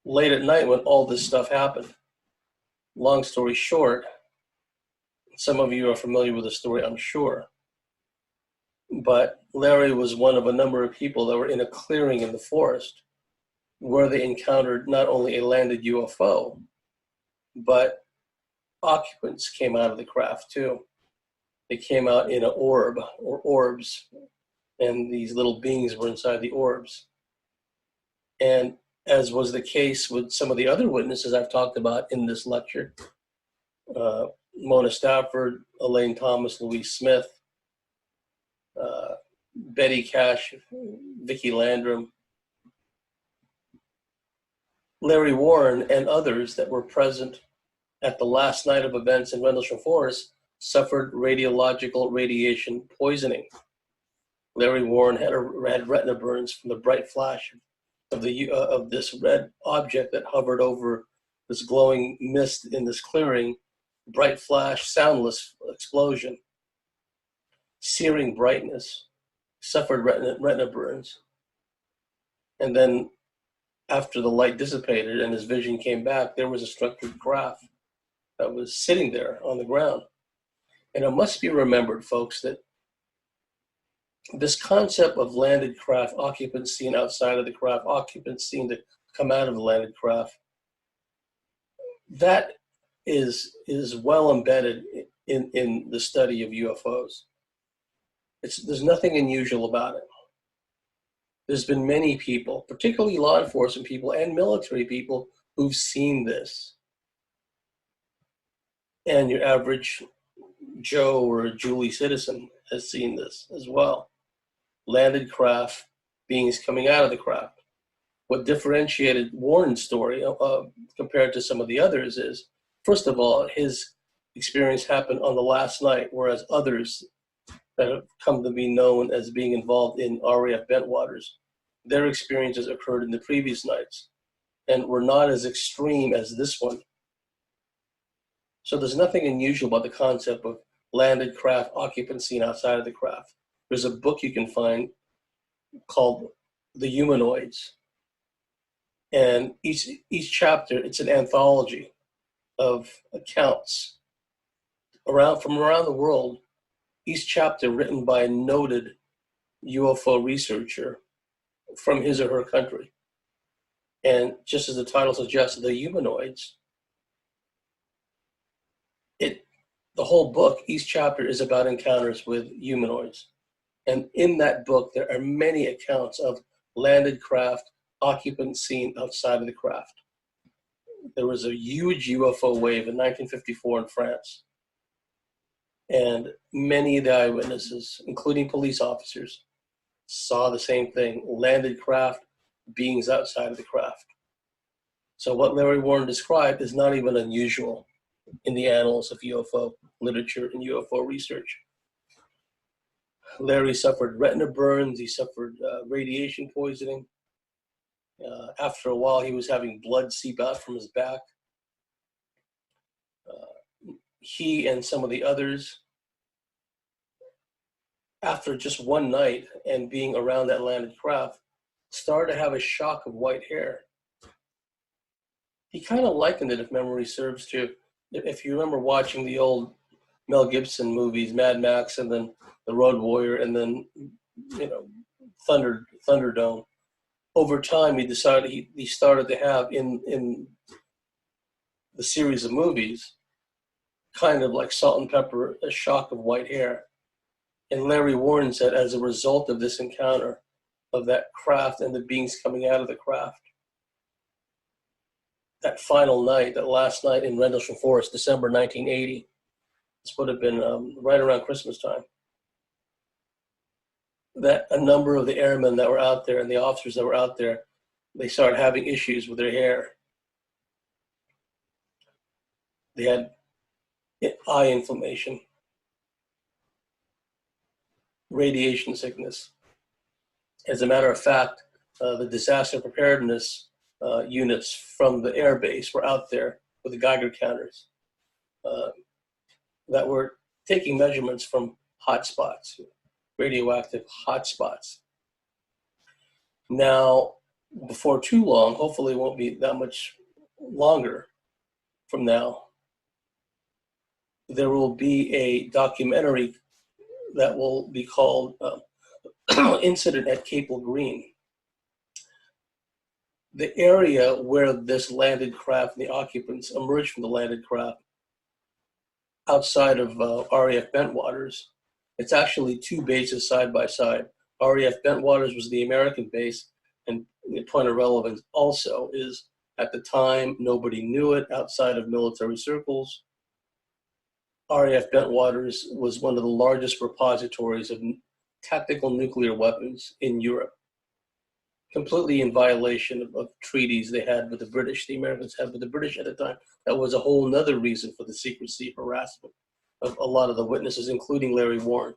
Speaker 2: late at night when all this stuff happened. Long story short, some of you are familiar with the story, I'm sure. But Larry was one of a number of people that were in a clearing in the forest where they encountered not only a landed UFO, but occupants came out of the craft too. They came out in an orb or orbs, and these little beings were inside the orbs. And as was the case with some of the other witnesses I've talked about in this lecture, Mona Stafford, Elaine Thomas, Louise Smith, Betty Cash, Vicki Landrum, Larry Warren, and others that were present at the last night of events in Rendlesham Forest suffered radiological radiation poisoning. Larry Warren had retina burns from the bright flash of this red object that hovered over this glowing mist in this clearing. Bright flash, soundless explosion, searing brightness, suffered retina burns. And then after the light dissipated and his vision came back, there was a structured craft that was sitting there on the ground. And it must be remembered, folks, that this concept of landed craft, occupants seen outside of the craft, occupants seen to come out of the landed craft, that is well embedded in the study of UFOs. There's nothing unusual about it. There's been many people, particularly law enforcement people and military people, who've seen this. And your average Joe or Julie citizen has seen this as well. Landed craft, beings coming out of the craft. What differentiated Warren's story compared to some of the others is, first of all, his experience happened on the last night, whereas others that have come to be known as being involved in RAF Bentwaters, their experiences occurred in the previous nights and were not as extreme as this one. So there's nothing unusual about the concept of landed craft, occupants seen outside of the craft. There's a book you can find called The Humanoids. And each chapter, it's an anthology of accounts from around the world, each chapter written by a noted UFO researcher from his or her country. And just as the title suggests, The Humanoids, the whole book, each chapter is about encounters with humanoids. And in that book, there are many accounts of landed craft, occupants seen outside of the craft. There was a huge UFO wave in 1954 in France. And many of the eyewitnesses, including police officers, saw the same thing, landed craft, beings outside of the craft. So what Larry Warren described is not even unusual in the annals of UFO literature and UFO research. Larry suffered retina burns, he suffered radiation poisoning. After a while, he was having blood seep out from his back. He and some of the others, after just one night and being around that landed craft, started to have a shock of white hair. He kind of likened it, if memory serves, to, if you remember watching the old Mel Gibson movies, Mad Max, and then The Road Warrior, and then, Thunderdome. over time, he decided he started to have in the series of movies, kind of like Salt and Pepper, a shock of white hair. And Larry Warren said, as a result of this encounter of that craft and the beings coming out of the craft, that final night, that last night in Rendlesham Forest, December 1980, this would have been right around Christmas time, that a number of the airmen that were out there and the officers that were out there, they started having issues with their hair. They had eye inflammation, radiation sickness. As a matter of fact, the disaster preparedness units from the air base were out there with the Geiger counters that were taking measurements from hotspots, radioactive hotspots. Now, before too long, hopefully it won't be that much longer from now, there will be a documentary that will be called Incident at Capel Green. The area where this landed craft and the occupants emerged from the landed craft outside of RAF Bentwaters, it's actually two bases side by side. RAF Bentwaters was the American base, and the point of relevance also is at the time, nobody knew it outside of military circles. RAF Bentwaters was one of the largest repositories of tactical nuclear weapons in Europe, completely in violation of treaties they had with the British, the Americans had with the British at the time. That was a whole nother reason for the secrecy harassment of a lot of the witnesses, including Larry Warren.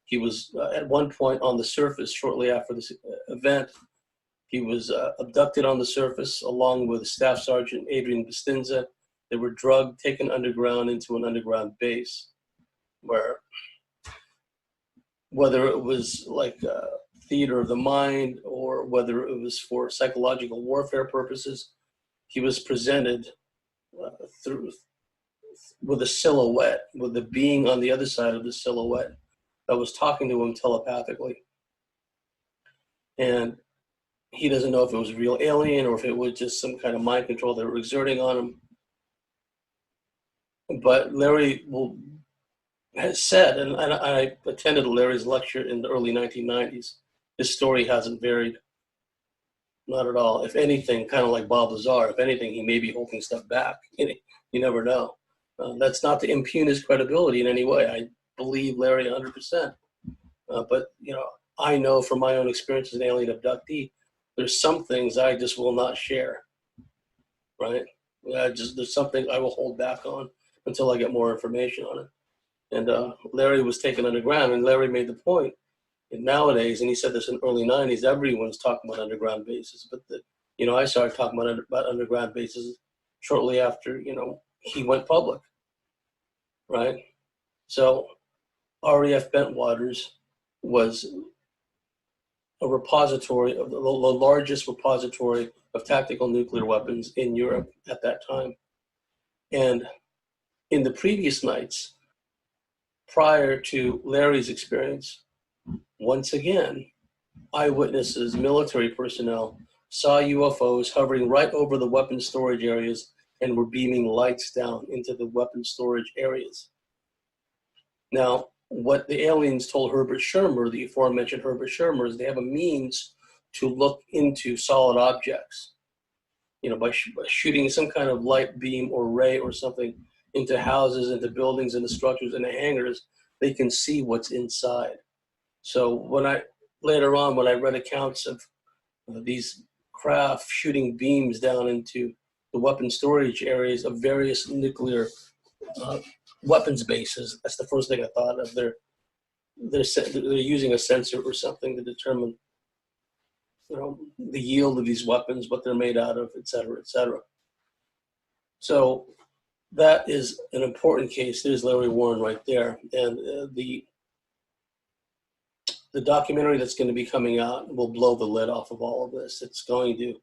Speaker 2: He was at one point on the surface shortly after this event. He was abducted on the surface along with Staff Sergeant Adrian Bustinza. They were drugged, taken underground into an underground base where, whether it was like theater of the mind or whether it was for psychological warfare purposes, he was presented through with a silhouette, with the being on the other side of the silhouette that was talking to him telepathically. And he doesn't know if it was a real alien or if it was just some kind of mind control they were exerting on him. But Larry has said, and I attended Larry's lecture in the early 1990s, his story hasn't varied, not at all. If anything, kind of like Bob Lazar, if anything, he may be holding stuff back. You never know. That's not to impugn his credibility in any way. I believe Larry 100%. But, I know from my own experience as an alien abductee, there's some things I just will not share, right? There's something I will hold back on until I get more information on it. And Larry was taken underground, and Larry made the point that nowadays, and he said this in the early 90s, everyone's talking about underground bases. But, I started talking about underground bases shortly after, he went public, right? So RAF Bentwaters was a repository of the largest repository of tactical nuclear weapons in Europe at that time. And in the previous nights, prior to Larry's experience, once again, eyewitnesses, military personnel, saw UFOs hovering right over the weapon storage areas and were beaming lights down into the weapon storage areas. Now, what the aliens told Herbert Schirmer, the aforementioned Herbert Schirmer, is they have a means to look into solid objects, by shooting some kind of light beam or ray or something into houses, into buildings, into structures, into hangars, they can see what's inside. So later on, when I read accounts of these craft shooting beams down into the weapon storage areas of various nuclear weapons bases, that's the first thing I thought of. They're using a sensor or something to determine, the yield of these weapons, what they're made out of, et cetera, et cetera. So that is an important case. There's Larry Warren right there. And the documentary that's going to be coming out will blow the lid off of all of this. It's going to,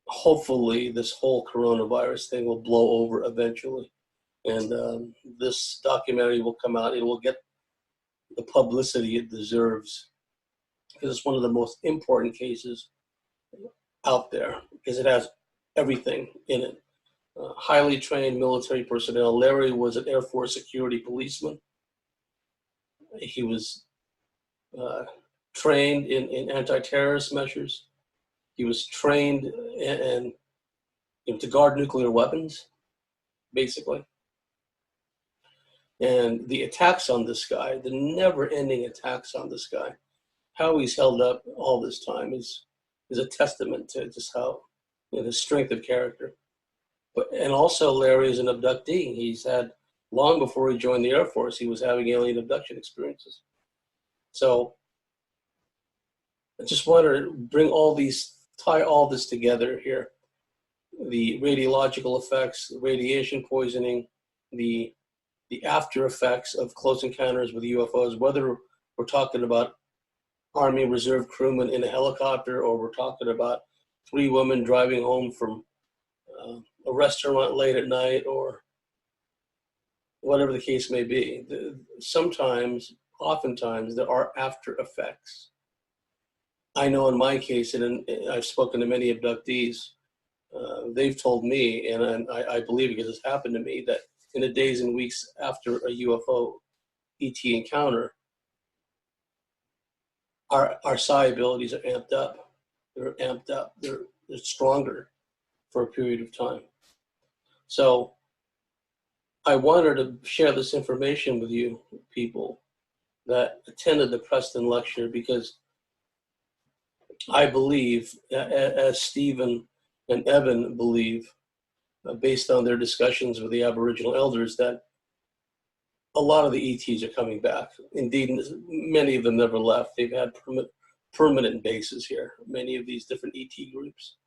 Speaker 2: hopefully, this whole coronavirus thing will blow over eventually. And this documentary will come out. It will get the publicity it deserves because it's one of the most important cases out there because it has everything in it. Highly trained military personnel. Larry was an Air Force security policeman. He was uh, trained in anti-terrorist measures. He was trained to guard nuclear weapons, basically. And the attacks on this guy, the never-ending attacks on this guy, how he's held up all this time is a testament to just how the strength of character. And also, Larry is an abductee. He's had long before he joined the Air Force, he was having alien abduction experiences. So I just wanted to tie all this together here. The radiological effects, the radiation poisoning, the after effects of close encounters with UFOs, whether we're talking about Army Reserve crewmen in a helicopter or we're talking about 3 women driving home from a restaurant late at night or whatever the case may be. Oftentimes, there are after effects. I know in my case, and I've spoken to many abductees, they've told me, and I believe because it's happened to me, that in the days and weeks after a UFO ET encounter, our psi abilities are amped up. They're amped up. They're stronger for a period of time. So I wanted to share this information with you people that attended the Preston lecture because I believe, as Stephen and Evan believe, based on their discussions with the Aboriginal elders, that a lot of the ETs are coming back. Indeed, many of them never left. They've had permanent bases here, many of these different ET groups.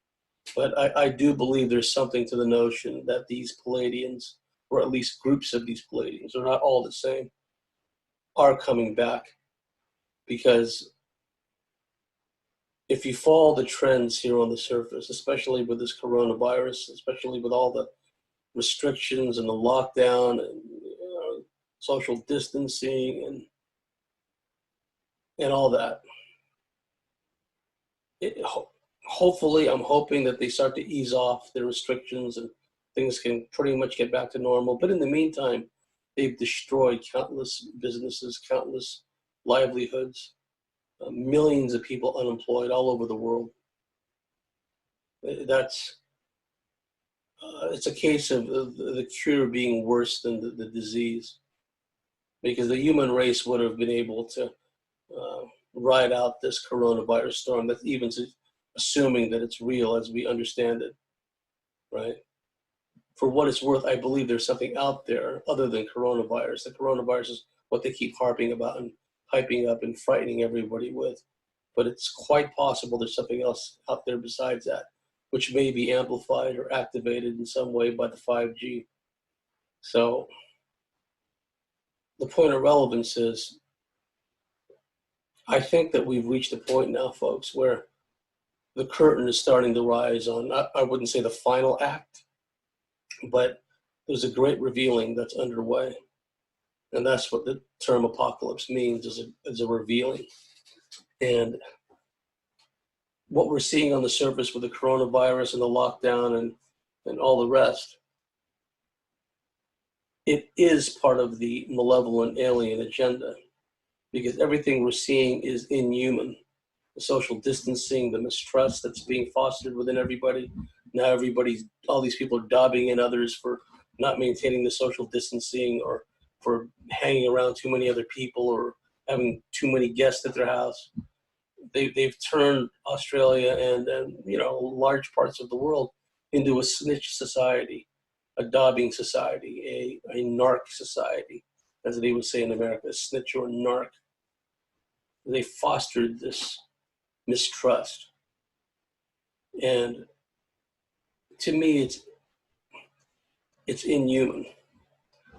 Speaker 2: But I do believe there's something to the notion that these Palladians, or at least groups of these Palladians, are not all the same, are coming back. Because if you follow the trends here on the surface, especially with this coronavirus, especially with all the restrictions and the lockdown and social distancing and all that, hopefully, I'm hoping that they start to ease off their restrictions and things can pretty much get back to normal. But in the meantime, they've destroyed countless businesses, countless livelihoods, millions of people unemployed all over the world. It's a case of the cure being worse than the disease, because the human race would have been able to ride out this coronavirus storm. That's even assuming that it's real as we understand it, right? For what it's worth, I believe there's something out there other than coronavirus. The coronavirus is what they keep harping about and hyping up and frightening everybody with. But it's quite possible there's something else out there besides that, which may be amplified or activated in some way by the 5G. So the point of relevance is, I think that we've reached a point now, folks, where the curtain is starting to rise on, I wouldn't say the final act, but there's a great revealing that's underway. And that's what the term apocalypse means, is a revealing. And what we're seeing on the surface with the coronavirus and the lockdown and all the rest, it is part of the malevolent alien agenda, because everything we're seeing is inhuman. The social distancing, the mistrust that's being fostered within everybody. Now all these people are dobbing in others for not maintaining the social distancing or for hanging around too many other people or having too many guests at their house. They've turned Australia and large parts of the world into a snitch society, a dobbing society, a narc society, as they would say in America, a snitch or narc. They fostered this mistrust. And to me, it's inhuman.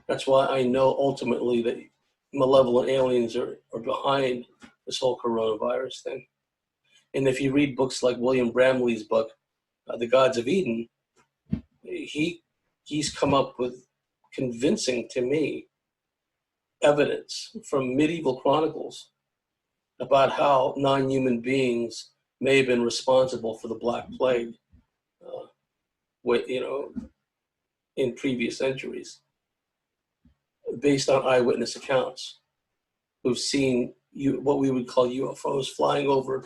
Speaker 2: That's why I know ultimately that malevolent aliens are behind this whole coronavirus thing. And if you read books like William Bramley's book, The Gods of Eden, he's come up with convincing, to me, evidence from medieval chronicles about how non-human beings may have been responsible for the Black Plague, in previous centuries, based on eyewitness accounts, who've seen what we would call UFOs flying over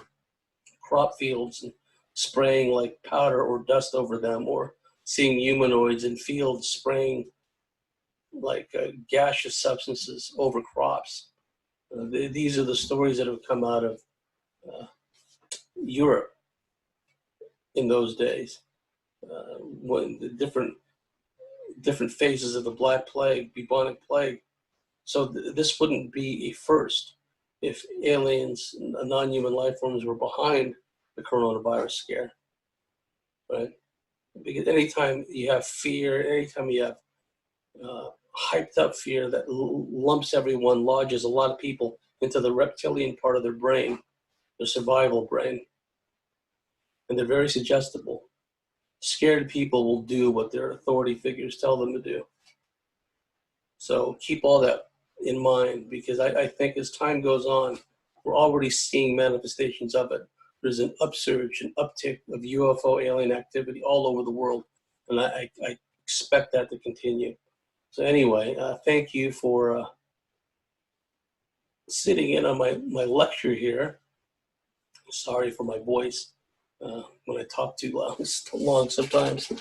Speaker 2: crop fields and spraying like powder or dust over them, or seeing humanoids in fields spraying like gaseous substances over crops. These are the stories that have come out of Europe in those days, when the different phases of the Black Plague, bubonic plague. So this wouldn't be a first if aliens, non-human life forms, were behind the coronavirus scare, right? Because anytime you have fear, anytime you have hyped up fear that lumps everyone, lodges a lot of people into the reptilian part of their brain, their survival brain, and they're very suggestible. Scared people will do what their authority figures tell them to do. So keep all that in mind, because I think as time goes on, we're already seeing manifestations of it. There's an upsurge, an uptick of UFO alien activity all over the world, and I expect that to continue. So anyway, thank you for sitting in on my lecture here. Sorry for my voice. When I talk too long sometimes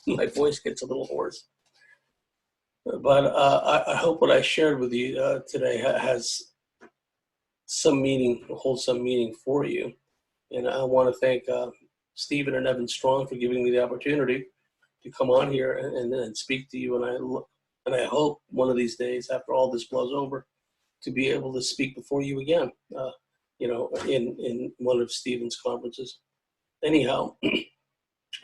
Speaker 2: my voice gets a little hoarse. But I hope what I shared with you today has some meaning, holds some meaning for you. And I want to thank Stephen and Evan Strong for giving me the opportunity to come on here and speak to you. And I hope one of these days, after all this blows over, to be able to speak before you again, in one of Stephen's conferences. Anyhow,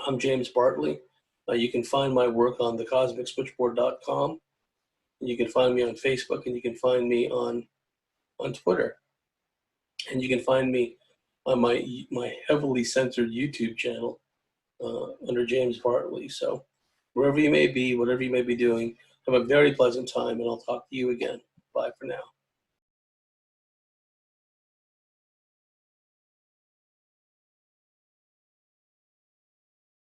Speaker 2: I'm James Bartley. You can find my work on thecosmicswitchboard.com. You can find me on Facebook, and you can find me on Twitter. And you can find me on my heavily censored YouTube channel under James Bartley. So wherever you may be, whatever you may be doing, have a very pleasant time, and I'll talk to you again. Bye for now.